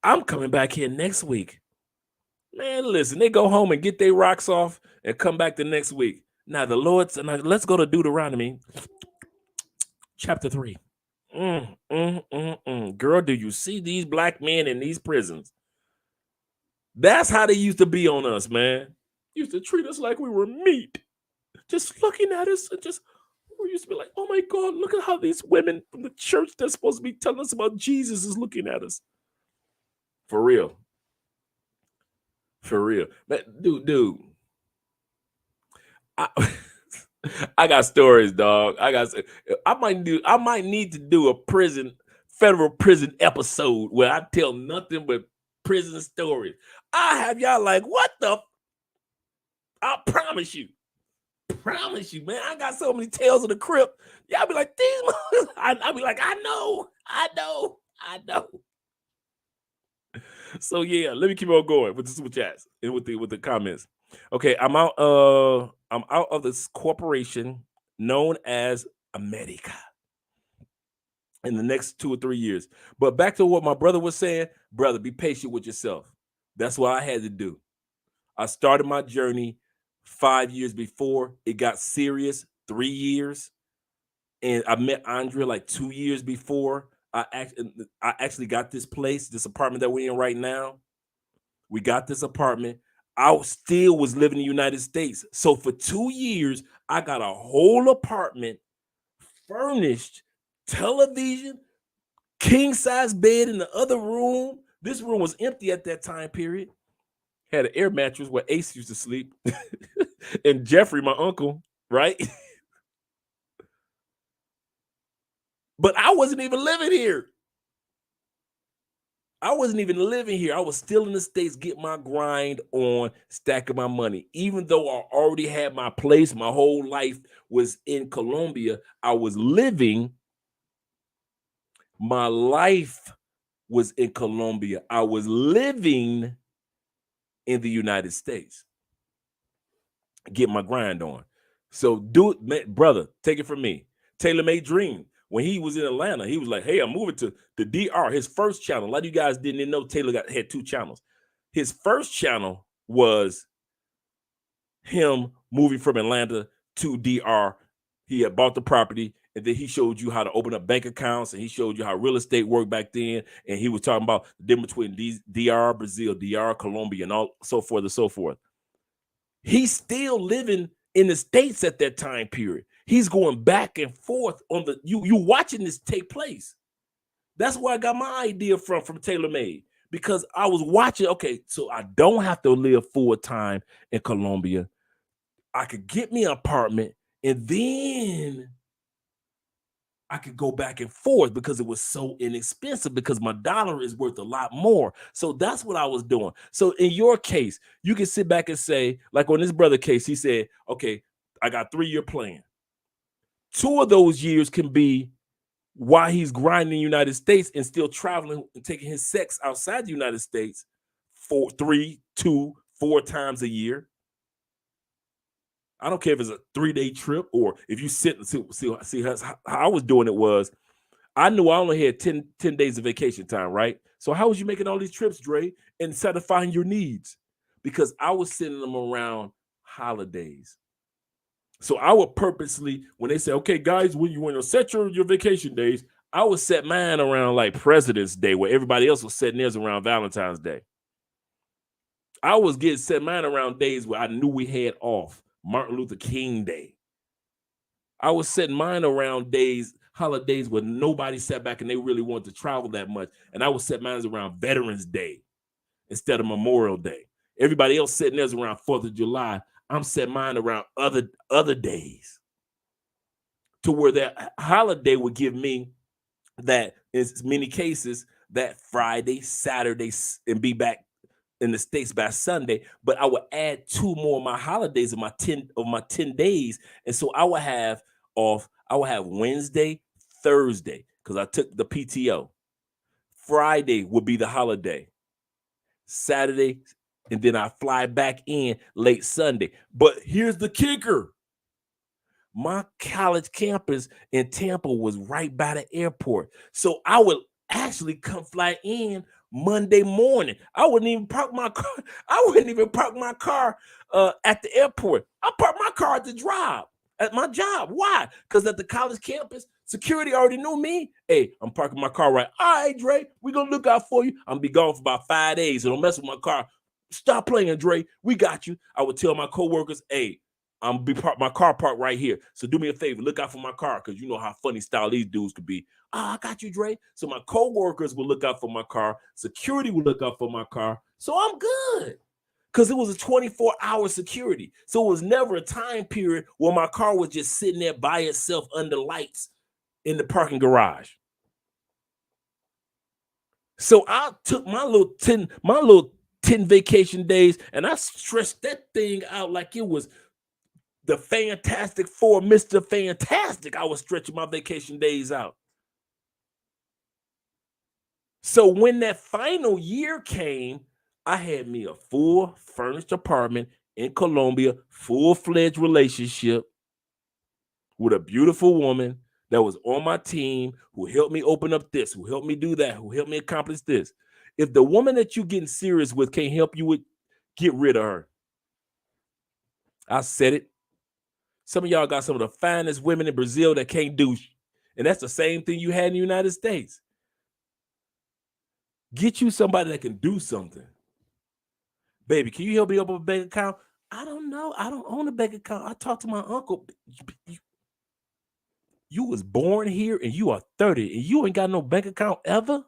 I'm coming back here next week. Man, listen, they go home and get their rocks off and come back the next week. Now the Lord's, and let's go to Deuteronomy chapter 3. Girl, do you see these black men in these prisons? That's how they used to be on us, man. Used to treat us like we were meat. Just looking at us and just, we used to be like, oh my God, look at how these women from the church that's supposed to be telling us about Jesus is looking at us. For real. For real. Man, dude. I, I got stories, dog. I might need to do a federal prison episode where I tell nothing but prison stories. I have y'all like, what the? I promise you, man. I got so many tales of the crypt. Y'all be like, these. I'll be like, I know. So yeah, let me keep on going with the super chats and with the comments. Okay, I'm out of this corporation known as America in the next 2 or 3 years. But back to what my brother was saying, brother, be patient with yourself. That's what I had to do. I started my journey 5 years before it got serious, 3 years. And I met Andrea like 2 years before I actually got this place, this apartment that we're in right now. We got this apartment. I still was living in the United States. So for 2 years, I got a whole apartment, furnished, television, king size bed in the other room. This room was empty at that time period. Had an air mattress where Ace used to sleep. And Jeffrey, my uncle, right? But I wasn't even living here. I was still in the States getting my grind on, stacking my money. Even though I already had my place, my whole life was in Colombia. My life was in Colombia. I was living in the United States. Get my grind on. So do it, brother, take it from me. Taylor Made Dream. When he was in Atlanta, he was like, hey, I'm moving to the DR. His first channel, a lot of you guys didn't know Taylor had 2 channels. His first channel was him moving from Atlanta to DR. He had bought the property, and then he showed you how to open up bank accounts, and he showed you how real estate worked back then. And he was talking about the difference between DR, Brazil, DR, Colombia, and all so forth and so forth. He's still living in the States at that time period. He's going back and forth on the you watching this take place. That's where I got my idea from TaylorMade, because I was watching. Okay, so I don't have to live full time in Colombia. I could get me an apartment, and then I could go back and forth because it was so inexpensive, because my dollar is worth a lot more. So that's what I was doing. So in your case, you can sit back and say, like on this brother case, he said, okay, I got 3-year plan. 2 of those years can be while he's grinding in the United States and still traveling and taking his sex outside the United States 3, 2, 4 times a year. I don't care if it's a 3-day trip, or if you sit and see how I was doing it was, I knew I only had 10 days of vacation time, right? So how was you making all these trips, Dre, and satisfying your needs? Because I was sending them around holidays. So I would purposely, when they say, okay, guys, when you want to set your vacation days, I would set mine around like President's Day, where everybody else was setting theirs around Valentine's Day. I was getting set mine around days where I knew we had off. Martin Luther King Day. I was setting mine around holidays where nobody sat back and they really wanted to travel that much. And I would set mine around Veterans Day instead of Memorial Day. Everybody else setting theirs around 4th of July. I'm setting mine around other days, to where that holiday would give me that, in many cases, that Friday, Saturday, and be back in the States by Sunday. But I would add 2 more of my holidays of my 10 days. And so I would have Wednesday, Thursday, because I took the PTO. Friday would be the holiday. Saturday, and then I fly back in late Sunday. But here's the kicker. My college campus in Tampa was right by the airport. So I would actually come fly in Monday morning. I wouldn't even park my car. At the airport. I parked my car at my job. Why? Because at the college campus, security already knew me. Hey, I'm parking my car right. All right, Dre, we're going to look out for you. I'm going to be gone for about 5 days. So don't mess with my car. Stop playing, Dre. We got you. I would tell my coworkers, hey, I'm be my car parked right here. So do me a favor, look out for my car, because you know how funny style these dudes could be. I got you, Dre. So my coworkers will look out for my car. Security will look out for my car. So I'm good. Because it was a 24-hour security. So it was never a time period where my car was just sitting there by itself under lights in the parking garage. So I took my little 10 vacation days, and I stretched that thing out like it was the Fantastic Four, Mr. Fantastic. I was stretching my vacation days out. So when that final year came, I had me a full furnished apartment in Colombia, full-fledged relationship with a beautiful woman that was on my team, who helped me open up this, who helped me do that, who helped me accomplish this. If the woman that you're getting serious with can't help you with, get rid of her. I said it. Some of y'all got some of the finest women in Brazil that can't do, and that's the same thing you had in the United States. Get you somebody that can do something. Baby, can you help me open a bank account? I don't know. I don't own a bank account. I talked to my uncle. You was born here and you are 30 and you ain't got no bank account ever?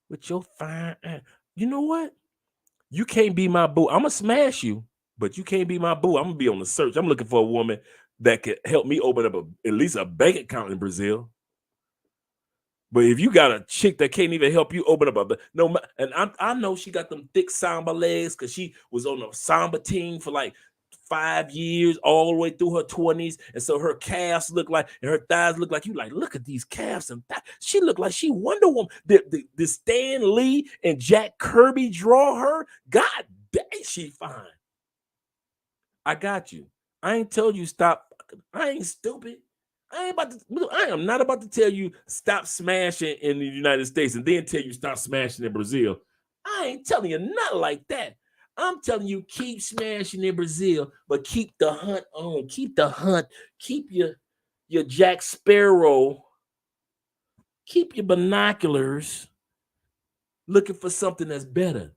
With your fine ass. You know what? You can't be my boo. I'm going to smash you, but you can't be my boo. I'm going to be on the search. I'm looking for a woman that could help me open up at least a bank account in Brazil. But if you got a chick that can't even help you open up and I know she got them thick samba legs because she was on the samba team for like 5 years, all the way through her 20s, and so her calves look like, and her thighs look like, you like, look at these calves and thighs. She looked like she Wonder Woman. The Stan Lee and Jack Kirby draw her. God dang, she fine. I got you. I ain't tell you stop. I ain't stupid. I am not about to tell you stop smashing in the United States and then tell you stop smashing in Brazil. I ain't telling you nothing like that. I'm telling you keep smashing in Brazil, but keep the hunt on. Keep the hunt. Keep your Jack Sparrow. Keep your binoculars looking for something that's better.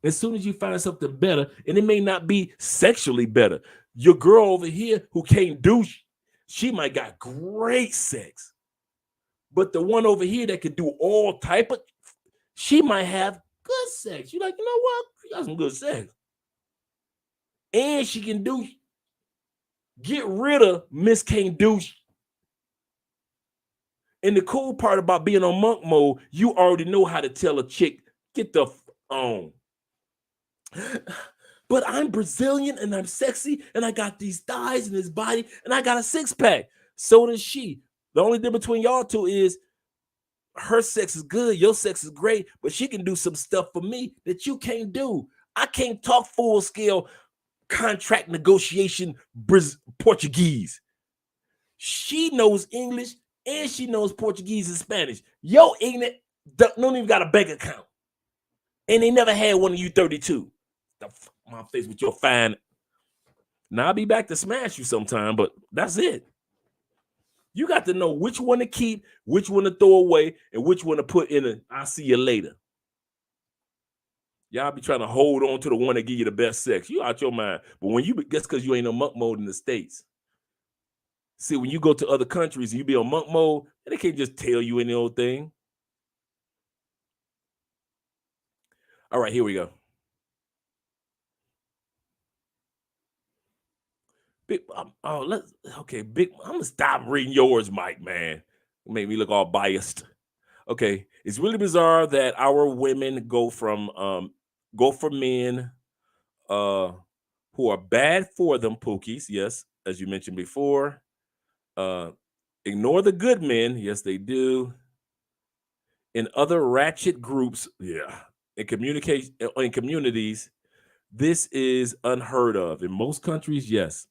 As soon as you find something better, and it may not be sexually better, your girl over here who can't do, she might got great sex, but the one over here that could do all type of, she might have good sex. You're like, you know what? You got some good sex, and she can do. Get rid of Miss Can't Do. And the cool part about being on monk mode, you already know how to tell a chick, get the on. But I'm Brazilian and I'm sexy and I got these thighs and this body and I got a six-pack. So does she. The only difference between y'all two is her sex is good, your sex is great, but she can do some stuff for me that you can't do. I can't talk full-scale contract negotiation Portuguese. She knows English and she knows Portuguese and Spanish. Yo, ignorant don't even got a bank account. And they never had one of you 32. My face with your fine. Now I'll be back to smash you sometime, but that's it. You got to know which one to keep, which one to throw away, and which one to put in a I'll see you later. Y'all be trying to hold on to the one that give you the best sex. You out your mind. But when you, guess because you ain't on monk mode in the States. See, when you go to other countries and you be on monk mode, they can't just tell you any old thing. All right, here we go. Big, big. I'm gonna stop reading yours, Mike. Man, it made me look all biased. Okay, it's really bizarre that our women go for men who are bad for them, Pookies. Yes, as you mentioned before. Ignore the good men. Yes, they do. In other ratchet groups, yeah, in communities, this is unheard of. In most countries, yes.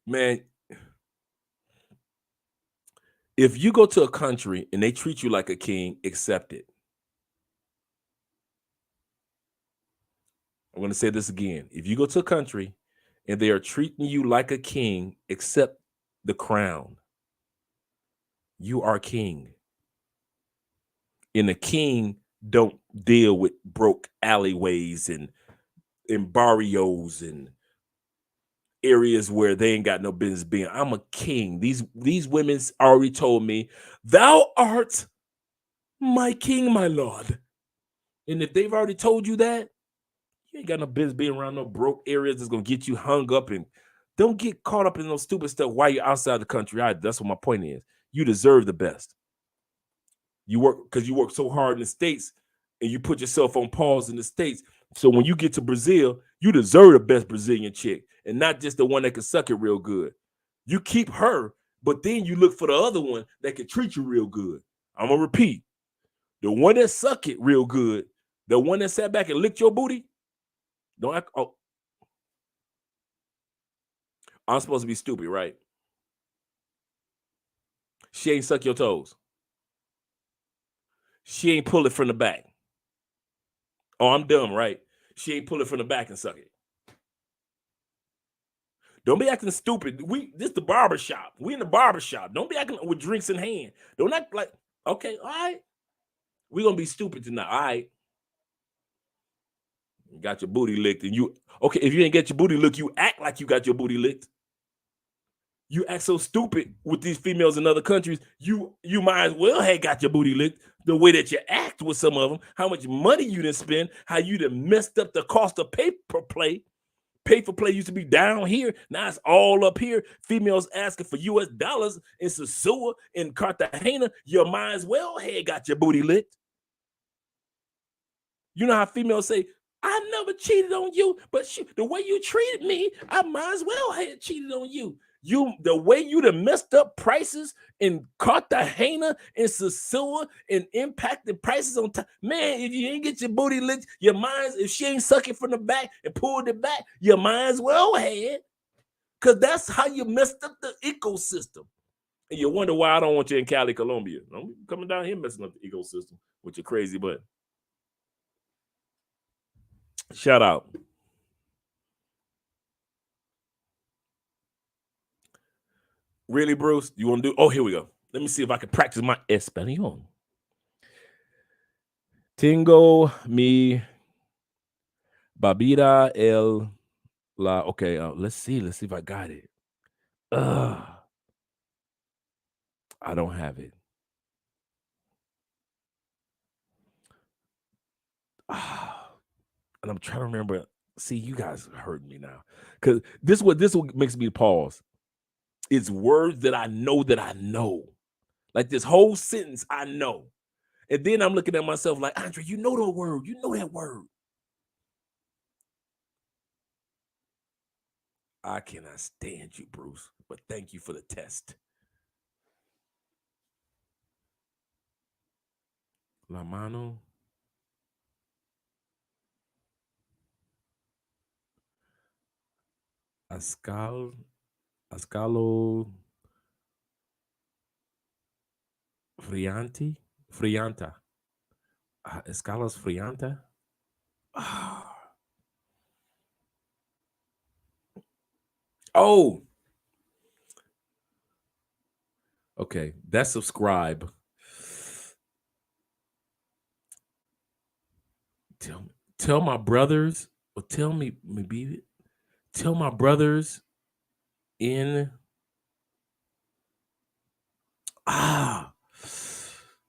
Man, if you go to a country and they treat you like a king, accept it. I'm going to say this again. If you go to a country and they are treating you like a king, accept the crown. You are king. And the king don't deal with broke alleyways and barrios and areas where they ain't got no business being. I'm a king. These women's already told me, thou art my king, my lord. And if they've already told you that, you ain't got no business being around no broke areas that's gonna get you hung up. And don't get caught up in no stupid stuff while you're outside the country. That's what my point is. You deserve the best. You work because you work so hard in the States and you put yourself on pause in the States. So when you get to Brazil, you deserve the best Brazilian chick and not just the one that can suck it real good. You keep her, but then you look for the other one that can treat you real good. I'm gonna repeat: the one that suck it real good, the one that sat back and licked your booty. Don't act. Oh, I'm supposed to be stupid, right? She ain't suck your toes. She ain't pull it from the back. Oh, I'm dumb, right? She ain't pull it from the back and suck it. Don't be acting stupid. This the barber shop. We in the barber shop. Don't be acting with drinks in hand. Don't act like, okay, all right. We're gonna be stupid tonight. All right. You got your booty licked, and you okay. If you ain't get your booty licked, you act like you got your booty licked. You act so stupid with these females in other countries. You might as well have got your booty licked the way that you act with some of them. How much money you didn't spend? How you done messed up the cost of pay-for-play? Pay-for-play used to be down here. Now it's all up here. Females asking for US dollars in Sosua, in Cartagena. You might as well have got your booty licked. You know how females say, I never cheated on you, but the way you treated me, I might as well have cheated on you. The way you done messed up prices in Cartagena and Sosua and impacted prices on time. Man, if you ain't get your booty licked, your minds, if she ain't sucking from the back and pulled it back, you might as well have. Because that's how you messed up the ecosystem. And you wonder why I don't want you in Cali, Colombia. I'm coming down here messing up the ecosystem with your crazy butt. Shout out. Really, Bruce? You want to do? Oh, here we go. Let me see if I can practice my Espanol. Tengo mi babida la. Okay, let's see. Let's see if I got it. I don't have it. And I'm trying to remember. See, you guys hurt me now. Because this what makes me pause. It's words that I know. Like this whole sentence, I know. And then I'm looking at myself like, Andre, you know the word. You know that word. I cannot stand you, Bruce, but thank you for the test. La mano. Ascalo Frianta. Escalas Frianta. Oh. Okay, that's subscribe. Tell my brothers, or tell me maybe tell my brothers in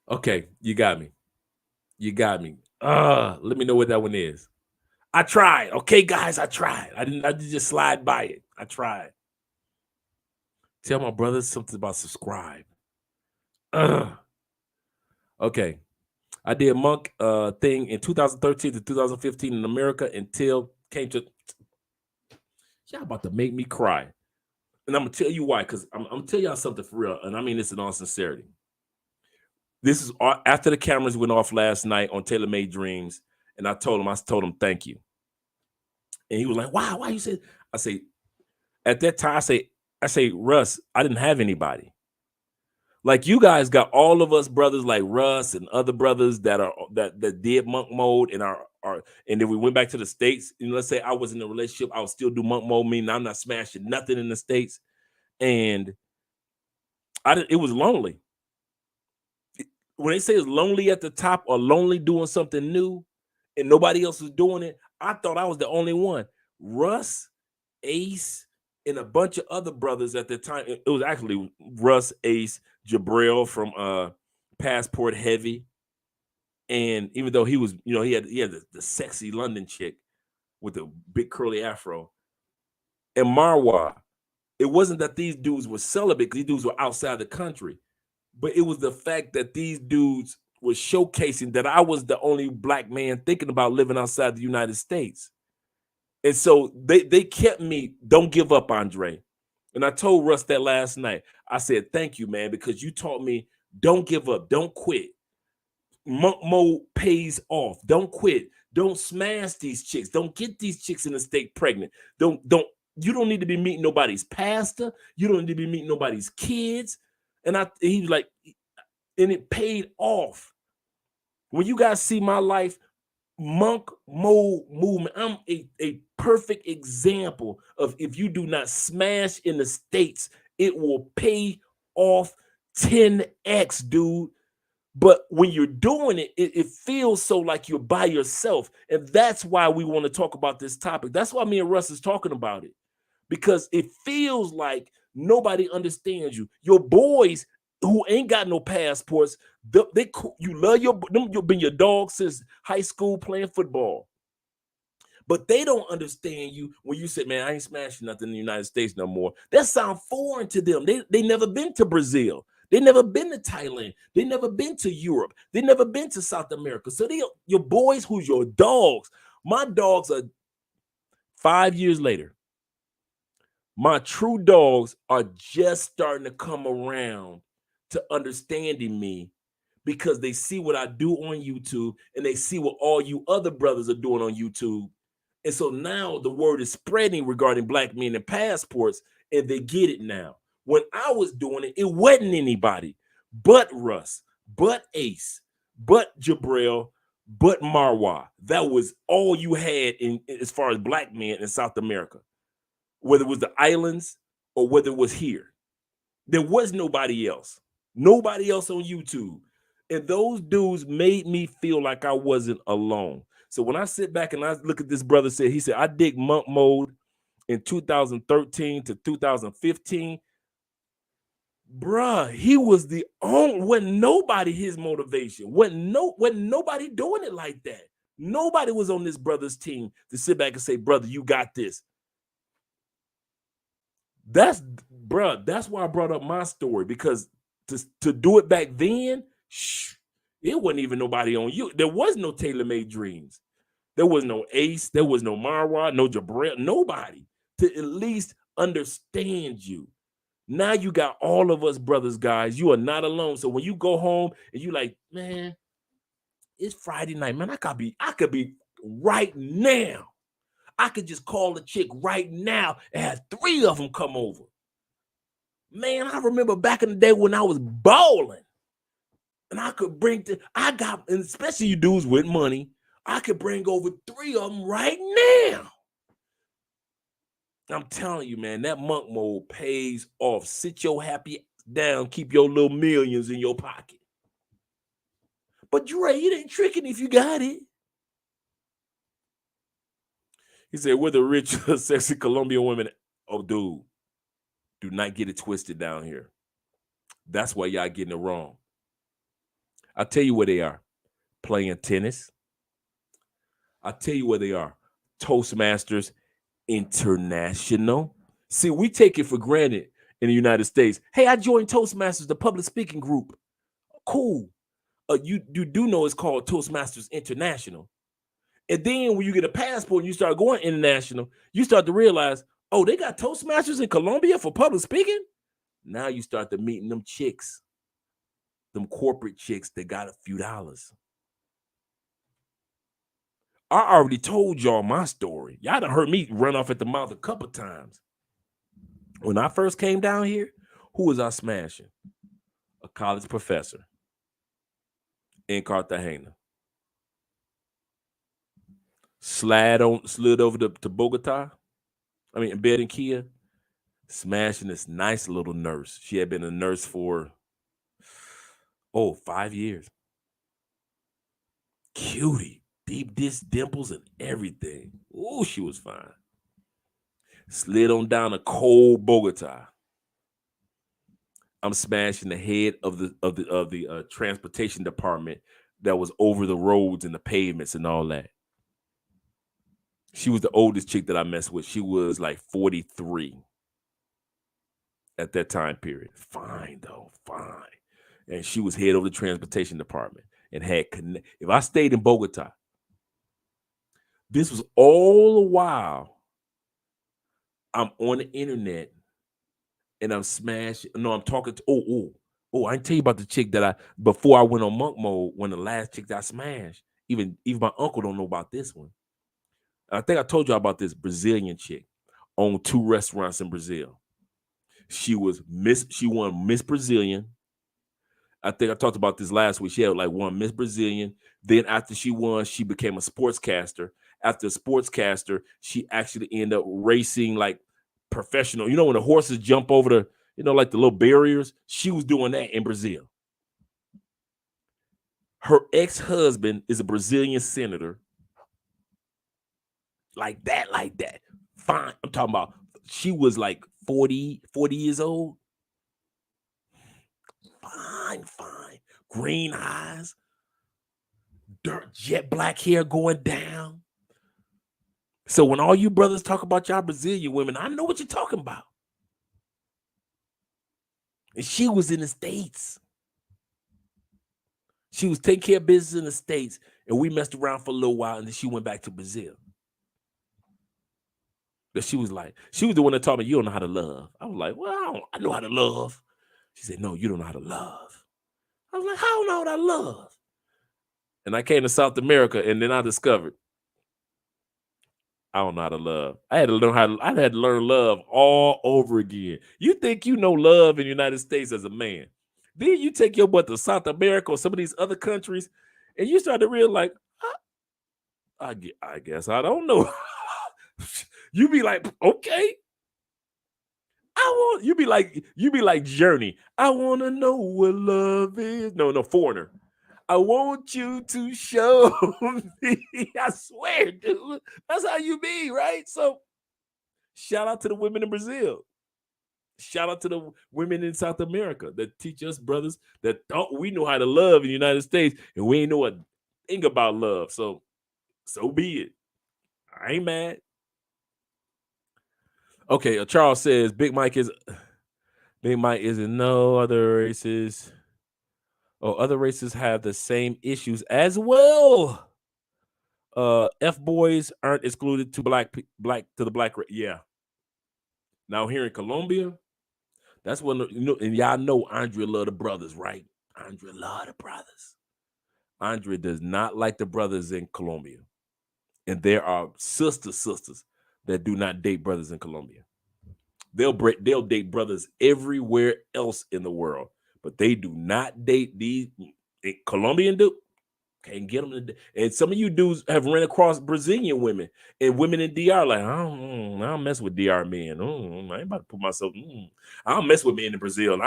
okay, you got me. Let me know what that one is. I tried. Okay, guys, I tried. I didn't just slide by it. I tried. Tell my brothers something about subscribe. Okay. I did monk thing in 2013 to 2015 in America until came to y'all about to make me cry. And I'm gonna tell you why, because I'm gonna tell y'all something for real, and I mean this in all sincerity. This is after the cameras went off last night on Taylor Made Dreams, and I told him thank you. And he was like, wow, why you said? I say, at that time, I say, Russ, I didn't have anybody. Like you guys got all of us brothers like Russ and other brothers that did monk mode and and then we went back to the States. And let's say I was in a relationship, I would still do monk mode, meaning I'm not smashing nothing in the States. And it was lonely. when they say it's lonely at the top or lonely doing something new and nobody else was doing it, I thought I was the only one. Russ, Ace, and a bunch of other brothers at the time. It was actually Russ, Ace, Jabril from Passport Heavy. And even though he was, he had the sexy London chick with the big curly afro. And Marwa, it wasn't that these dudes were celibate, because these dudes were outside the country. But it was the fact that these dudes were showcasing that I was the only black man thinking about living outside the United States. And so they kept me, don't give up, Andre. And I told Russ that last night. I said, thank you, man, because you taught me, don't give up, don't quit. Monk mode pays off. Don't quit. Don't smash these chicks. Don't get these chicks in the state pregnant. You don't need to be meeting nobody's pastor. You don't need to be meeting nobody's kids. And he was like, and it paid off. When you guys see my life, monk mode movement, I'm a perfect example of, if you do not smash in the States, it will pay off 10x, dude. But when you're doing it, it feels so like you're by yourself. And that's why we want to talk about this topic. That's why me and Russ is talking about it, because it feels like nobody understands you. Your boys who ain't got no passports, you love you've been your dog since high school playing football. But they don't understand you when you say, man, I ain't smashing nothing in the United States no more. That sounds foreign to them. They never been to Brazil. They never been to Thailand. They never been to Europe. They never been to South America. So your boys who's your dogs. My dogs are 5 years later. My true dogs are just starting to come around to understanding me, because they see what I do on YouTube and they see what all you other brothers are doing on YouTube. And so now the word is spreading regarding black men and passports, and they get it now. When I was doing it, it wasn't anybody but Russ, but Ace, but Jabril, but Marwa. That was all you had in as far as black men in South America, whether it was the islands or whether it was here. There was nobody else on YouTube. And those dudes made me feel like I wasn't alone. So when I sit back and I look at this brother, he said, I dig monk mode in 2013 to 2015. Bruh, he was the only, wasn't nobody his motivation. Wasn't nobody doing it like that. Nobody was on this brother's team to sit back and say, brother, you got this. That's why I brought up my story, because to do it back then, it wasn't even nobody on you. There was no tailor-made dreams. There was no Ace. There was no Marwa, no Jabril, nobody to at least understand you. Now you got all of us brothers, guys. You are not alone. So when you go home and you like, man, it's Friday night, man, I could be right now. I could just call a chick right now and have 3 of them come over. Man, I remember back in the day when I was balling, and I could and especially you dudes with money, I could bring over 3 of them right now. I'm telling you, man, that monk mode pays off. Sit your happy down, keep your little millions in your pocket. But Dre, it ain't tricking if you got it. He said, we're the rich, sexy Colombian women. Oh, dude, do not get it twisted down here. That's why y'all getting it wrong. I'll tell you where they are. Playing tennis. I'll tell you where they are. Toastmasters International. See, we take it for granted in the United States. Hey, I joined Toastmasters, the public speaking group. Cool. You do know it's called Toastmasters International. And then when you get a passport and you start going international, you start to realize, oh, they got Toastmasters in Colombia for public speaking? Now you start to meeting them chicks, them corporate chicks that got a few dollars. I already told y'all my story. Y'all done heard me run off at the mouth a couple times. When I first came down here, who was I smashing? A college professor in Cartagena. Slid over to Bogota. I mean, in Barranquilla, smashing this nice little nurse. She had been a nurse for Oh, 5 years. Cutie. Deep dish dimples and everything. Ooh, she was fine. Slid on down to cold Bogota. I'm smashing the head of the transportation department that was over the roads and the pavements and all that. She was the oldest chick that I messed with. She was like 43 at that time period. Fine though, fine. And she was head of the transportation department and had connect. If I stayed in Bogota, this was all the while I'm on the internet and I'm smashing. No, I'm talking to. I didn't tell you about the chick that before I went on monk mode. When the last chick that I smashed, even my uncle don't know about this one. I think I told you about this Brazilian chick owned 2 restaurants in Brazil. She won Miss Brazilian. I think I talked about this last week. She had like won Miss Brazilian. Then after she won, she became a sportscaster. After a sportscaster, she actually ended up racing like professional. You know, when the horses jump over like the little barriers, she was doing that in Brazil. Her ex-husband is a Brazilian senator. Like that. Fine. I'm talking about she was like 40 years old. Fine. Green eyes, dirt jet black hair going down. So when all you brothers talk about y'all Brazilian women, I know what you're talking about. And she was in the States. She was taking care of business in the States, and we messed around for a little while, and then she went back to Brazil. But she was the one that taught me, you don't know how to love. I was like, well, I know how to love. She said, no, you don't know how to love. I was like, how do I know how to love? And I came to South America, and then I discovered I don't know how to love. I had to learn love all over again. You think you know love in the United States as a man. Then you take your butt to South America or some of these other countries, and you start to realize, I guess I don't know. You be like, okay. You be like Journey. I want to know what love is. No, Foreigner. I want you to show me. I swear, dude. That's how you be, right? So shout out to the women in Brazil. Shout out to the women in South America that teach us brothers that we know how to love in the United States and we ain't know a thing about love. So be it. I ain't mad. Okay, Charles says Big Mike isn't no other races. Oh, other races have the same issues as well. F boys aren't excluded to black to the black race. Yeah. Now here in Colombia, that's when and y'all know Andrea love the brothers, right? Andrea love the brothers. Andrea does not like the brothers in Colombia, and there are sisters that do not date brothers in Colombia. They'll date brothers everywhere else in the world, but they do not date these Colombian dude. Can't get them to, and some of you dudes have run across Brazilian women and women in DR. Like, I don't mess with DR men. I ain't about to put myself. I don't mess with men in Brazil.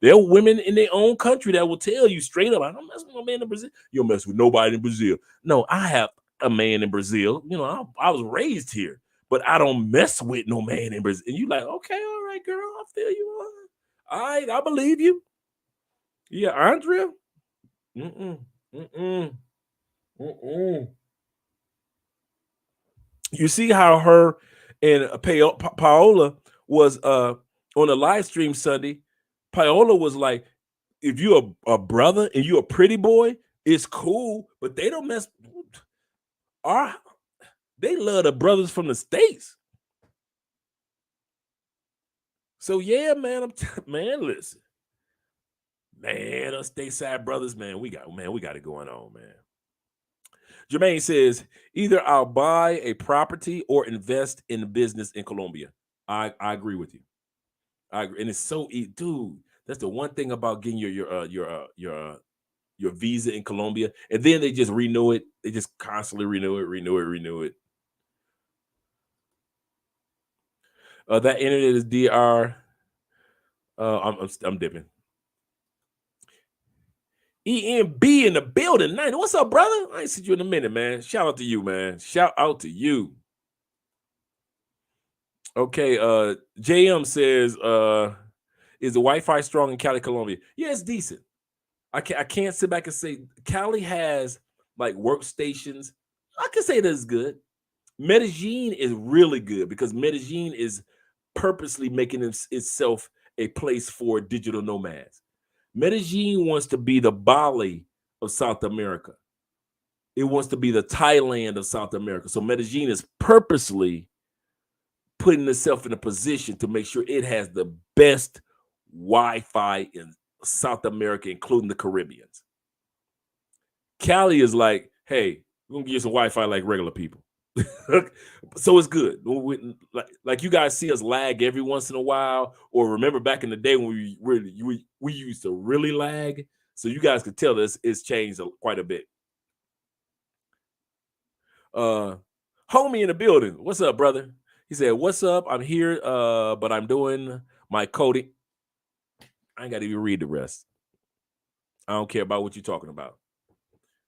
There are women in their own country that will tell you straight up, I don't mess with no man in Brazil. You don't mess with nobody in Brazil. No, I have a man in Brazil. I was raised here, but I don't mess with no man in Brazil. And you like, okay, all right, girl, I feel you. All right, I believe you. Yeah, Andrea. Mm-mm. You see how her and Paola was on a live stream Sunday. Paola was like, if you're a brother and you're a pretty boy, it's cool, but they don't mess. They love the brothers from the States. So yeah, man, man, listen. Man, us stateside brothers, man, we got it going on, man. Jermaine says, either I'll buy a property or invest in business in Colombia. I agree with you. I agree. And it's so easy, dude. That's the one thing about getting your visa in Colombia, and then they just renew it. They just constantly renew it. That internet is DR. I'm dipping. EMB in the building. Night. What's up, brother? I ain't seen you in a minute, man. Shout out to you, man. Shout out to you. Okay, JM says, is the Wi-Fi strong in Cali, Colombia? Yeah, it's decent. I can't sit back and say Cali has like workstations. I can say that it's good. Medellin is really good because Medellin is purposely making itself a place for digital nomads. Medellin wants to be the Bali of South America. It wants to be the Thailand of South America. So Medellin is purposely putting itself in a position to make sure it has the best Wi-Fi in South America, including the Caribbeans. Cali is like, hey, we're gonna give you some Wi-Fi like regular people. So it's good. Like you guys see us lag every once in a while, or remember back in the day when we used to really lag. So you guys could tell this it's changed quite a bit. Homie in the building. What's up, brother? He said, what's up? I'm here, but I'm doing my coding. I ain't got to even read the rest. I don't care about what you're talking about.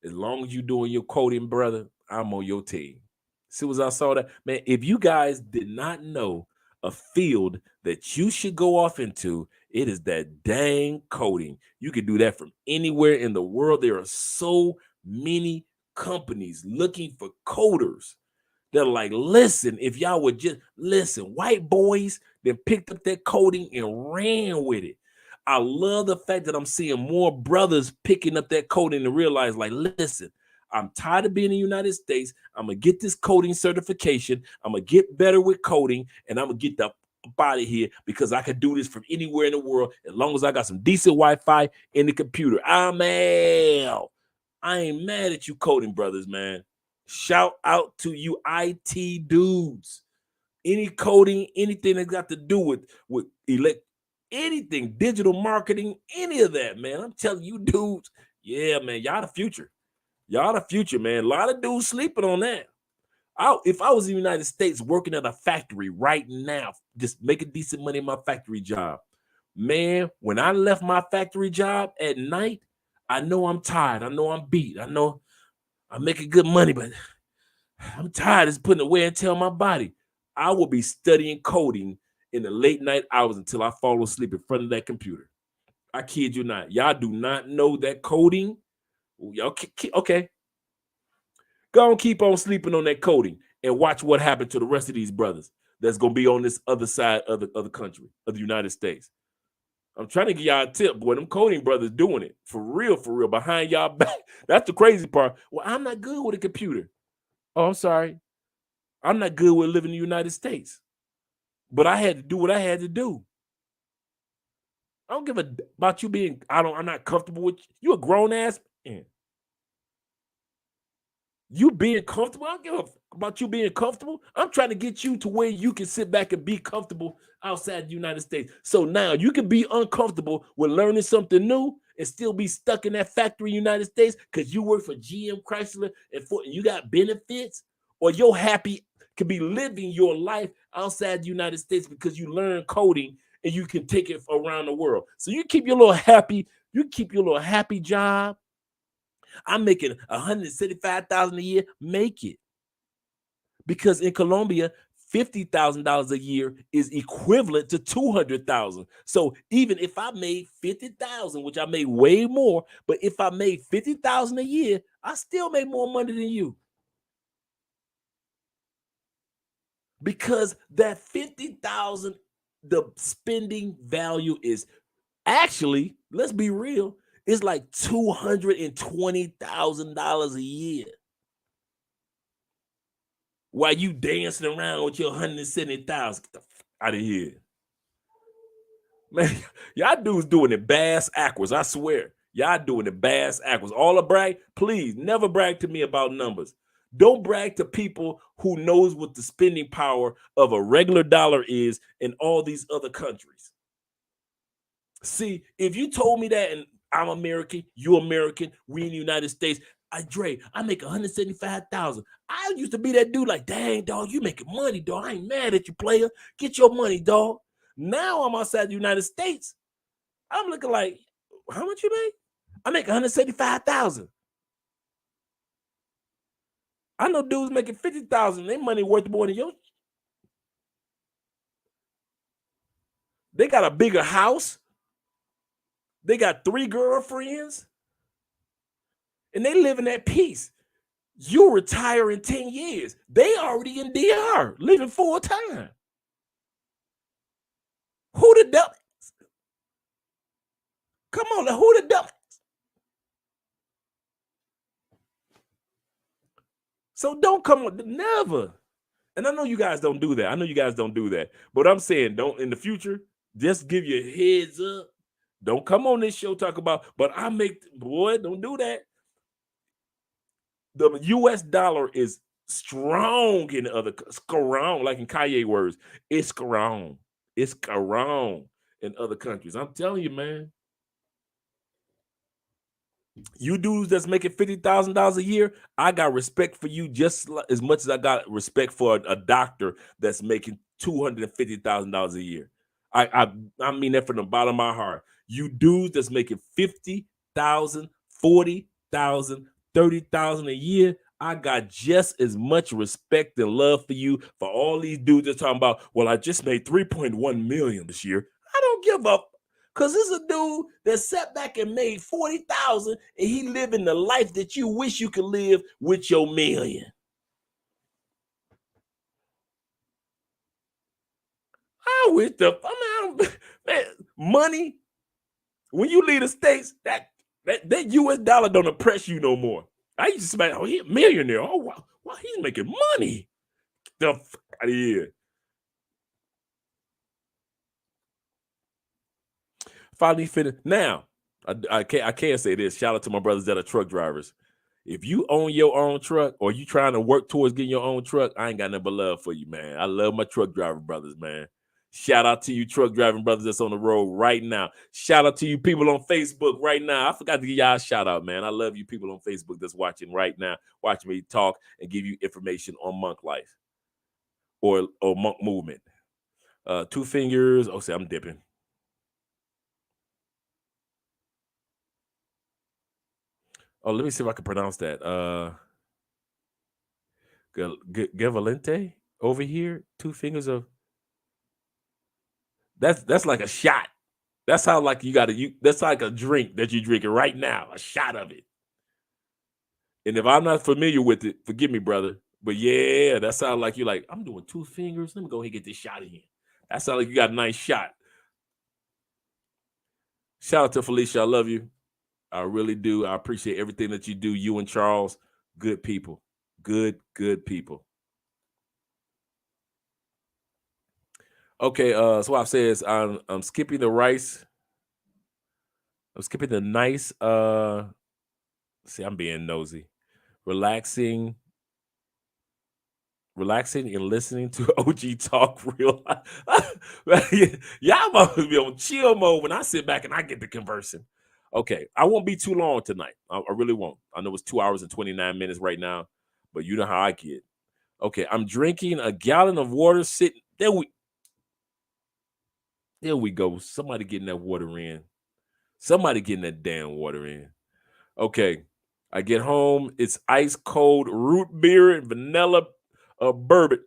As long as you're doing your coding, brother, I'm on your team. See what I saw that? Man, if you guys did not know a field that you should go off into, it is that dang coding. You can do that from anywhere in the world. There are so many companies looking for coders. They're like, listen, if y'all would just listen, white boys then picked up that coding and ran with it. I love the fact that I'm seeing more brothers picking up that coding and realize, like, listen, I'm tired of being in the United States. I'm going to get this coding certification. I'm going to get better with coding, and I'm going to get the body here because I can do this from anywhere in the world as long as I got some decent Wi-Fi in the computer. I'm out. I ain't mad at you coding brothers, man. Shout out to you IT dudes. Any coding, anything that got to do with anything, digital marketing, any of that, man. I'm telling you dudes, yeah, man, y'all the future. Y'all the future, man. A lot of dudes sleeping on that. If I was in the United States working at a factory right now, just making decent money in my factory job, man, when I left my factory job at night, I know I'm tired. I know I'm beat. I know I'm making good money, but I'm tired of putting the wear and tear on my body. I will be studying coding in the late night hours until I fall asleep in front of that computer. I kid you not. Y'all do not know that coding. Y'all okay. Go and keep on sleeping on that coding and watch what happened to the rest of these brothers that's going to be on this other side of the country, of the United States. I'm trying to give y'all a tip, boy. Them coding brothers doing it for real, behind y'all back. That's the crazy part. Well, I'm not good with a computer. Oh, I'm sorry. I'm not good with living in the United States. But I had to do what I had to do. I don't give a about you being, I'm not comfortable with you. You a grown ass man. You being comfortable. I don't give a about you being comfortable. I'm trying to get you to where you can sit back and be comfortable outside the United States. So now you can be uncomfortable with learning something new and still be stuck in that factory in the United States because you work for GM Chrysler and you got benefits, or you're happy can be living your life outside the United States because you learn coding and you can take it around the world. So you keep your little happy job. I'm making $175,000 a year. Make it. Because in Colombia, $50,000 a year is equivalent to $200,000. So even if I made $50,000, which I made way more, but if I made $50,000 a year, I still make more money than you. Because that $50,000, the spending value is actually, let's be real, it's like $220,000 a year. While you dancing around with your 170,000, get the f out of here. Man, y'all dudes doing it bass backwards, I swear. Y'all doing it bass backwards. All the brag, please never brag to me about numbers. Don't brag to people who knows what the spending power of a regular dollar is in all these other countries. See, if you told me that and I'm American, you American, we in the United States, I make 175,000. I used to be that dude like, dang, dog, you making money, dog. I ain't mad at you, player. Get your money, dog. Now I'm outside the United States. I'm looking like, how much you make? I make 175,000. I know dudes making 50,000. Their money worth more than yours. They got a bigger house. They got 3 girlfriends. And they living at peace. You retire in 10 years. They already in DR, living full time. Who the dumb? Come on, who the dumb? So don't come on, never. And I know you guys don't do that. I know you guys don't do that. But I'm saying, don't in the future, just give your heads up. Don't come on this show talk about, but I make, boy, don't do that. The US dollar is strong in other, strong, like in Kanye words, it's strong. It's strong in other countries. I'm telling you, man. You dudes that's making $50,000 a year, I got respect for you just as much as I got respect for a doctor that's making $250,000 a year. I mean that from the bottom of my heart. You dudes that's making 50,000, 40,000, 30,000 a year, I got just as much respect and love for you for all these dudes that's talking about, well, I just made 3.1 million this year. I don't give up. Cause this is a dude that sat back and made 40,000 and he living the life that you wish you could live with your million. I wish man, money, when you leave the States, that US dollar don't impress you no more. I used to say, oh, he's a millionaire. Oh, wow, he's making money. The f out of here. Finally finished. Now, I can't say this. Shout out to my brothers that are truck drivers. If you own your own truck or you trying to work towards getting your own truck, I ain't got nothing but love for you, man. I love my truck driver brothers, man. Shout out to you truck driving brothers that's on the road right now. Shout out to you people on Facebook right now. I forgot to give y'all a shout out, man. I love you people on Facebook that's watching right now, watching me talk and give you information on monk life or monk movement. 2 fingers. Oh, see, I'm dipping. Oh, let me see if I can pronounce that. Gavalente over here. 2 fingers of. That's like a shot. That's how like you gotta that's like a drink that you're drinking right now, a shot of it. And if I'm not familiar with it, forgive me, brother. But yeah, that sounds like you're like, I'm doing 2 fingers. Let me go ahead and get this shot in. That sounds like you got a nice shot. Shout out to Felicia. I love you. I really do. I appreciate everything that you do. You and Charles, good people. Good people. Okay, Swap says I'm skipping the rice. I'm skipping the nice see, I'm being nosy. Relaxing and listening to OG talk real life. Y'all must be on chill mode when I sit back and I get to conversing. Okay, I won't be too long tonight. I really won't. I know it's 2 hours and 29 minutes right now, but you know how I get. Okay, I'm drinking a gallon of water. Sitting there, there we go. Somebody getting that water in. Somebody getting that damn water in. Okay, I get home. It's ice cold root beer and vanilla bourbon.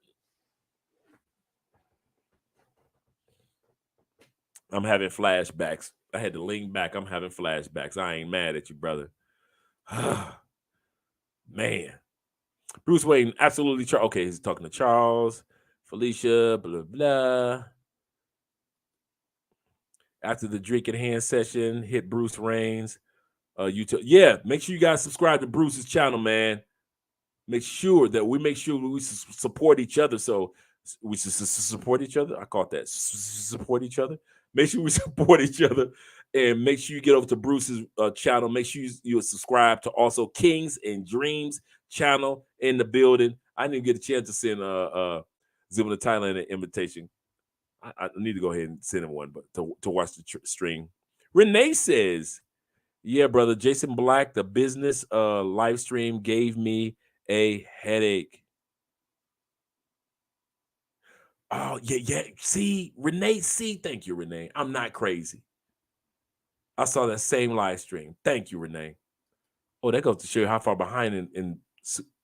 I'm having flashbacks. I had to lean back. I'm having flashbacks. I ain't mad at you, brother. Man. Bruce Wayne, absolutely. Okay, he's talking to Charles, Felicia, blah, blah. After the drink in hand session, hit Bruce Reigns. Yeah, make sure you guys subscribe to Bruce's channel, man. Make sure we support each other. So we support each other. I caught that. Support each other. Make sure we support each other, and make sure you get over to Bruce's channel. Make sure you subscribe to also Kings and Dreams channel in the building. I didn't get a chance to send Zima to Thailand an invitation. I need to go ahead and send him one, but to watch the stream. Renee says, "Yeah, brother, Jason Black, the business live stream gave me a headache." Oh, yeah. See, Renee, thank you, Renee. I'm not crazy. I saw that same live stream. Thank you, Renee. Oh, that goes to show you how far behind in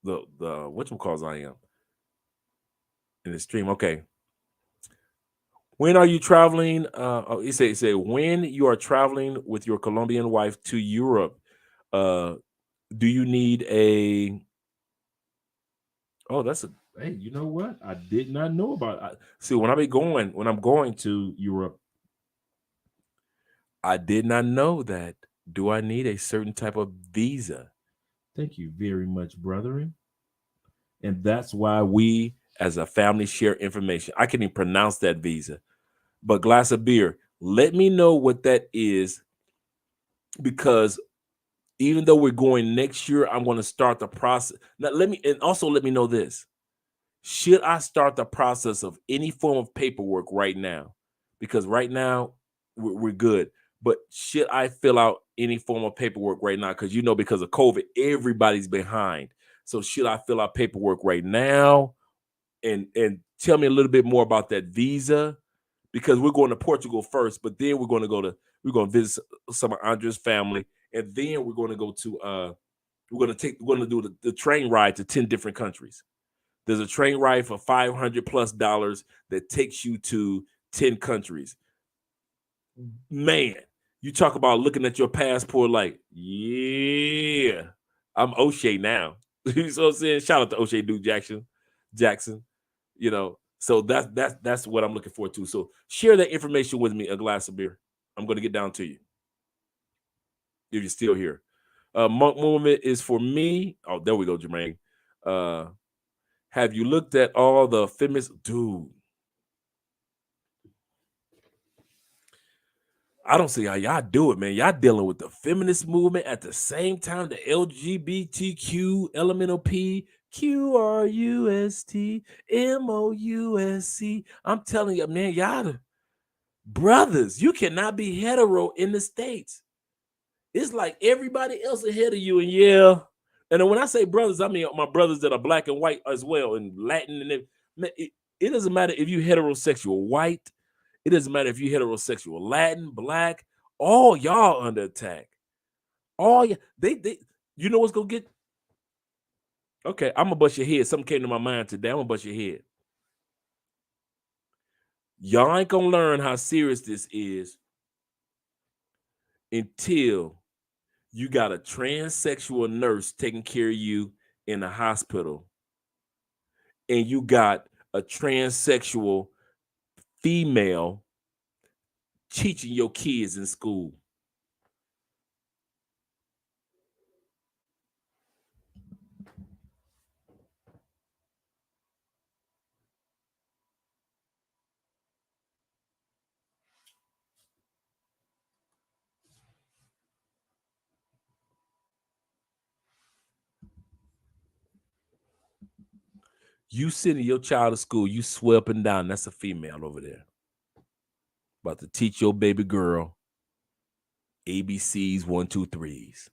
the whatchamacalls I am in the stream. Okay. When are you traveling? He say when you are traveling with your Colombian wife to Europe, uh, do you need a? Oh, that's a. Hey, you know what? I did not know about. See, when I'm going to Europe, I did not know that. Do I need a certain type of visa? Thank you very much, brethren. And that's why we, as a family, share information. I can't even pronounce that visa, but glass of beer. Let me know what that is, because even though we're going next year, I'm going to start the process. Now, let me know this. Should I start the process of any form of paperwork right now? Because right now we're good. But should I fill out any form of paperwork right now? Because because of COVID, everybody's behind. So should I fill out paperwork right now? And tell me a little bit more about that visa, because we're going to Portugal first, but then we're going to visit some of Andre's family, and then we're going to go to we're going to do the train ride to 10 different countries. There's a train ride for $500+ that takes you to 10 countries. Man, you talk about looking at your passport like, yeah, I'm O'Shea now. You know what I'm saying? Shout out to O'Shea Duke Jackson. So that's what I'm looking forward to. So share that information with me, a glass of beer. I'm going to get down to you if you're still here. Monk movement is for me. Oh, there we go, Jermaine. Have you looked at all the feminist dude? I don't see how y'all do it, man. Y'all dealing with the feminist movement at the same time the LGBTQ, LMNOP, QRUST, MOUSC. I'm telling you, man, y'all the brothers. You cannot be hetero in the States. It's like everybody else ahead of you, and yeah. And then when I say brothers, I mean my brothers that are black and white as well, and Latin, and it doesn't matter if you heterosexual white. It doesn't matter if you heterosexual Latin, black. All y'all under attack. All y'all, they. You know what's gonna get? Okay, I'm gonna bust your head. Something came to my mind today. I'm gonna bust your head. Y'all ain't gonna learn how serious this is until you got a transsexual nurse taking care of you in a hospital, and you got a transsexual female teaching your kids in school. You sending your child to school, you swear up and down, that's a female over there. About to teach your baby girl ABCs, 1, 2, 3s.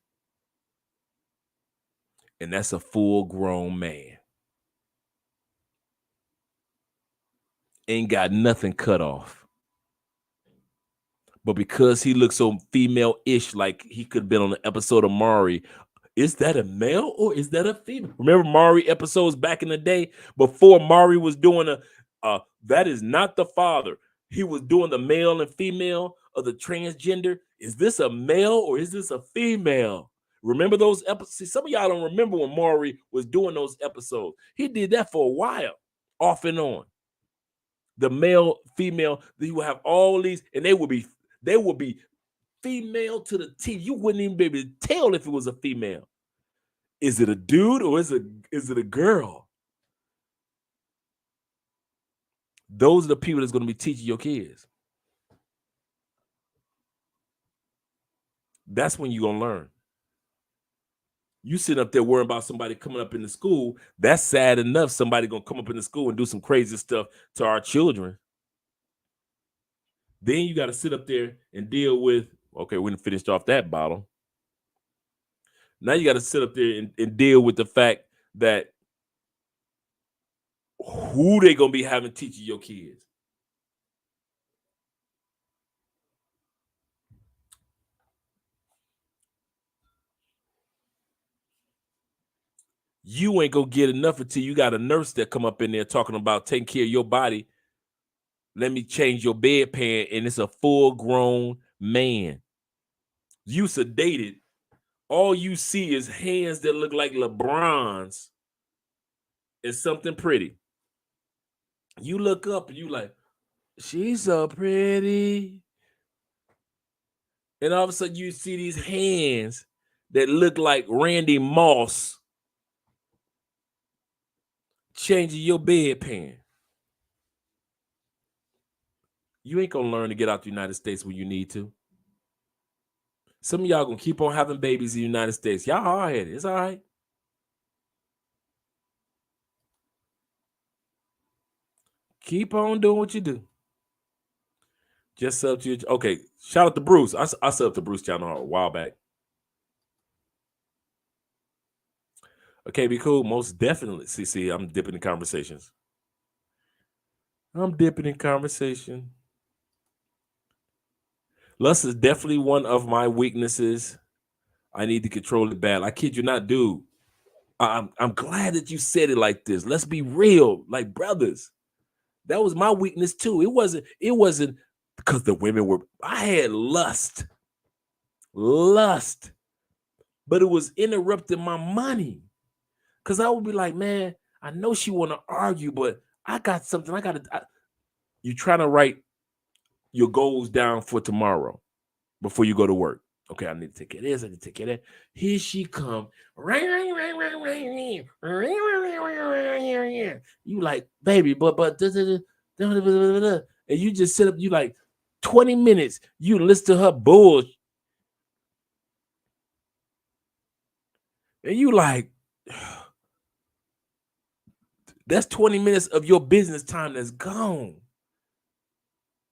And that's a full grown man. Ain't got nothing cut off. But because he looks so female-ish, like he could have been on an episode of Maury, is that a male or is that a female? Remember Maury episodes back in the day before Maury was doing that is not the father. He was doing the male and female of the transgender. Is this a male or is this a female? Remember those episodes? Some of y'all don't remember when Maury was doing those episodes. He did that for a while, off and on. The male, female, he would have all these, and they would be female to the T. You wouldn't even be able to tell if it was a female. Is it a dude or is it a girl? Those are the people that's going to be teaching your kids. That's when you're going to learn. You sit up there worrying about somebody coming up in the school. That's sad enough. Somebody going to come up in the school and do some crazy stuff to our children. Then you got to sit up there and deal with, okay, we done finished off that bottle. Now you got to sit up there and deal with the fact that who they going to be having teaching your kids. You ain't gonna get enough until you got a nurse that come up in there talking about taking care of your body. Let me change your bedpan, and it's a full-grown man. You sedated. All you see is hands that look like LeBron's and something pretty. You look up and you like, she's so pretty. And all of a sudden you see these hands that look like Randy Moss changing your bedpan. You ain't gonna learn to get out the United States when you need to. Some of y'all gonna keep on having babies in the United States. Y'all hard-headed. It's all right. Keep on doing what you do. Just sub to your, okay. Shout out to Bruce. I subbed to Bruce channel a while back. Okay, be cool. Most definitely. See, I'm dipping in conversations. Lust is definitely one of my weaknesses. I need to control it bad. I kid you not, dude. I'm glad that you said it like this. Let's be real, like brothers. That was my weakness too. It wasn't because the women were. I had lust, but it was interrupting my money. Cause I would be like, man, I know she want to argue, but I got something. You trying to write your goals down for tomorrow before you go to work. Okay, I need to take care of this. I need to take care of that. Here she come. You like, baby, but and you just sit up. You like 20 minutes. You listen to her bullshit, and you like, that's 20 minutes of your business time that's gone.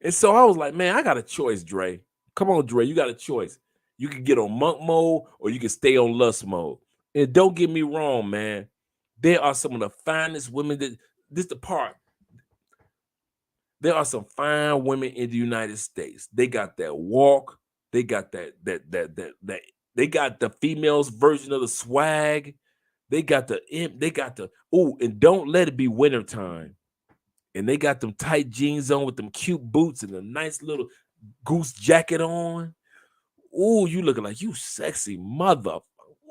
And so I was like, man, I got a choice, Dre. Come on, Dre, you got a choice. You can get on monk mode or you can stay on lust mode. And don't get me wrong, man. There are some of the finest women that this the part. There are some fine women in the United States. They got that walk. They got that they got the females version of the swag. They got the and don't let it be wintertime. And they got them tight jeans on with them cute boots and a nice little goose jacket on. Ooh, you looking like you sexy mother.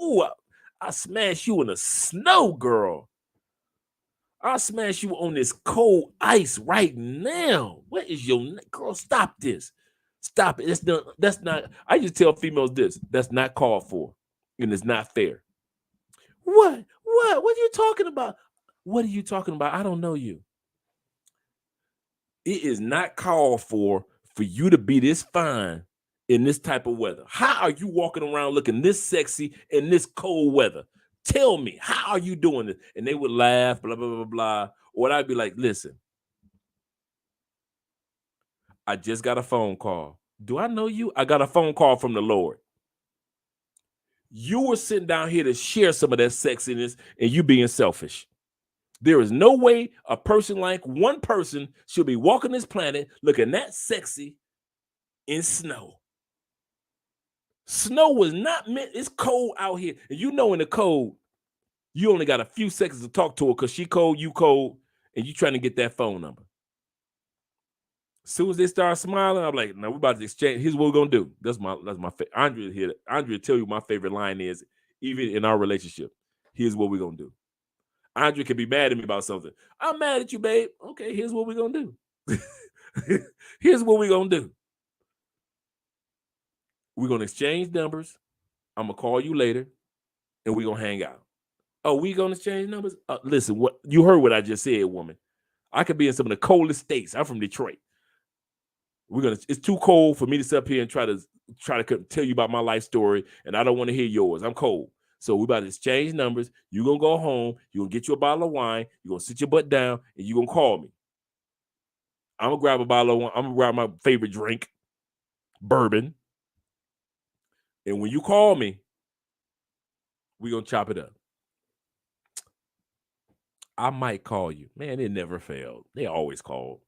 Ooh, I smash you in the snow, girl. I'll smash you on this cold ice right now. What is your girl? Stop this. Stop it. That's not. I just tell females this. That's not called for. And it's not fair. What? What are you talking about? What are you talking about? I don't know you. It is not called for you to be this fine in this type of weather. How are you walking around looking this sexy in this cold weather? Tell me, how are you doing this? And they would laugh, blah, blah, blah, blah. Or I'd be like, listen, I just got a phone call. Do I know you? I got a phone call from the Lord. You were sitting down here to share some of that sexiness and you being selfish. There is no way a person like one person should be walking this planet looking that sexy in snow. Snow was not meant, it's cold out here. And you know in the cold, you only got a few seconds to talk to her because she cold, you cold, and you trying to get that phone number. As soon as they start smiling, I'm like, no, we're about to exchange. Here's what we're gonna do. That's my favorite. Andrea here. Andrea tell you my favorite line is, even in our relationship. Here's what we're gonna do. Andrea can be mad at me about something. I'm mad at you, babe. Okay, here's what we're gonna do. Here's what we're gonna do. We're gonna exchange numbers. I'm gonna call you later, and we're gonna hang out. Oh, we gonna exchange numbers? Listen, what you heard what I just said, woman. I could be in some of the coldest states. I'm from Detroit. It's too cold for me to sit up here and try to tell you about my life story, and I don't want to hear yours. I'm cold. So we about to exchange numbers. You're gonna go home, you're gonna get you a bottle of wine, you're gonna sit your butt down, and you're gonna call me. I'm gonna grab a bottle of wine, I'm gonna grab my favorite drink, bourbon. And when you call me, we're gonna chop it up. I might call you. Man, it never failed. They always called.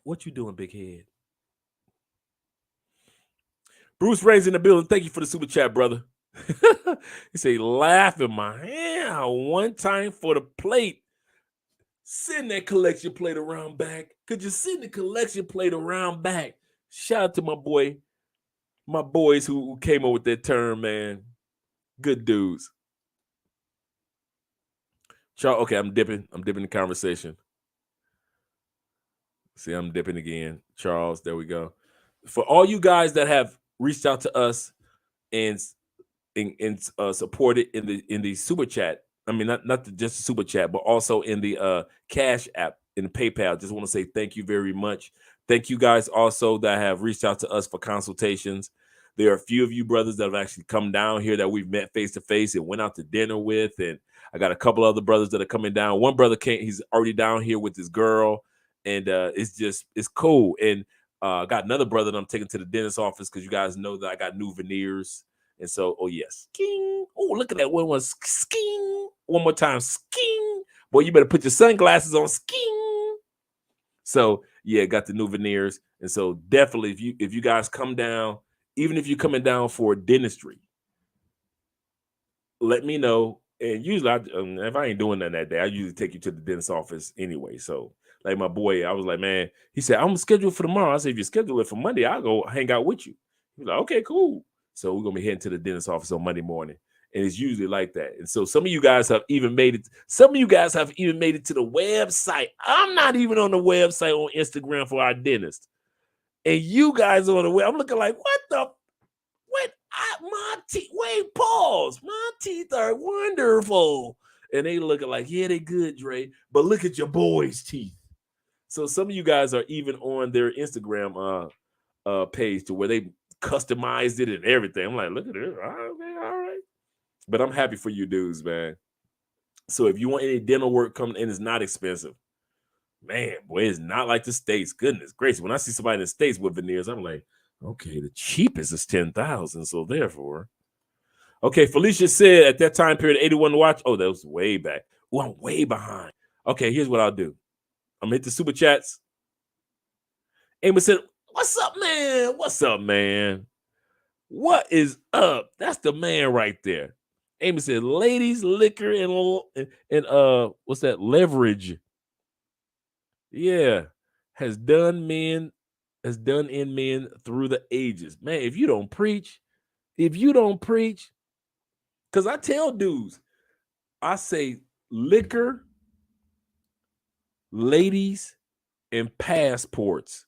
What you doing, big head? Bruce Ray's in the building. Thank you for the super chat, brother. He say, laughing my hand out one time for the plate. Send that collection plate around back. Could you send the collection plate around back? Shout out to my boys who came up with that term, man. Good dudes. Charles, okay, I'm dipping the conversation. See, I'm dipping again. Charles, there we go. For all you guys that have reached out to us and supported in the super chat. I mean, not just the super chat, but also in the Cash app, in the PayPal. Just want to say thank you very much. Thank you guys also that have reached out to us for consultations. There are a few of you brothers that have actually come down here that we've met face to face and went out to dinner with, and I got a couple other brothers that are coming down. One brother came; he's already down here with his girl, and it's cool. And I got another brother that I'm taking to the dentist office because you guys know that I got new veneers. And so, oh yes, sking. Oh, look at that one, sking. One more time, sking. Boy, you better put your sunglasses on, sking. So yeah, got the new veneers, and so definitely, if you guys come down, even if you're coming down for dentistry, let me know. And usually, if I ain't doing nothing that day, I usually take you to the dentist office anyway. So, like my boy, I was like, man, he said, I'm scheduled for tomorrow. I said, if you schedule it for Monday, I'll go hang out with you. He's like, okay, cool. So we're gonna be heading to the dentist office on Monday morning. And it's usually like that. And so some of you guys have even made it. Some of you guys have even made it to the website. I'm not even on the website on Instagram for our dentist. And you guys are on the web. I'm looking like, what the? Wait, my teeth. Wait, pause. My teeth are wonderful. And they looking like, yeah, they good, Dre. But look at your boy's teeth. So some of you guys are even on their Instagram page to where they customized it and everything. I'm like, look at it. Okay, all right. But I'm happy for you dudes, man. So if you want any dental work coming in, it's not expensive. Man, boy, it's not like the States. Goodness gracious. When I see somebody in the States with veneers, I'm like, okay, the cheapest is 10,000. So therefore, okay, Felicia said at that time period, 81 to watch. Oh, that was way back. Oh, I'm way behind. Okay, here's what I'll do. I'm gonna hit the super chats. Amos said, what's up, man? What's up, man? What is up? That's the man right there. Amy said, ladies, liquor, and what's that? Leverage. Yeah. Has done in men through the ages. Man, if you don't preach, because I tell dudes, I say liquor, ladies, and passports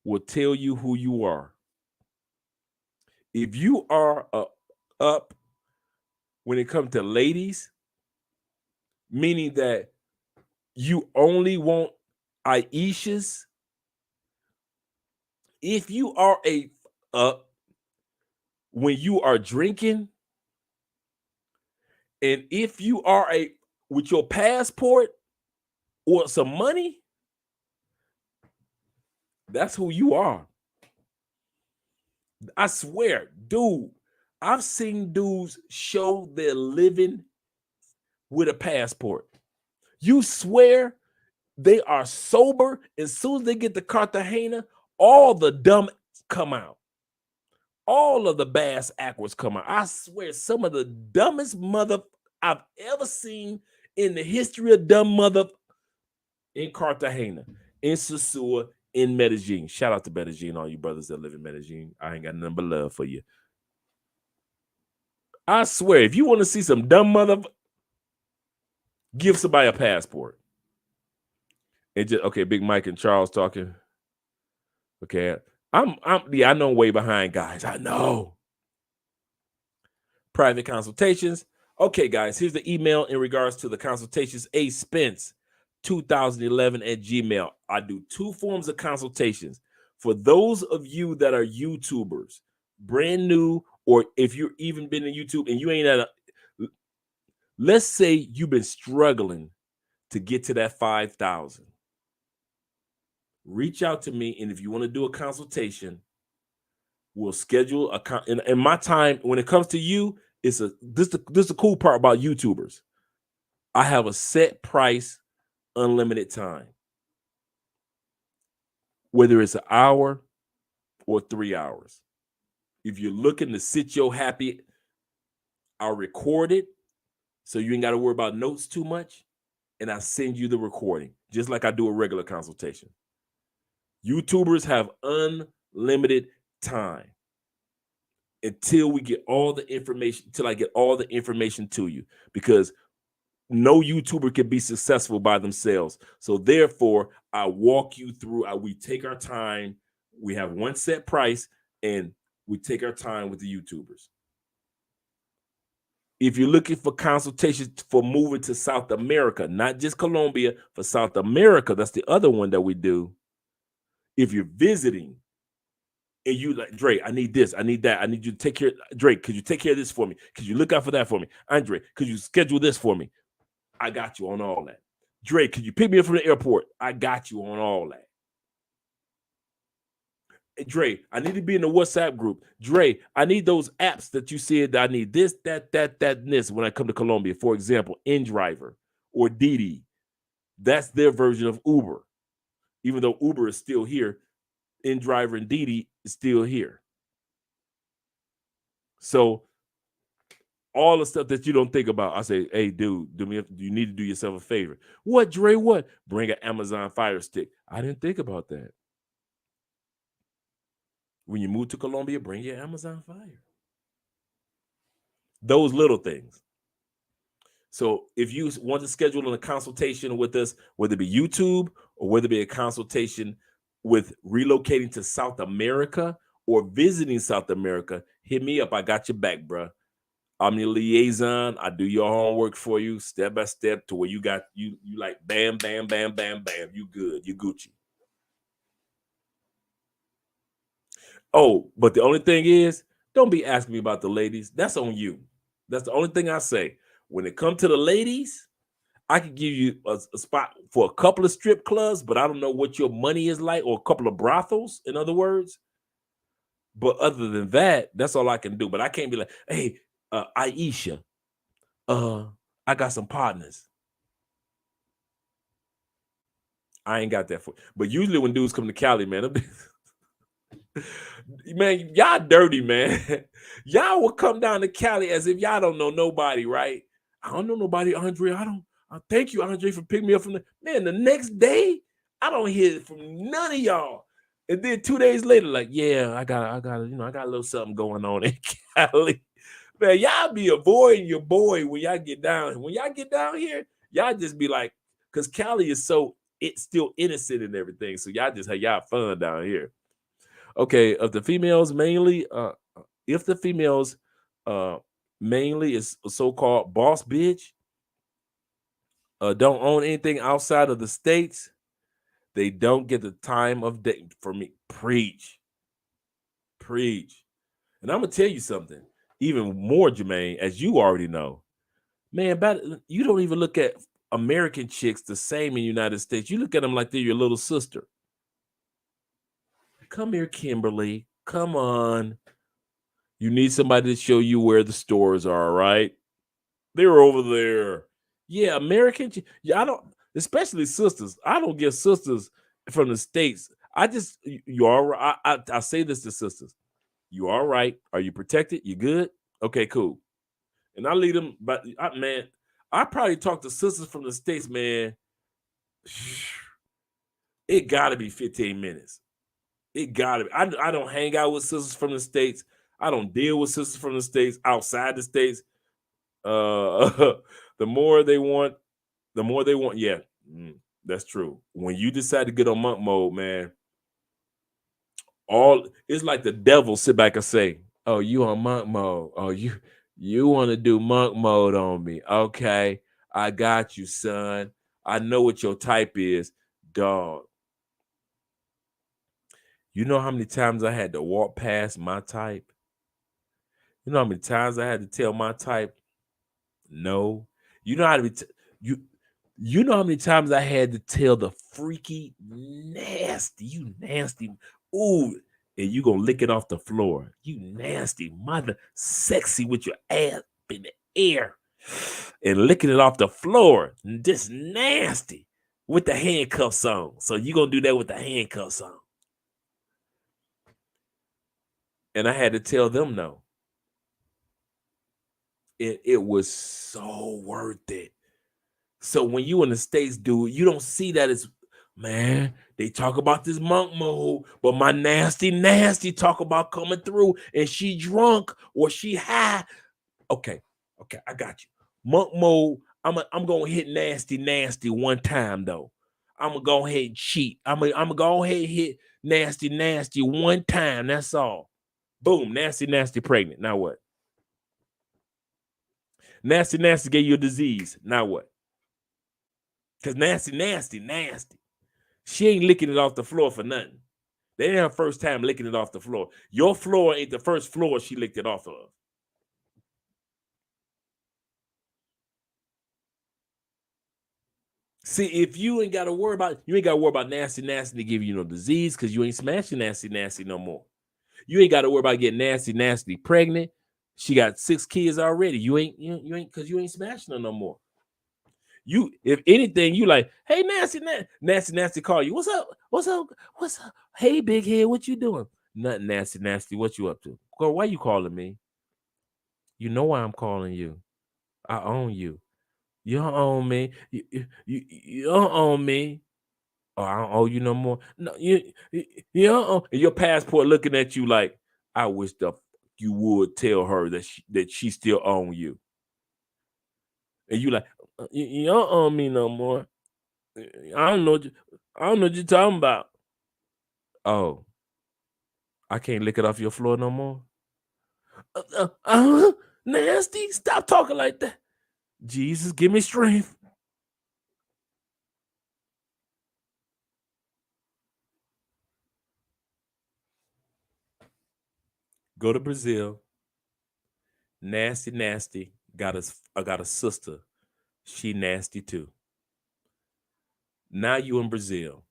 will tell you who you are. If you are up when it comes to ladies, meaning that you only want Aishas, if you are when you are drinking, and if you are with your passport or some money, that's who you are. I swear, dude, I've seen dudes show their living with a passport. You swear they are sober. As soon as they get to Cartagena, all the dumb come out. All of the bass aquas come out. I swear, some of the dumbest mother I've ever seen in the history of dumb mother in Cartagena, in Sosua, in Medellin. Shout out to Medellin, all you brothers that live in Medellin. I ain't got nothing but love for you. I swear, if you want to see some dumb mother, give somebody a passport. And just okay, Big Mike and Charles talking. Okay, I know I'm way behind, guys. I know. Private consultations. Okay, guys, here's the email in regards to the consultations. A Spence 2011 at Gmail. I do 2 forms of consultations. For those of you that are YouTubers, brand new, or if you're even been in YouTube and you ain't at let's say you've been struggling to get to that 5,000. Reach out to me, and if you want to do a consultation, we'll schedule a in my time. When it comes to you, this is the cool part about YouTubers. I have a set price, unlimited time, whether it's an hour or 3 hours. If you're looking to sit your happy, I'll record it so you ain't got to worry about notes too much. And I send you the recording, just like I do a regular consultation. YouTubers have unlimited time until we get all the information, till I get all the information to you, because no YouTuber can be successful by themselves. So therefore, I walk you through, we take our time. We have one set price and we take our time with the YouTubers. If you're looking for consultations for moving to South America, not just Colombia, for South America, that's the other one that we do. If you're visiting and you like, Dre, I need this, I need that, I need you to take care. Dre, could you take care of this for me? Could you look out for that for me? Andre, could you schedule this for me? I got you on all that. Dre, could you pick me up from the airport? I got you on all that. Hey, Dre, I need to be in the WhatsApp group. Dre, I need those apps that you said that I need this, that, and this when I come to Colombia. For example, InDriver or Didi. That's their version of Uber. Even though Uber is still here, InDriver and Didi is still here. So all the stuff that you don't think about, I say, hey, dude, you need to do yourself a favor. What, Dre, what? Bring an Amazon Fire Stick. I didn't think about that. When you move to Colombia, bring your Amazon Fire. Those little things. So if you want to schedule a consultation with us, whether it be YouTube or whether it be a consultation with relocating to South America or visiting South America, hit me up. I got your back, bro. I'm your liaison. I do your homework for you step by step to where you got you like bam, bam, bam, bam, bam. You good. You Gucci. Oh, but the only thing is, don't be asking me about the ladies. That's on you. That's the only thing I say. When it comes to the ladies, I could give you a spot for a couple of strip clubs, but I don't know what your money is like, or a couple of brothels, in other words. But other than that, that's all I can do. But I can't be like, hey, Aisha, I got some partners. I ain't got that for. But usually when dudes come to Cali, man, man, y'all dirty, man. Y'all will come down to Cali as if y'all don't know nobody, right? I don't know nobody, Andre. Thank you, Andre, for picking me up from the man. The next day, I don't hear from none of y'all. And then 2 days later, like, yeah, I got a little something going on in Cali. Man, y'all be avoiding your boy when y'all get down. When y'all get down here, y'all just be like, because Cali is it's still innocent and everything. So y'all just have y'all fun down here. Okay, of the females mainly, if the females mainly is a so-called boss bitch, don't own anything outside of the states, they don't get the time of day for me. Preach. And I'm gonna tell you something, even more, Jermaine, as you already know, man, you don't even look at American chicks the same in the United States. You look at them like they're your little sister. Come here, Kimberly. Come on. You need somebody to show you where the stores are, right? They're over there. Yeah, American. Yeah, I don't, especially sisters. I don't get sisters from the States. You all right. I say this to sisters. You all right? Are you protected? You good? Okay, cool. And I lead them, but man, I probably talk to sisters from the States, man. It gotta be 15 minutes. It gotta be. I don't hang out with sisters from the States. I don't deal with sisters from the States outside the States. The more they want, Yeah, that's true. When you decide to get on monk mode, man, it's like the devil sit back and say, "Oh, you on monk mode? Oh, you want to do monk mode on me? Okay, I got you, son. I know what your type is, dog." You know how many times I had to walk past my type? You know how many times I had to tell my type, no? You know how to be you know how many times I had to tell the freaky nasty, ooh, and you gonna lick it off the floor. You nasty mother, sexy with your ass in the air and licking it off the floor. Just nasty with the handcuffs on. So you gonna do that with the handcuffs on. And I had to tell them no. it was so worth it. So when you in the States, dude, you don't see that as, man, they talk about this monk mode, but my nasty talk about coming through and she drunk or she high. Okay, I got you. Monk mode, I'm gonna hit nasty one time though. I'm gonna go ahead and cheat. I'm gonna go ahead and hit nasty one time. That's all. Boom, nasty pregnant. Now what? Nasty gave you a disease. Now what? Because nasty. She ain't licking it off the floor for nothing. They ain't her first time licking it off the floor. Your floor ain't the first floor she licked it off of. See, if you ain't got to worry about, nasty to give you no disease because you ain't smashing nasty no more. You ain't got to worry about getting nasty pregnant. She got 6 kids already. You ain't because you ain't smashing her no more. You, if anything, you like, hey, nasty call you. What's up? Hey, big head, what you doing? Nothing, nasty. What you up to? Girl, why you calling me? You know why I'm calling you. I own you. You don't own me. You don't own me. Oh, I don't owe you no more. No, you don't own. And your passport looking at you like, I wish you would tell her that she still own you. And you like, you don't own me no more. I don't know what you're talking about. Oh, I can't lick it off your floor no more. Nasty, stop talking like that. Jesus, give me strength. Go to Brazil. Nasty. I got a sister. She nasty too. Now you in Brazil.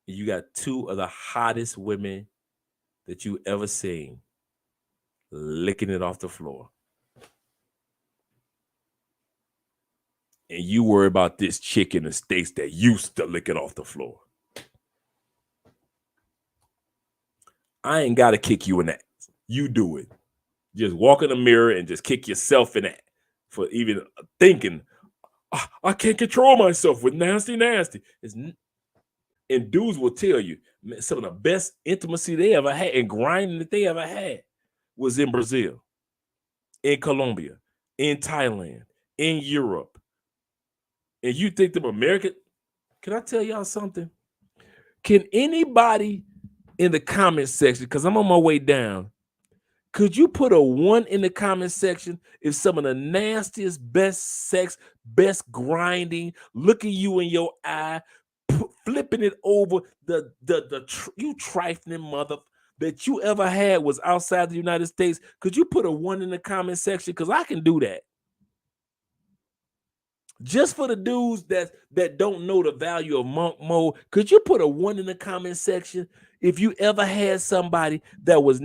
You got 2 of the hottest women that you ever seen licking it off the floor. And you worry about this chick in the States that used to lick it off the floor. I ain't got to kick you in that. You do it. Just walk in the mirror and just kick yourself in that for even thinking, I can't control myself with nasty. And dudes will tell you some of the best intimacy they ever had and grinding that they ever had was in Brazil, in Colombia, in Thailand, in Europe. And you think them American? Can I tell y'all something? Can anybody in the comment section, because I'm on my way down, could you put a 1 in the comment section if some of the nastiest, best sex, best grinding, looking you in your eye, flipping it over, you trifling mother that you ever had was outside the United States? Could you put a 1 in the comment section? Because I can do that. Just for the dudes that don't know the value of monk mode, could you put a 1 in the comment section if you ever had somebody that was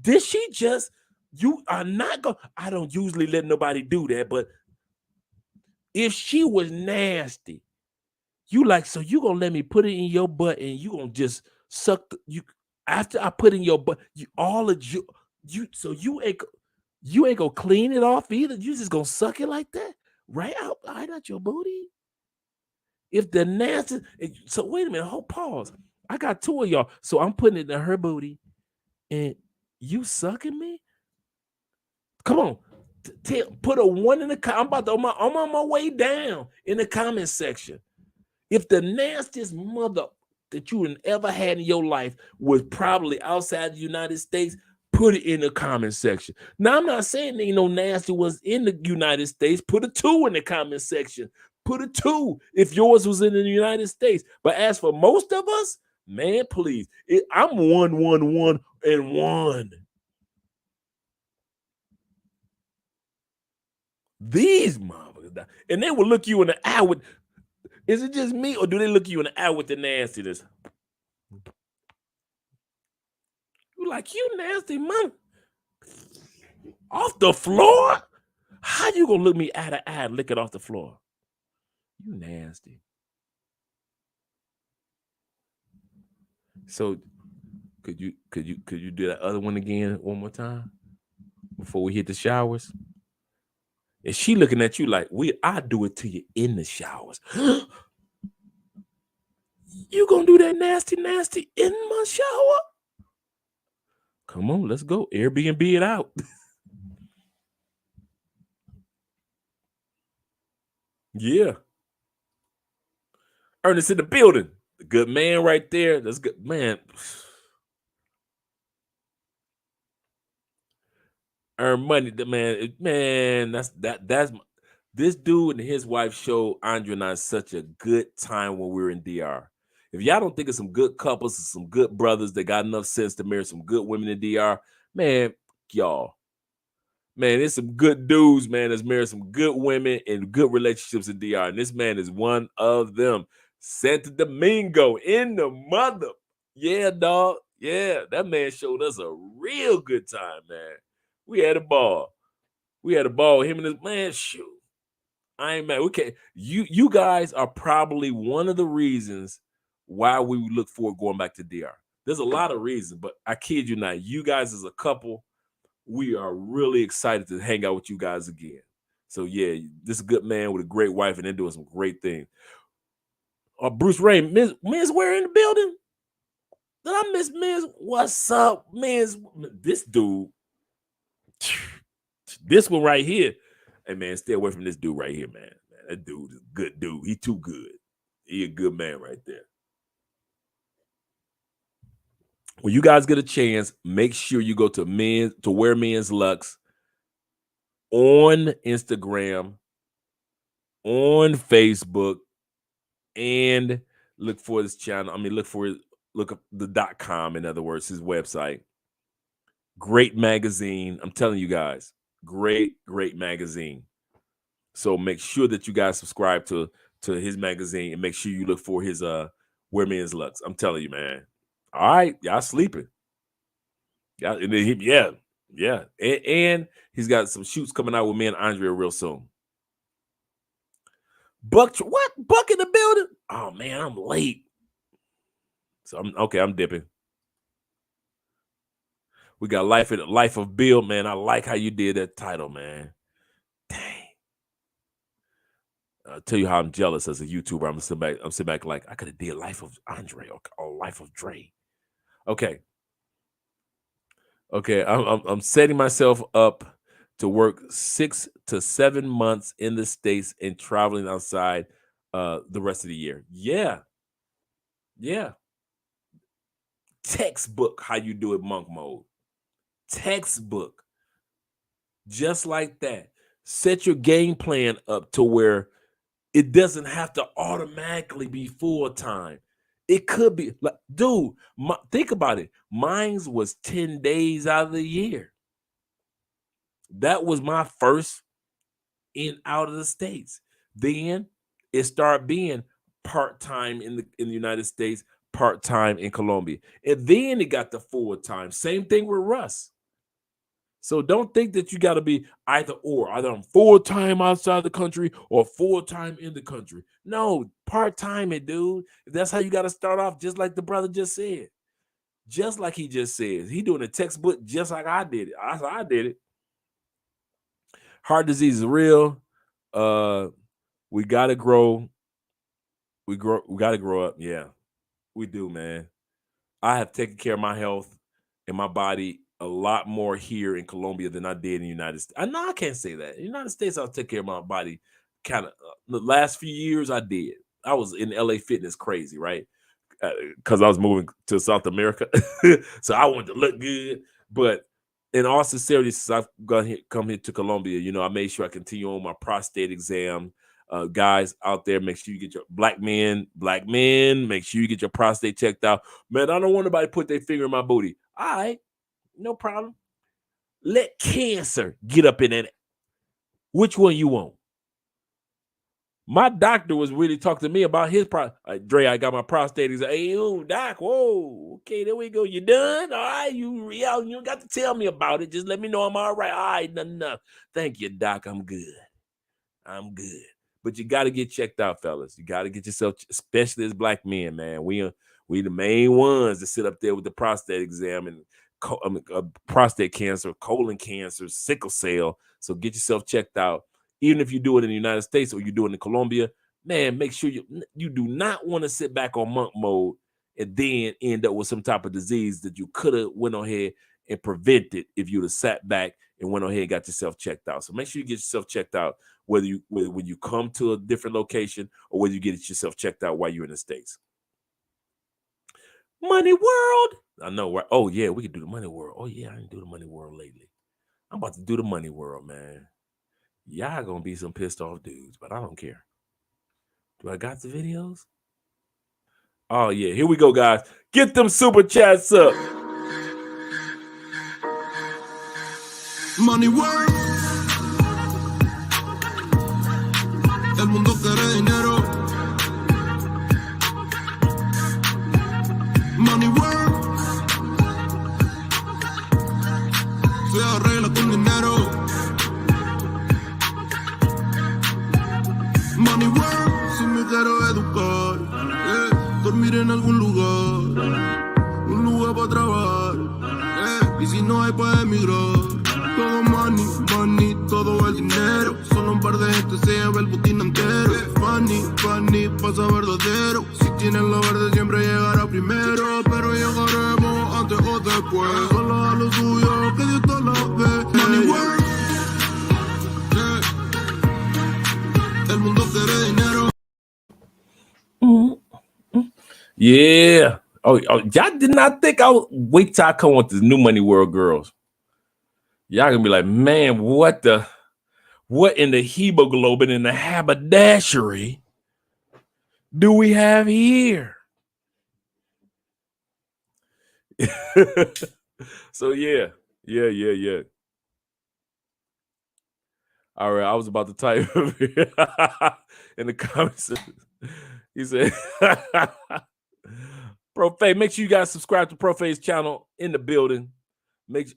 did she just, you are not going, I don't usually let nobody do that, but if she was nasty, you like, so you gonna let me put it in your butt and you gonna just suck you after I put in your butt, all of you so you ain't gonna clean it off either. You just gonna suck it like that right out your booty. If the nasty, so wait a minute, hold pause. I got 2 of y'all, so I'm putting it in her booty, and you sucking me? Come on, put a 1 in the comment. I'm on my way down in the comment section. If the nastiest mother that you ever had in your life was probably outside the United States, put it in the comment section. Now, I'm not saying there ain't no nasty ones in the United States. Put a 2 in the comment section. Put a 2 if yours was in the United States. But as for most of us, man, please, I'm 1 and 1. These motherfuckers, and they will look you in the eye with, is it just me or do they look you in the eye with the nastiness? You like, you nasty mom. Off the floor? How you gonna look me eye to eye and lick it off the floor? You nasty. So could you do that other one again one more time before we hit the showers. And she looking at you like, I do it to you in the showers. You gonna do that nasty in my shower? Come on, let's go. Airbnb it out. Yeah. Ernest in the building. The good man right there. That's good. Man. Earn money. Man, that's this dude and his wife showed Andre and I such a good time when we were in DR. If y'all don't think of some good couples and some good brothers that got enough sense to marry some good women in DR, man, y'all. Man, there's some good dudes, man, that's married some good women and good relationships in DR. And this man is one of them. Santo Domingo in the mother. Yeah, dog. Yeah, that man showed us a real good time, man. We had a ball. Him and his man, shoot. I ain't mad. We can't. You guys are probably one of the reasons why we look forward going back to DR. There's a lot of reasons, but I kid you not. You guys as a couple, we are really excited to hang out with you guys again. So yeah, this is a good man with a great wife, and they're doing some great things. Bruce Ray, Ms. Ware in the building. Did I miss Ms.? What's up, Ms.? This dude, this one right here. Hey man, stay away from this dude right here, man. That dude is a good dude. He too good. He a good man right there. When you guys get a chance, make sure you go to Wear Men's Lux on Instagram, on Facebook, and look for this channel. I mean, look up the .com, in other words, his website. Great magazine. I'm telling you guys, great magazine. So make sure that you guys subscribe to his magazine and make sure you look for his Wear Men's Lux. I'm telling you, man. All right, y'all sleeping. Yeah. And he's got some shoots coming out with me and Andrea real soon. Buck in the building? Oh man, I'm late. So I'm dipping. We got Life of Bill, man. I like how you did that title, man. Dang. I'll tell you how I'm jealous as a YouTuber. I'm sitting back like I could have did Life of Andre or Life of Dre. Okay. I'm setting myself up to work 6 to 7 months in the States and traveling outside the rest of the year. Yeah. Textbook how you do it monk mode. Textbook. Just like that. Set your game plan up to where it doesn't have to automatically be full time. It could be like, dude, think about it. Mine's was 10 days out of the year. That was my first in out of the States. Then it started being part-time in the United States, part-time in Colombia. And then it got the full time. Same thing with Russ. So don't think that you got to be either or. Either I'm full-time outside the country or full-time in the country. No, part-time it, dude. That's how you got to start off, just like the brother just said. Just like he just said. He doing a textbook just like I did it. I did it. Heart disease is real. We got to grow. We got to grow up. Yeah, we do, man. I have taken care of my health and my body a lot more here in Colombia than I did in the United States. I know I can't say that. In the United States, I'll take care of my body kind of the last few years I did. I was in LA Fitness crazy, right? Because I was moving to South America. So I wanted to look good. But in all sincerity, since I've come here to Colombia, I made sure I continue on my prostate exam. Guys out there, make sure you get your black men, make sure you get your prostate checked out. Man, I don't want nobody to put their finger in my booty. All right, no problem. Let cancer get up in it. Which one you want? My doctor was really talking to me about his Dre, I got my prostate. He's like, hey, yo, doc, whoa, okay, there we go. You done? All right, you don't got to tell me about it. Just let me know I'm all right. All right, enough. Thank you, doc. I'm good. But you got to get checked out, fellas. You got to get yourself, especially as black men, man. We the main ones that sit up there with the prostate exam and prostate cancer, colon cancer, sickle cell. So get yourself checked out. Even if you do it in the United States or you do it in Colombia, man, make sure you do not want to sit back on monk mode and then end up with some type of disease that you could have went ahead and prevented if you'd have sat back and went ahead and got yourself checked out. So make sure you get yourself checked out, whether when you come to a different location or whether you get yourself checked out while you're in the States. Money World. I know, right? Oh, yeah, we can do the Money World. Oh, yeah, I didn't do the Money World lately. I'm about to do the Money World, man. Y'all gonna be some pissed off dudes, but I don't care. Do I got the videos? Oh, yeah, here we go, guys. Get them super chats up. Money World. El mundo quiere dinero. Money World. Se arregla con dinero. Money World. Si me quiero educar, dormir en algún lugar, un lugar para trabajar, y si no hay para emigrar. Todo money, money, todo el dinero. Solo un par de gente se lleva el botín entero. Funny, funny, pasa verdadero. Si tienen lo verde siempre llegará primero. Pero llegaremos antes o después. Solo a lo suyo, que Dios te la ve. Money World. El mundo quiere dinero. Yeah. Oh, y'all did not think I would wait till I come with the new Money World girls. Y'all gonna be like, man, what in the hemoglobin and the haberdashery do we have here? So yeah. All right, I was about to type in the comments. He said, Profe, make sure you guys subscribe to Profe's channel in the building. Make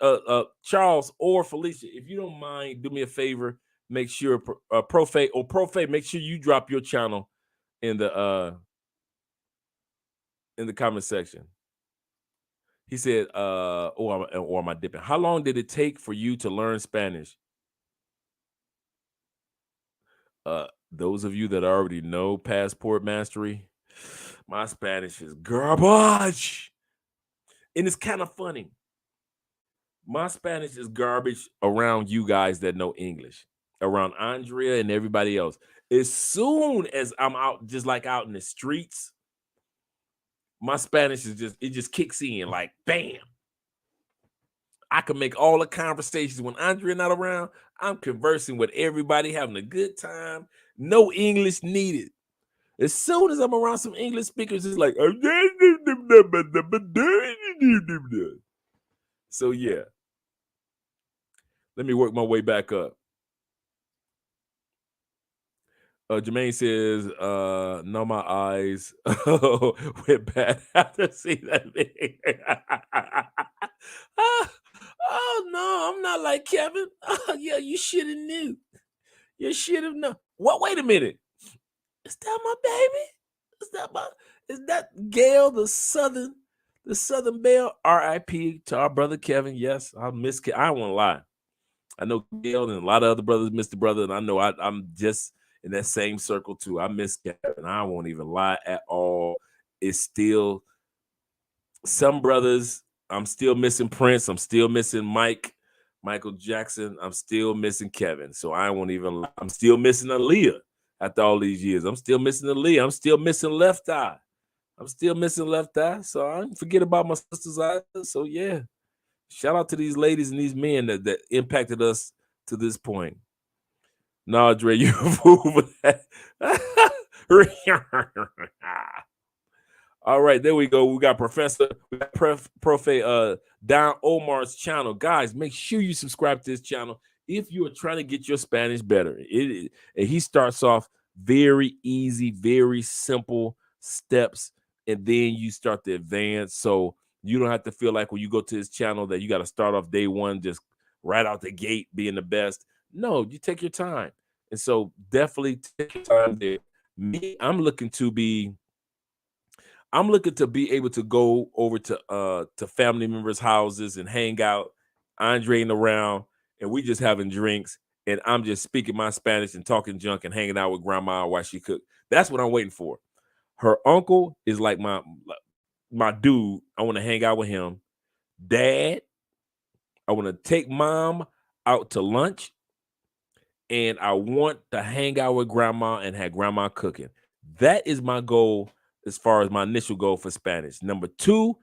Charles or Felicia, if you don't mind, do me a favor. Make sure Profe, make sure you drop your channel in the comment section. He said, or am I dipping? How long did it take for you to learn Spanish? Those of you that already know Passport Mastery, my Spanish is garbage. And it's kind of funny. My Spanish is garbage around you guys that know English, around Andrea and everybody else. As soon as I'm out, just like out in the streets, my Spanish is just kicks in like bam. I can make all the conversations when Andrea not around. I'm conversing with everybody, having a good time. No English needed. As soon as I'm around some English speakers, it's like, so yeah. Let me work my way back up. Jermaine says, no, my eyes went bad after seeing that video. Oh, no, I'm not like Kevin. Oh, yeah, you should have knew. You should have known. What? Wait a minute. Is that my baby? Is that Gail, the Southern Belle? R.I.P. to our brother Kevin. Yes, I miss Kevin. I don't want to lie. I know Gail and a lot of other brothers miss the brother, and I know I'm just in that same circle too. I miss Kevin. I won't even lie at all. It's still some brothers. I'm still missing Prince. I'm still missing Michael Jackson. I'm still missing Kevin. So I won't even lie. I'm still missing Aaliyah after all these years. I'm still missing Aaliyah. I'm still missing Left Eye. So I don't forget about my sister's eyes. So yeah. Shout out to these ladies and these men that impacted us to this point. No, Dre, you're a fool for that. All right, there we go. We got Profe Don Omar's channel. Guys, make sure you subscribe to this channel if you are trying to get your Spanish better. And he starts off very easy, very simple steps, and then you start to advance. So you don't have to feel like when you go to his channel that you got to start off day one, just right out the gate being the best. No, you take your time. And so definitely take your time there. Me, I'm looking to be I'm looking to be able to go over to family members' houses and hang out, Andre and around, and we just having drinks, and I'm just speaking my Spanish and talking junk and hanging out with grandma while she cook. That's what I'm waiting for. Her uncle is like my dude. I want to hang out with him. Dad, I want to take mom out to lunch, and I want to hang out with grandma and have grandma cooking. That is my goal as far as my initial goal for Spanish. Number 2,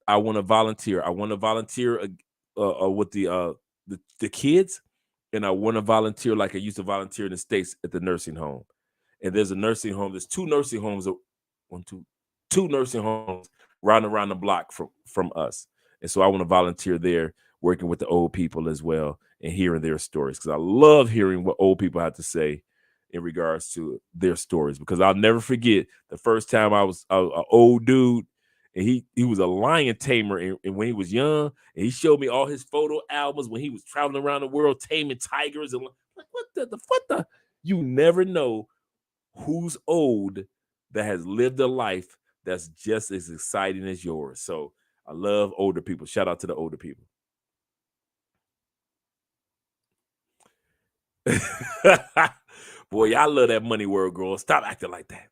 I want to volunteer. I want to volunteer with the kids, and I want to volunteer like I used to volunteer in the States at the nursing home. And there's a nursing home. There's 2 nursing homes, two nursing homes right around the block from us. And so I want to volunteer there, working with the old people as well and hearing their stories, because I love hearing what old people have to say in regards to their stories. Because I'll never forget the first time I was an old dude, and he was a lion tamer, and when he was young, and he showed me all his photo albums when he was traveling around the world taming tigers, and like, what the you never know who's old that has lived a life that's just as exciting as yours. So I love older people. Shout out to the older people. Boy, I love that money word, girl. Stop acting like that.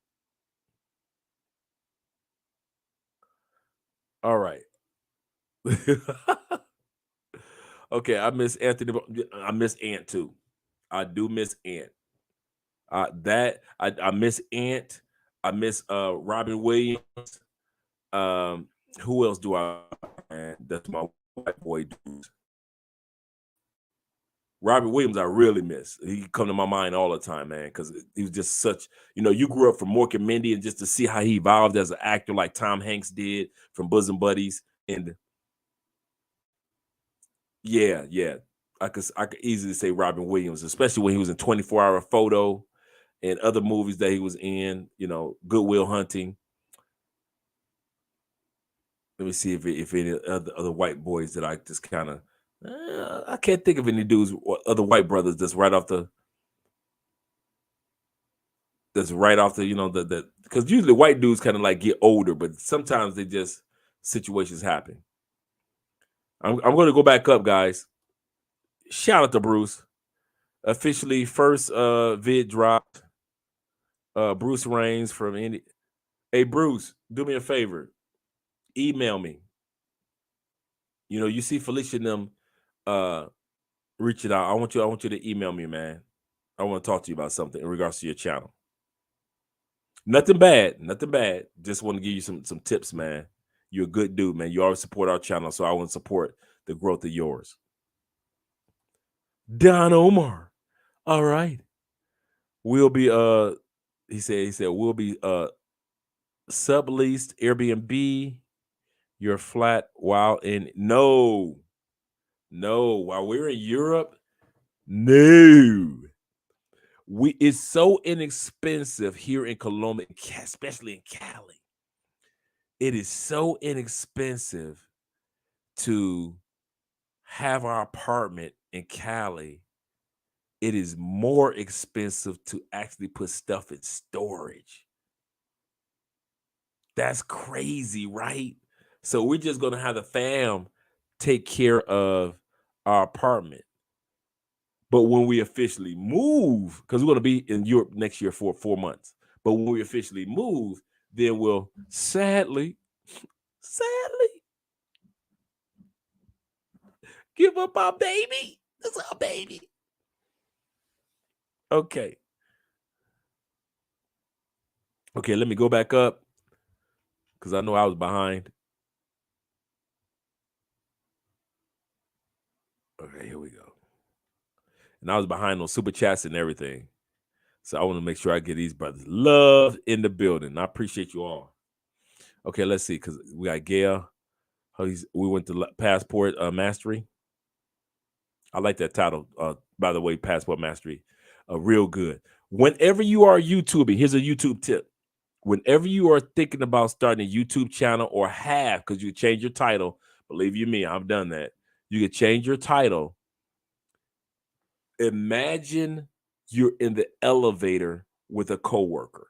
All right. Okay, I miss Anthony. I miss Ant too. I do miss Ant. I miss Ant. I miss Robin Williams. Who else do I? Man, that's my white boy dudes. Robin Williams, I really miss. He come to my mind all the time, man, because he was just such. You grew up from Mork and Mindy, and just to see how he evolved as an actor, like Tom Hanks did from Bosom Buddies, and yeah, I could easily say Robin Williams, especially when he was in 24-Hour Photo and other movies that he was in. Good Will Hunting. Let me see if any other white boys that I just kind of. I can't think of any dudes or other white brothers that's right off the. The because usually white dudes kind of like get older, but sometimes they just situations happen. I'm going to go back up, guys. Shout out to Bruce. Officially first vid dropped. Bruce Reigns from Indy. Hey Bruce, do me a favor. Email me. You see Felicia and them reaching out. I want you to email me, man. I want to talk to you about something in regards to your channel. Nothing bad. Just want to give you some tips, man. You're a good dude, man. You always support our channel, so I want to support the growth of yours. Don Omar. All right. We'll be he said we'll be subleased Airbnb your flat while in no while we're in Europe. No. It's so inexpensive here in Colombia, especially in Cali. It is so inexpensive to have our apartment in Cali. It is more expensive to actually put stuff in storage. That's crazy, right? So we're just gonna have the fam take care of our apartment. But when we officially move, because we're gonna be in Europe next year for 4 months. But when we officially move, then we'll sadly give up our baby. That's our baby. Okay. Okay, let me go back up because I know I was behind. Okay, here we go. And I was behind on super chats and everything. So I want to make sure I get these brothers love in the building. I appreciate you all. Okay, let's see, because we got Gail. We went to Passport Mastery. I like that title, by the way, Passport Mastery. Real good. Whenever you are YouTubing, here's a YouTube tip. Whenever you are thinking about starting a YouTube channel or because you change your title, believe you me, I've done that. You can change your title. Imagine you're in the elevator with a coworker.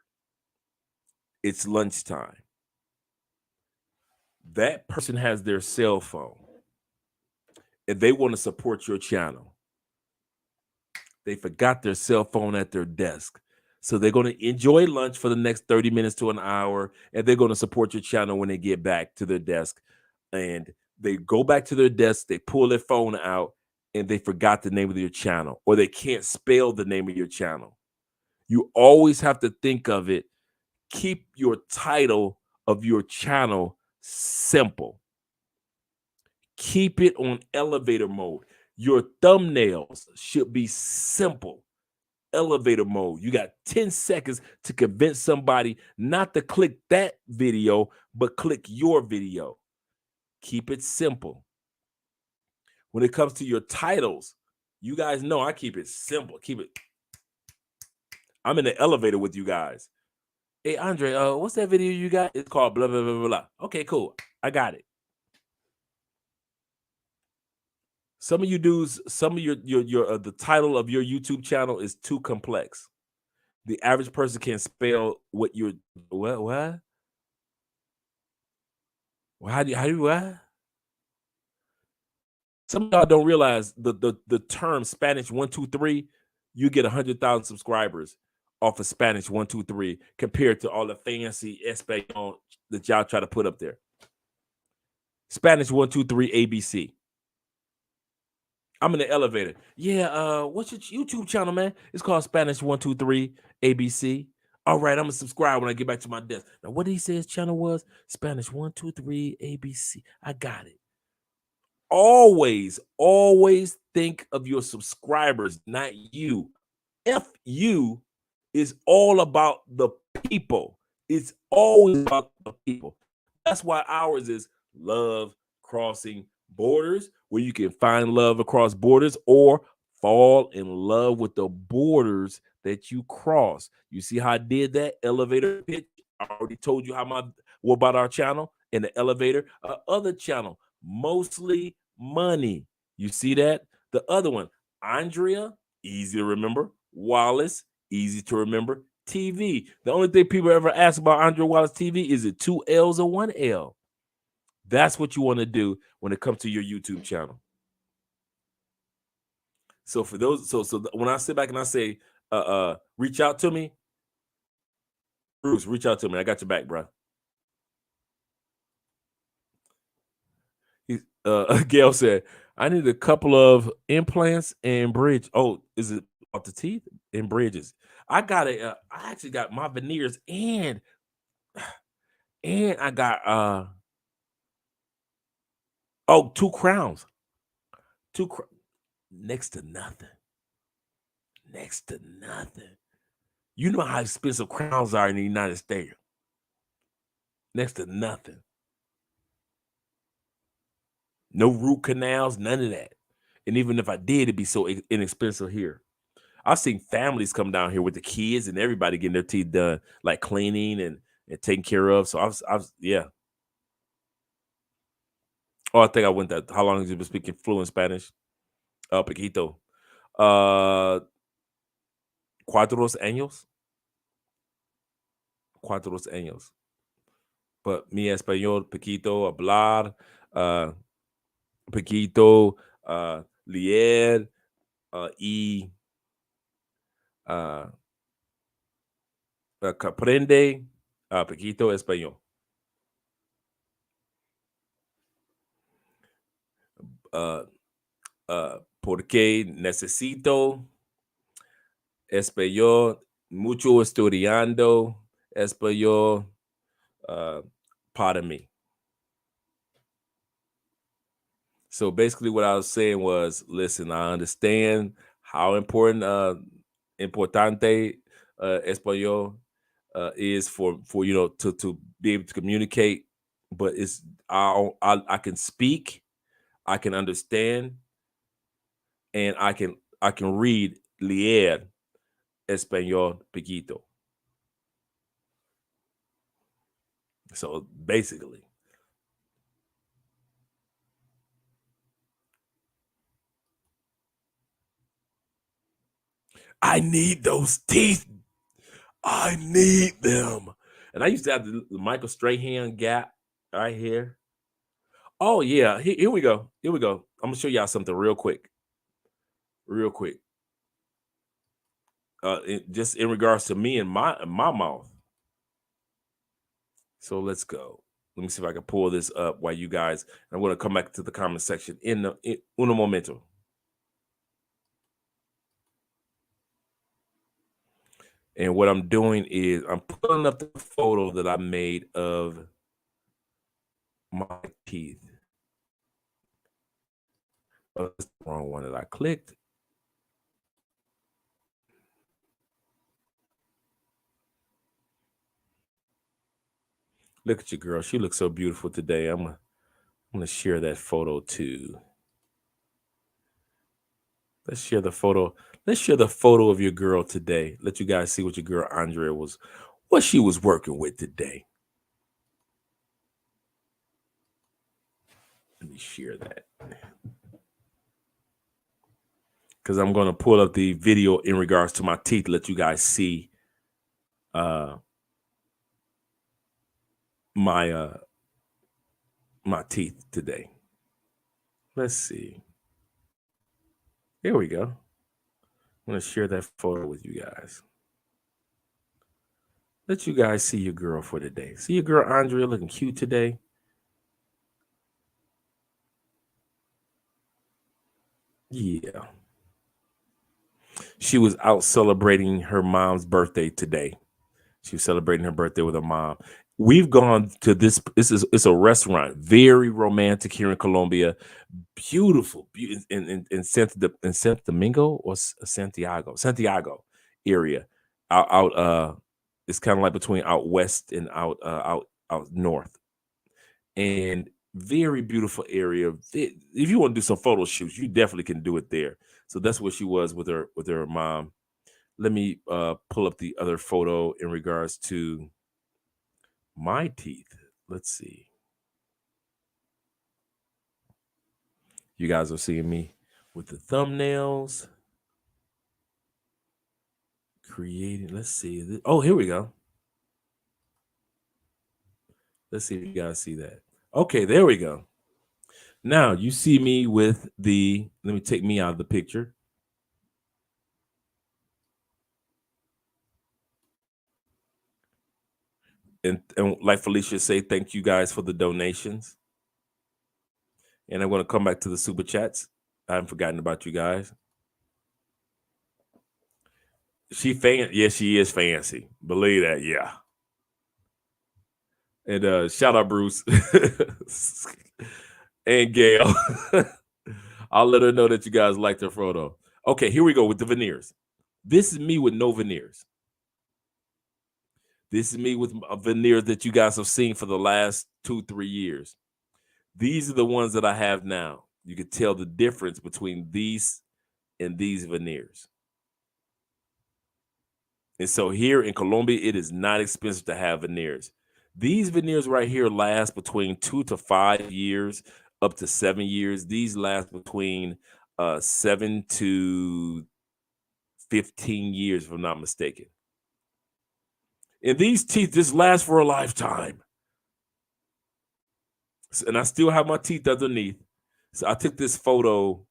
It's lunchtime. That person has their cell phone and they want to support your channel. They forgot their cell phone at their desk. So they're going to enjoy lunch for the next 30 minutes to an hour, and they're going to support your channel when they get back to their desk. And they go back to their desk, they pull their phone out, and they forgot the name of your channel, or they can't spell the name of your channel. You always have to think of it. Keep your title of your channel simple. Keep it on elevator mode. Your thumbnails should be simple. Elevator mode. You got 10 seconds to convince somebody not to click that video, but click your video. Keep it simple. When it comes to your titles, you guys know I keep it simple. I'm in the elevator with you guys. Hey, Andre, what's that video you got? It's called blah, blah, blah, blah, blah. Okay, cool. I got it. Some of you dudes, some of your the title of your YouTube channel is too complex. The average person can't spell what you're what? Well, how do you what? Some of y'all don't realize the term Spanish 123, you get 100,000 subscribers off of Spanish 123 compared to all the fancy Espanol that y'all try to put up there. Spanish 123 ABC. I'm in the elevator. Yeah, what's your YouTube channel, man? It's called Spanish 123 ABC. All right, I'm gonna subscribe when I get back to my desk. Now, what did he say his channel was? Spanish 123 ABC. I got it. Always think of your subscribers, not you. FU is all about the people. It's always about the people. That's why ours is Love Crossing Borders, where you can find love across borders or fall in love with the borders that you cross. You see how I did that elevator pitch? I already told you what about our channel in the elevator. Other channel, Mostly Money. You see that? The other one, Andrea, easy to remember. Wallace, easy to remember. TV. The only thing people ever ask about Andrea Wallace TV is it 2 L's or 1 L? That's what you want to do when it comes to your YouTube channel. So for those, so when I sit back and I say, reach out to me, Bruce, reach out to me. I got your back, bro. Gail said, I need a couple of implants and bridge. Oh, is it off the teeth and bridges? I got it. I actually got my veneers and I got 2 crowns. Next to nothing. Next to nothing. You know how expensive crowns are in the United States. Next to nothing. No root canals, none of that. And even if I did, it'd be so inexpensive here. I've seen families come down here with the kids and everybody getting their teeth done, like cleaning and taken care of. So yeah. Oh, I think I went that. How long have you been speaking fluent Spanish? Poquito. 4 años. 4 años. But mi español, poquito, hablar, poquito, leer, y aprende poquito español. Porque necesito español, mucho estudiando español para mí. So basically what I was saying was, listen, I understand how important importante español is for to be able to communicate, but it's I can speak, I can understand, and I can read leer español poquito. So basically, I need those teeth. I need them. And I used to have the Michael Strahan gap right here. Oh yeah, here we go. Here we go. I'm gonna show y'all something real quick. Real quick. Just in regards to me and my mouth. So let's go. Let me see if I can pull this up while you guys. I'm going to come back to the comment section in uno momento. And what I'm doing is I'm pulling up the photo that I made of my teeth. Oh, that's the wrong one that I clicked. Look at your girl. She looks so beautiful today. I'm gonna share that photo too. Let's share the photo. Let's share the photo of your girl today. Let you guys see what your girl Andrea what she was working with today. Let me share that. Because I'm going to pull up the video in regards to my teeth, let you guys see my teeth today. Let's see. Here we go. I'm going to share that photo with you guys. Let you guys see your girl for today. See your girl Andrea looking cute today. Yeah. She was out celebrating her mom's birthday today. She was celebrating her birthday with her mom. We've gone to it's a restaurant, very romantic here in Colombia. Beautiful in Santo Domingo or Santiago area. Out it's kind of like between out west and out north. And very beautiful area. If you want to do some photo shoots, you definitely can do it there. So that's where she was with her mom. Let me pull up the other photo in regards to my teeth. Let's see. You guys are seeing me with the thumbnails. Creating, let's see. Oh, here we go. Let's see if you guys see that. Okay, there we go. Now you see me with let me take me out of the picture. And like Felicia say, thank you guys for the donations. And I'm going to come back to the super chats. I haven't forgotten about you guys. Yes, she is fancy. Believe that, yeah. And shout out Bruce and Gail. I'll let her know that you guys liked her photo. Okay, here we go with the veneers. This is me with no veneers. This is me with a veneer that you guys have seen for the last 2-3 years. These are the ones that I have now. You can tell the difference between these and these veneers. And so here in Colombia, it is not expensive to have veneers. These veneers right here last between 2 to 5 years, up to 7 years. These last between 7 to 15 years, if I'm not mistaken. And these teeth just last for a lifetime. And I still have my teeth underneath. So I took this photo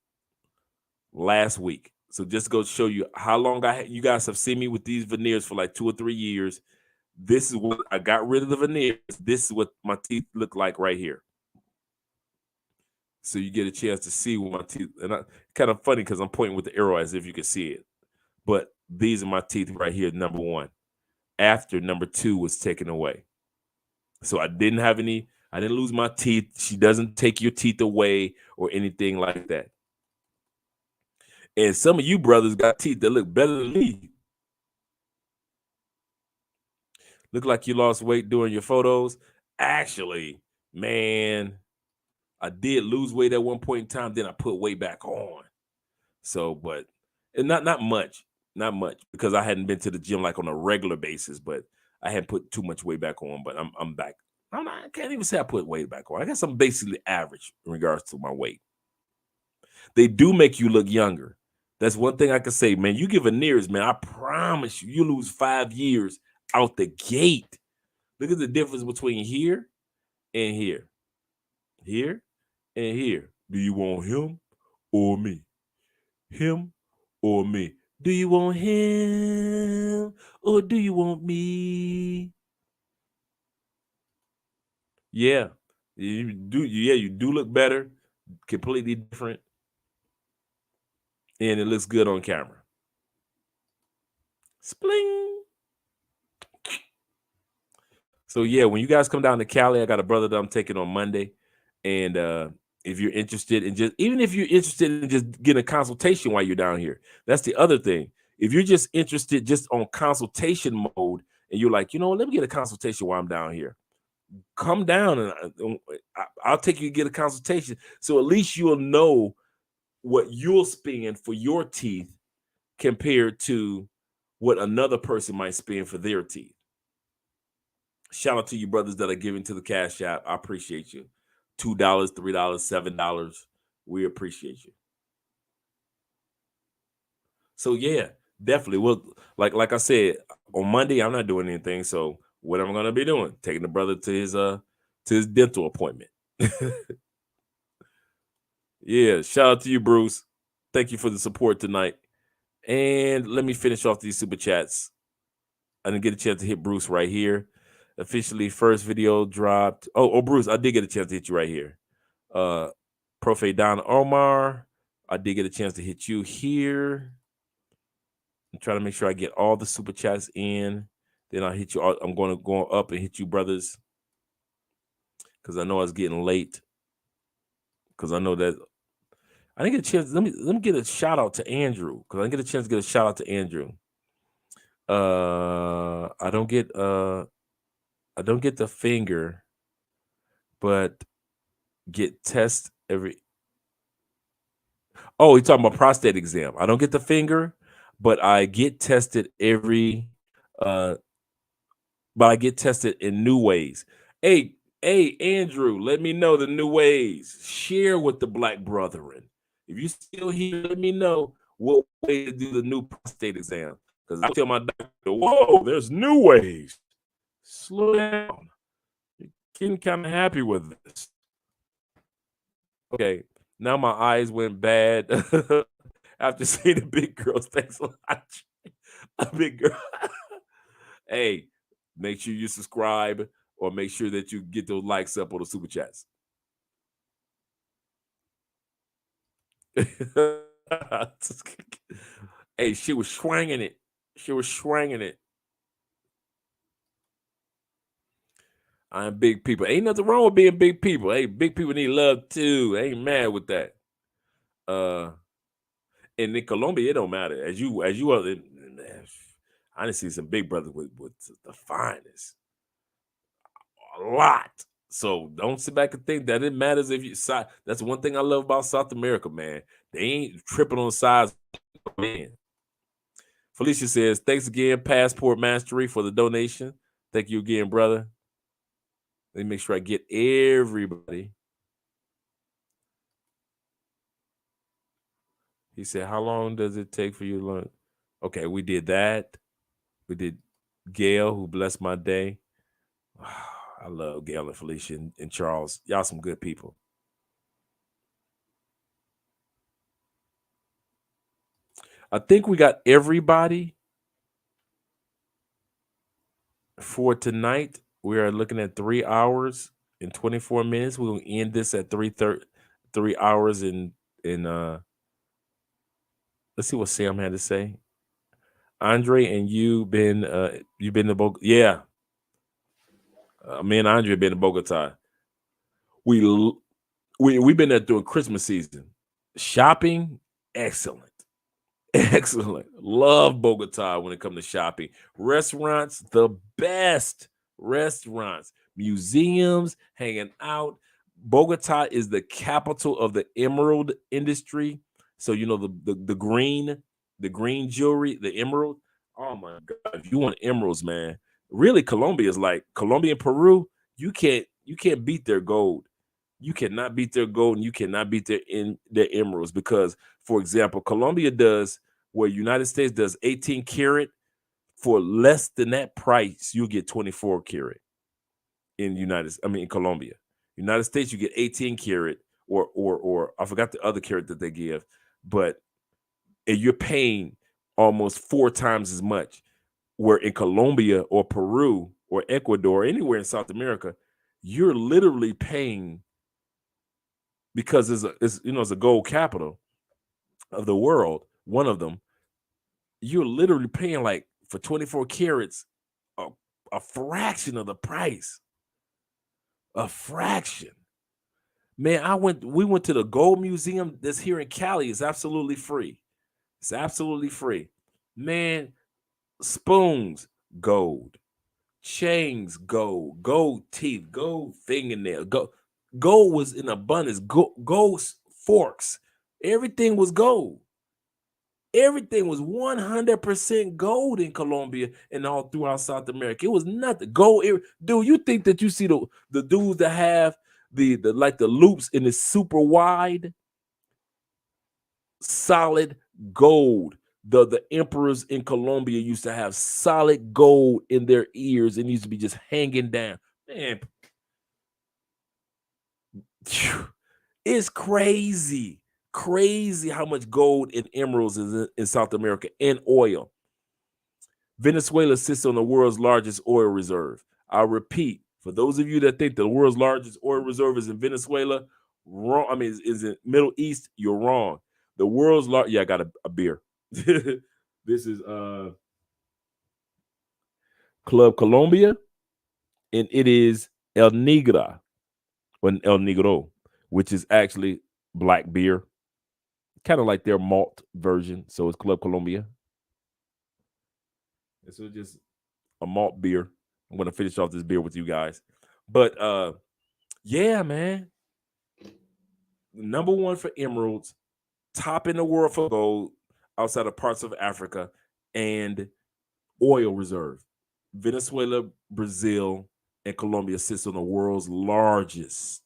last week. So just go show you how long you guys have seen me with these veneers for like 2 or 3 years. This is what I got rid of the veneers. This is what my teeth look like right here. So you get a chance to see what my teeth, and kind of funny because I'm pointing with the arrow as if you can see it. But these are my teeth right here, number 1. After number 2 was taken away. So I didn't lose my teeth. She doesn't take your teeth away or anything like that. And some of you brothers got teeth that look better than me. Look like you lost weight during your photos. Actually, man, I did lose weight at one point in time. Then I put weight back on. So, but and not much because I hadn't been to the gym like on a regular basis. But I hadn't put too much weight back on. But I'm back. I can't even say I put weight back on. I guess I'm basically average in regards to my weight. They do make you look younger. That's one thing I can say, man. You give veneers, man. I promise you lose 5 years out the gate. Look at the difference between here and here. Here, And here, do you want him or me? Him or me? Do you want him or do you want me? Yeah, you do. Yeah, you do look better, completely different, and it looks good on camera. Spling. So yeah, when you guys come down to Cali, I got a brother that I'm taking on Monday, and if you're interested in even if you're interested in just getting a consultation while you're down here, that's the other thing. If you're just interested just on consultation mode, and you're like, let me get a consultation while I'm down here, come down and I'll take you to get a consultation. So at least you'll know what you'll spend for your teeth compared to what another person might spend for their teeth. Shout out to you brothers that are giving to the Cash App. I appreciate you. $2, $3, $7. We appreciate you. So yeah, definitely. Well, like I said, on Monday, I'm not doing anything. So what am I gonna be doing? Taking the brother to his dental appointment. Yeah, shout out to you, Bruce. Thank you for the support tonight. And let me finish off these super chats. I didn't get a chance to hit Bruce right here. Officially, first video dropped. Oh, Bruce, I did get a chance to hit you right here. Profe Don Omar, I did get a chance to hit you here. I'm trying to make sure I get all the super chats in. Then I'll hit you. I'm going to go up and hit you, brothers, because I know it's getting late. Because I know that I didn't get a chance. Let me get a shout out to Andrew, because I didn't get a chance to get a shout out to Andrew. I don't get the finger, but get test every. Oh, you're talking about prostate exam. I don't get the finger, but I get tested every. But I get tested in new ways. Hey, Andrew, let me know the new ways. Share with the black brethren. If you still here, let me know what way to do the new prostate exam. Because I tell my doctor, whoa, there's new ways. Slow down. You're getting kind of happy with this. Okay, now my eyes went bad after seeing the big girls. Thanks a lot. A big girl. Hey, make sure you subscribe or make sure that you get those likes up on the super chats. Hey, she was swanging it. She was swanging it. I'm big people. Ain't nothing wrong with being big people. Hey, big people need love too. I ain't mad with that. And in Colombia, it don't matter. As you are, I done see some big brothers with the finest. A lot. So don't sit back and think that it matters if you size. That's one thing I love about South America, man. They ain't tripping on size. Man. Felicia says, thanks again, Passport Mastery, for the donation. Thank you again, brother. Let me make sure I get everybody. He said, how long does it take for you to learn? Okay, we did that. We did Gail, who blessed my day. I love Gail and Felicia and Charles. Y'all some good people. I think we got everybody for tonight. We are looking at 3 hours and 24 minutes. We're gonna end this at 3 hours and let's see what Sam had to say. Andre and you've been to Bogota. Yeah. Me and Andre have been to Bogota. We've been there during Christmas season. Shopping, excellent. Excellent. Love Bogota when it comes to shopping. Restaurants, the best restaurants. Museums, hanging out. Bogota is the capital of the emerald industry. So the green jewelry, the emerald. Oh my God! If you want emeralds, man, really Colombia is like Colombia and Peru. You can't beat their gold. You cannot beat their gold, and you cannot beat their emeralds because, for example, Colombia does where United States does 18 karat for less than that price. You get 24 karat in Colombia. United States, you get 18 karat or I forgot the other carrot that they give, but and you're paying almost 4 times as much. Where in Colombia or Peru or Ecuador, anywhere in South America, you're literally paying, because it's a gold capital of the world, one of them. You're literally paying like for 24 carats a fraction of the price. A fraction. Man, we went to the gold museum that's here in Cali. It's absolutely free. It's absolutely free. Man, spoons, gold. Chains, gold. Gold teeth, gold fingernail. Gold was in abundance. Gold forks. Everything was gold. Everything was 100% gold in Colombia and all throughout South America. It was nothing. Gold. Dude, you think that you see the dudes that have the like the loops and it's super wide, solid gold. The emperors in Colombia used to have solid gold in their ears and used to be just hanging down. Man, it's crazy. Crazy how much gold and emeralds is in South America, and oil. Venezuela sits on the world's largest oil reserve. I'll repeat, for those of you that think the world's largest oil reserve is in Venezuela, wrong. I mean, is in Middle East, you're wrong. The world's large. Yeah, I got a beer. This is Club Colombia, and it is El Negra, or El Negro, which is actually black beer, kind of like their malt version. So it's Club Colombia. And so just a malt beer. I'm gonna finish off this beer with you guys. But yeah, man. Number one for emeralds, top in the world for gold, outside of parts of Africa, and oil reserve. Venezuela, Brazil, and Colombia sits on the world's largest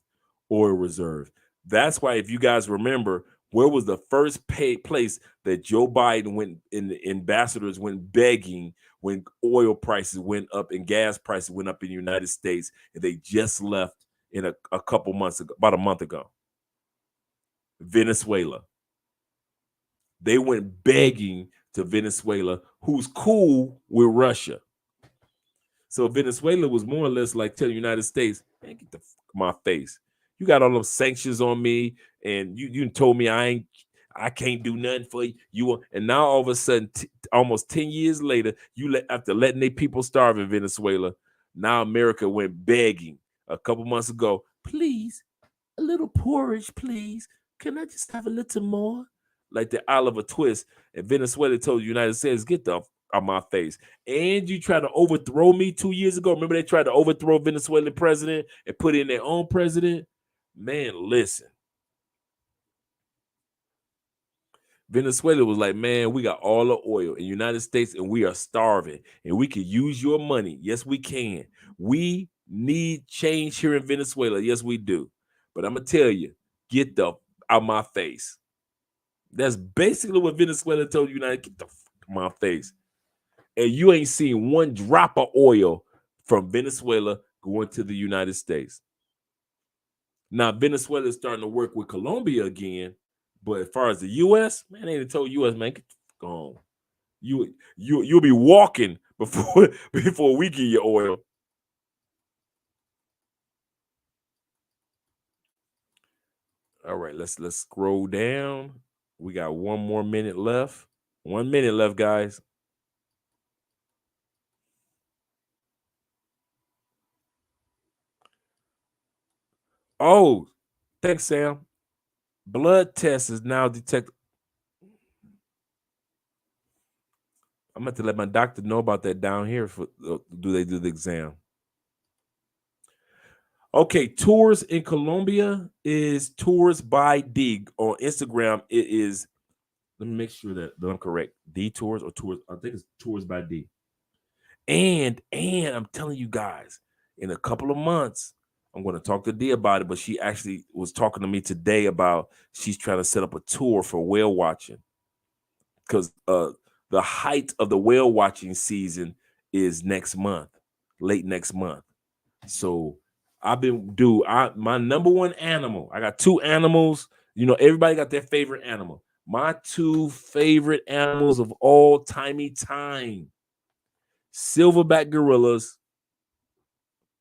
oil reserve. That's why, if you guys remember, where was the first place that Joe Biden went and the ambassadors went begging when oil prices went up and gas prices went up in the United States, and they just left in a couple months ago, about a month ago? Venezuela. They went begging to Venezuela, who's cool with Russia. So Venezuela was more or less like telling the United States, man, get the fuck my face. You got all those sanctions on me, and you told me I can't do nothing for you. And now all of a sudden, almost 10 years later, after letting their people starve in Venezuela, now America went begging a couple months ago, please, a little porridge, please. Can I just have a little more? Like the Oliver Twist. And Venezuela told the United States, get the on my face. And you tried to overthrow me 2 years ago. Remember they tried to overthrow Venezuelan president and put in their own president? Man, listen. Venezuela was like, man, we got all the oil in the United States and we are starving and we can use your money. Yes, we can. We need change here in Venezuela. Yes, we do. But I'm going to tell you, get the out my face. That's basically what Venezuela told the United, get the fuck out my face. And you ain't seen one drop of oil from Venezuela going to the United States. Now, Venezuela is starting to work with Colombia again, but as far as the U.S., man, they ain't told U.S., man, get the fuck on. You'll be walking before we get your oil. All right, let's scroll down. We got 1 more minute left. 1 minute left, guys. Oh, thanks, Sam. Blood test is now detected. I'm going to let my doctor know about that down here. Do they do the exam? Okay, tours in Colombia is Tours by D. On Instagram, it is, let me make sure that I'm correct. D Tours or Tours, I think it's Tours by D. And I'm telling you guys, in a couple of months, I'm going to talk to D about it, but she actually was talking to me today about she's trying to set up a tour for whale watching. Because the height of the whale watching season is next month, late next month. So My number one animal. I got two animals. You know, everybody got their favorite animal. My two favorite animals of all timey time: silverback gorillas,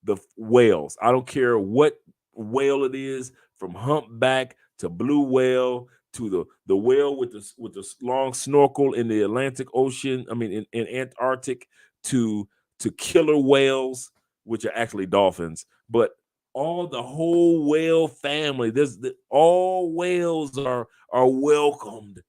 the whales. I don't care what whale it is, from humpback to blue whale to the whale with the long snorkel in the Atlantic Ocean. I mean, in Antarctic, to killer whales, which are actually dolphins. But the whole whale family. All whales are welcomed.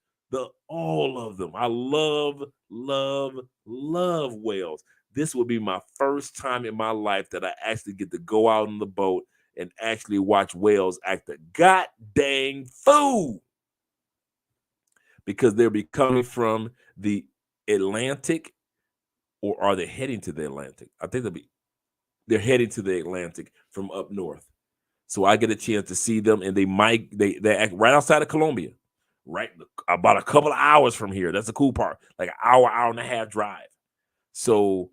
All of them. I love, love, love whales. This will be my first time in my life that I actually get to go out on the boat and actually watch whales act a god dang fool, because they'll be coming from the Atlantic, or are they heading to the Atlantic? I think they're heading to the Atlantic from up north. So I get a chance to see them, and they act right outside of Colombia, right about a couple of hours from here. That's the cool part, like an hour and a half drive. So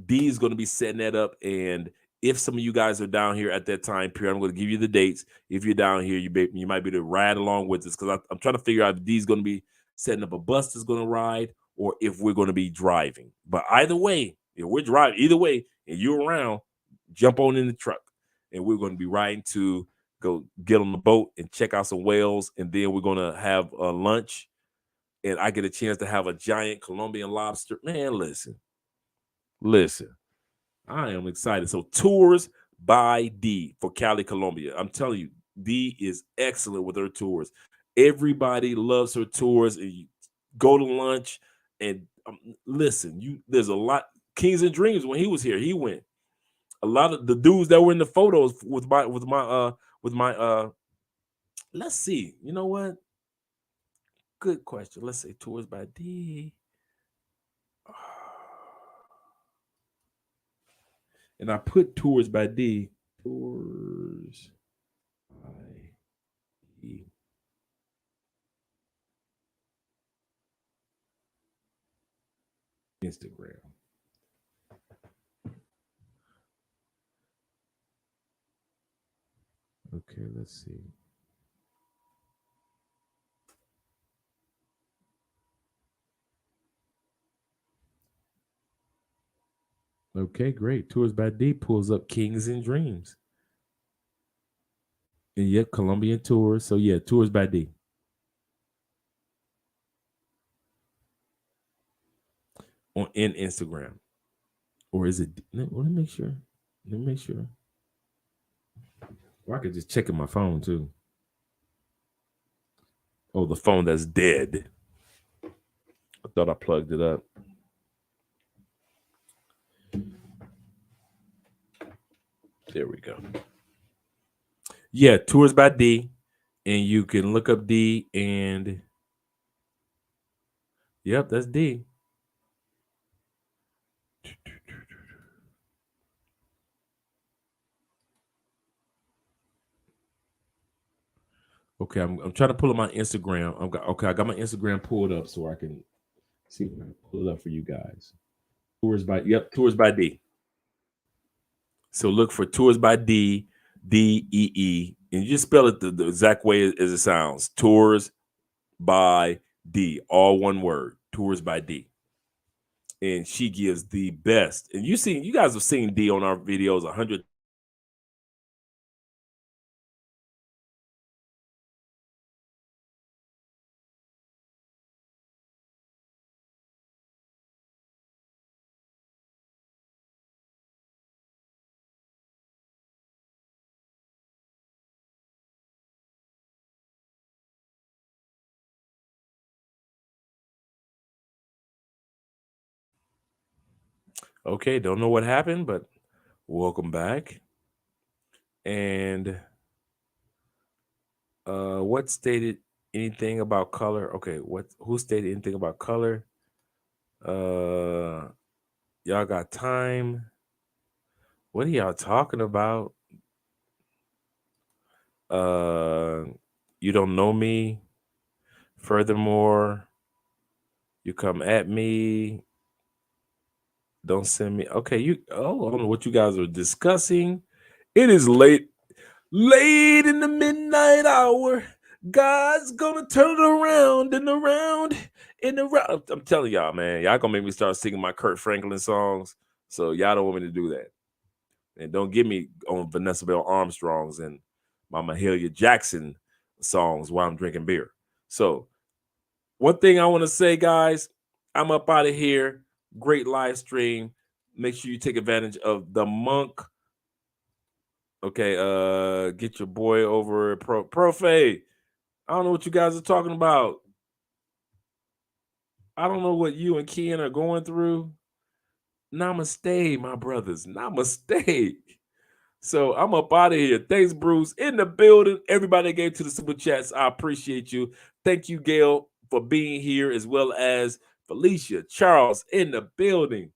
D is going to be setting that up, and if some of you guys are down here at that time period, I'm going to give you the dates. If you're down here, you might be able to ride along with us, because I'm trying to figure out if D's going to be setting up a bus that's going to ride, or if we're going to be driving. But either way, if we're driving, either way, and you're around, jump on in the truck, and we're going to be riding to go get on the boat and check out some whales, and then we're going to have a lunch, and I get a chance to have a giant Colombian lobster. Man, listen, I am excited. So tours by D for Cali, Colombia. I'm telling you, D is excellent with her tours. Everybody loves her tours. And you go to lunch, and listen, there's a lot. Kings and Dreams, when he was here, he went. A lot of the dudes that were in the photos with my let's see. You know what? Good question. Let's say tours by D. And I put tours by D. Tours by D. Instagram. Okay, let's see. Okay, great. Tours by D pulls up Kings and Dreams. And yet Colombian tours. So yeah, tours by D. In Instagram. Or is it? Let me make sure. Let me make sure. Or I could just check in my phone too. Oh, the phone that's dead. I thought I plugged it up. There we go. Yeah, tours by D. And you can look up D, and yep, that's D. Okay, I'm trying to pull up my Instagram. I got my Instagram pulled up so I can see if I can pull it up for you guys. Tours by D. So look for Tours by D, D-E-E, and you just spell it the exact way as it sounds. Tours by D, all one word. Tours by D. And she gives the best. And you guys have seen D on our videos 100. Okay, don't know what happened, but welcome back. And what stated anything about color? Okay, who stated anything about color? Y'all got time? What are y'all talking about? You don't know me. Furthermore, you come at me. Don't send me. Okay, I don't know what you guys are discussing. It is late in the midnight hour. God's gonna turn it around and around and around. I'm telling y'all, man, y'all gonna make me start singing my Kurt Franklin songs. So y'all don't want me to do that. And don't get me on Vanessa Bell Armstrong's and my Mahalia Jackson songs while I'm drinking beer. So one thing I want to say, guys, I'm up out of here. Great live stream. Make sure you take advantage of the Monk. Okay, get your boy over at Profe. I don't know what you guys are talking about. I don't know what you and Ken are going through. Namaste, my brothers. Namaste. So I'm up out of here. Thanks, Bruce. In the building. Everybody that gave to the super chats, I appreciate you. Thank you, Gail, for being here, as well as Felicia, Charles in the building.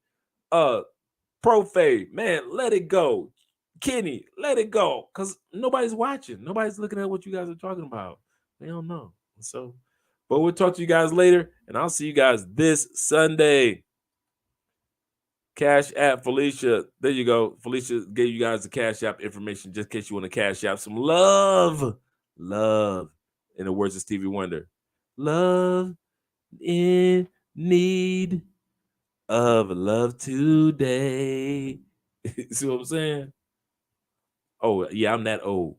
Profe, man, let it go. Kenny, let it go. Because nobody's watching. Nobody's looking at what you guys are talking about. They don't know. So, but we'll talk to you guys later, and I'll see you guys this Sunday. Cash App Felicia. There you go. Felicia gave you guys the Cash App information just in case you want to Cash App some love. Love. In the words of Stevie Wonder. Love in need of love today. See what I'm saying? Oh, yeah, I'm that old.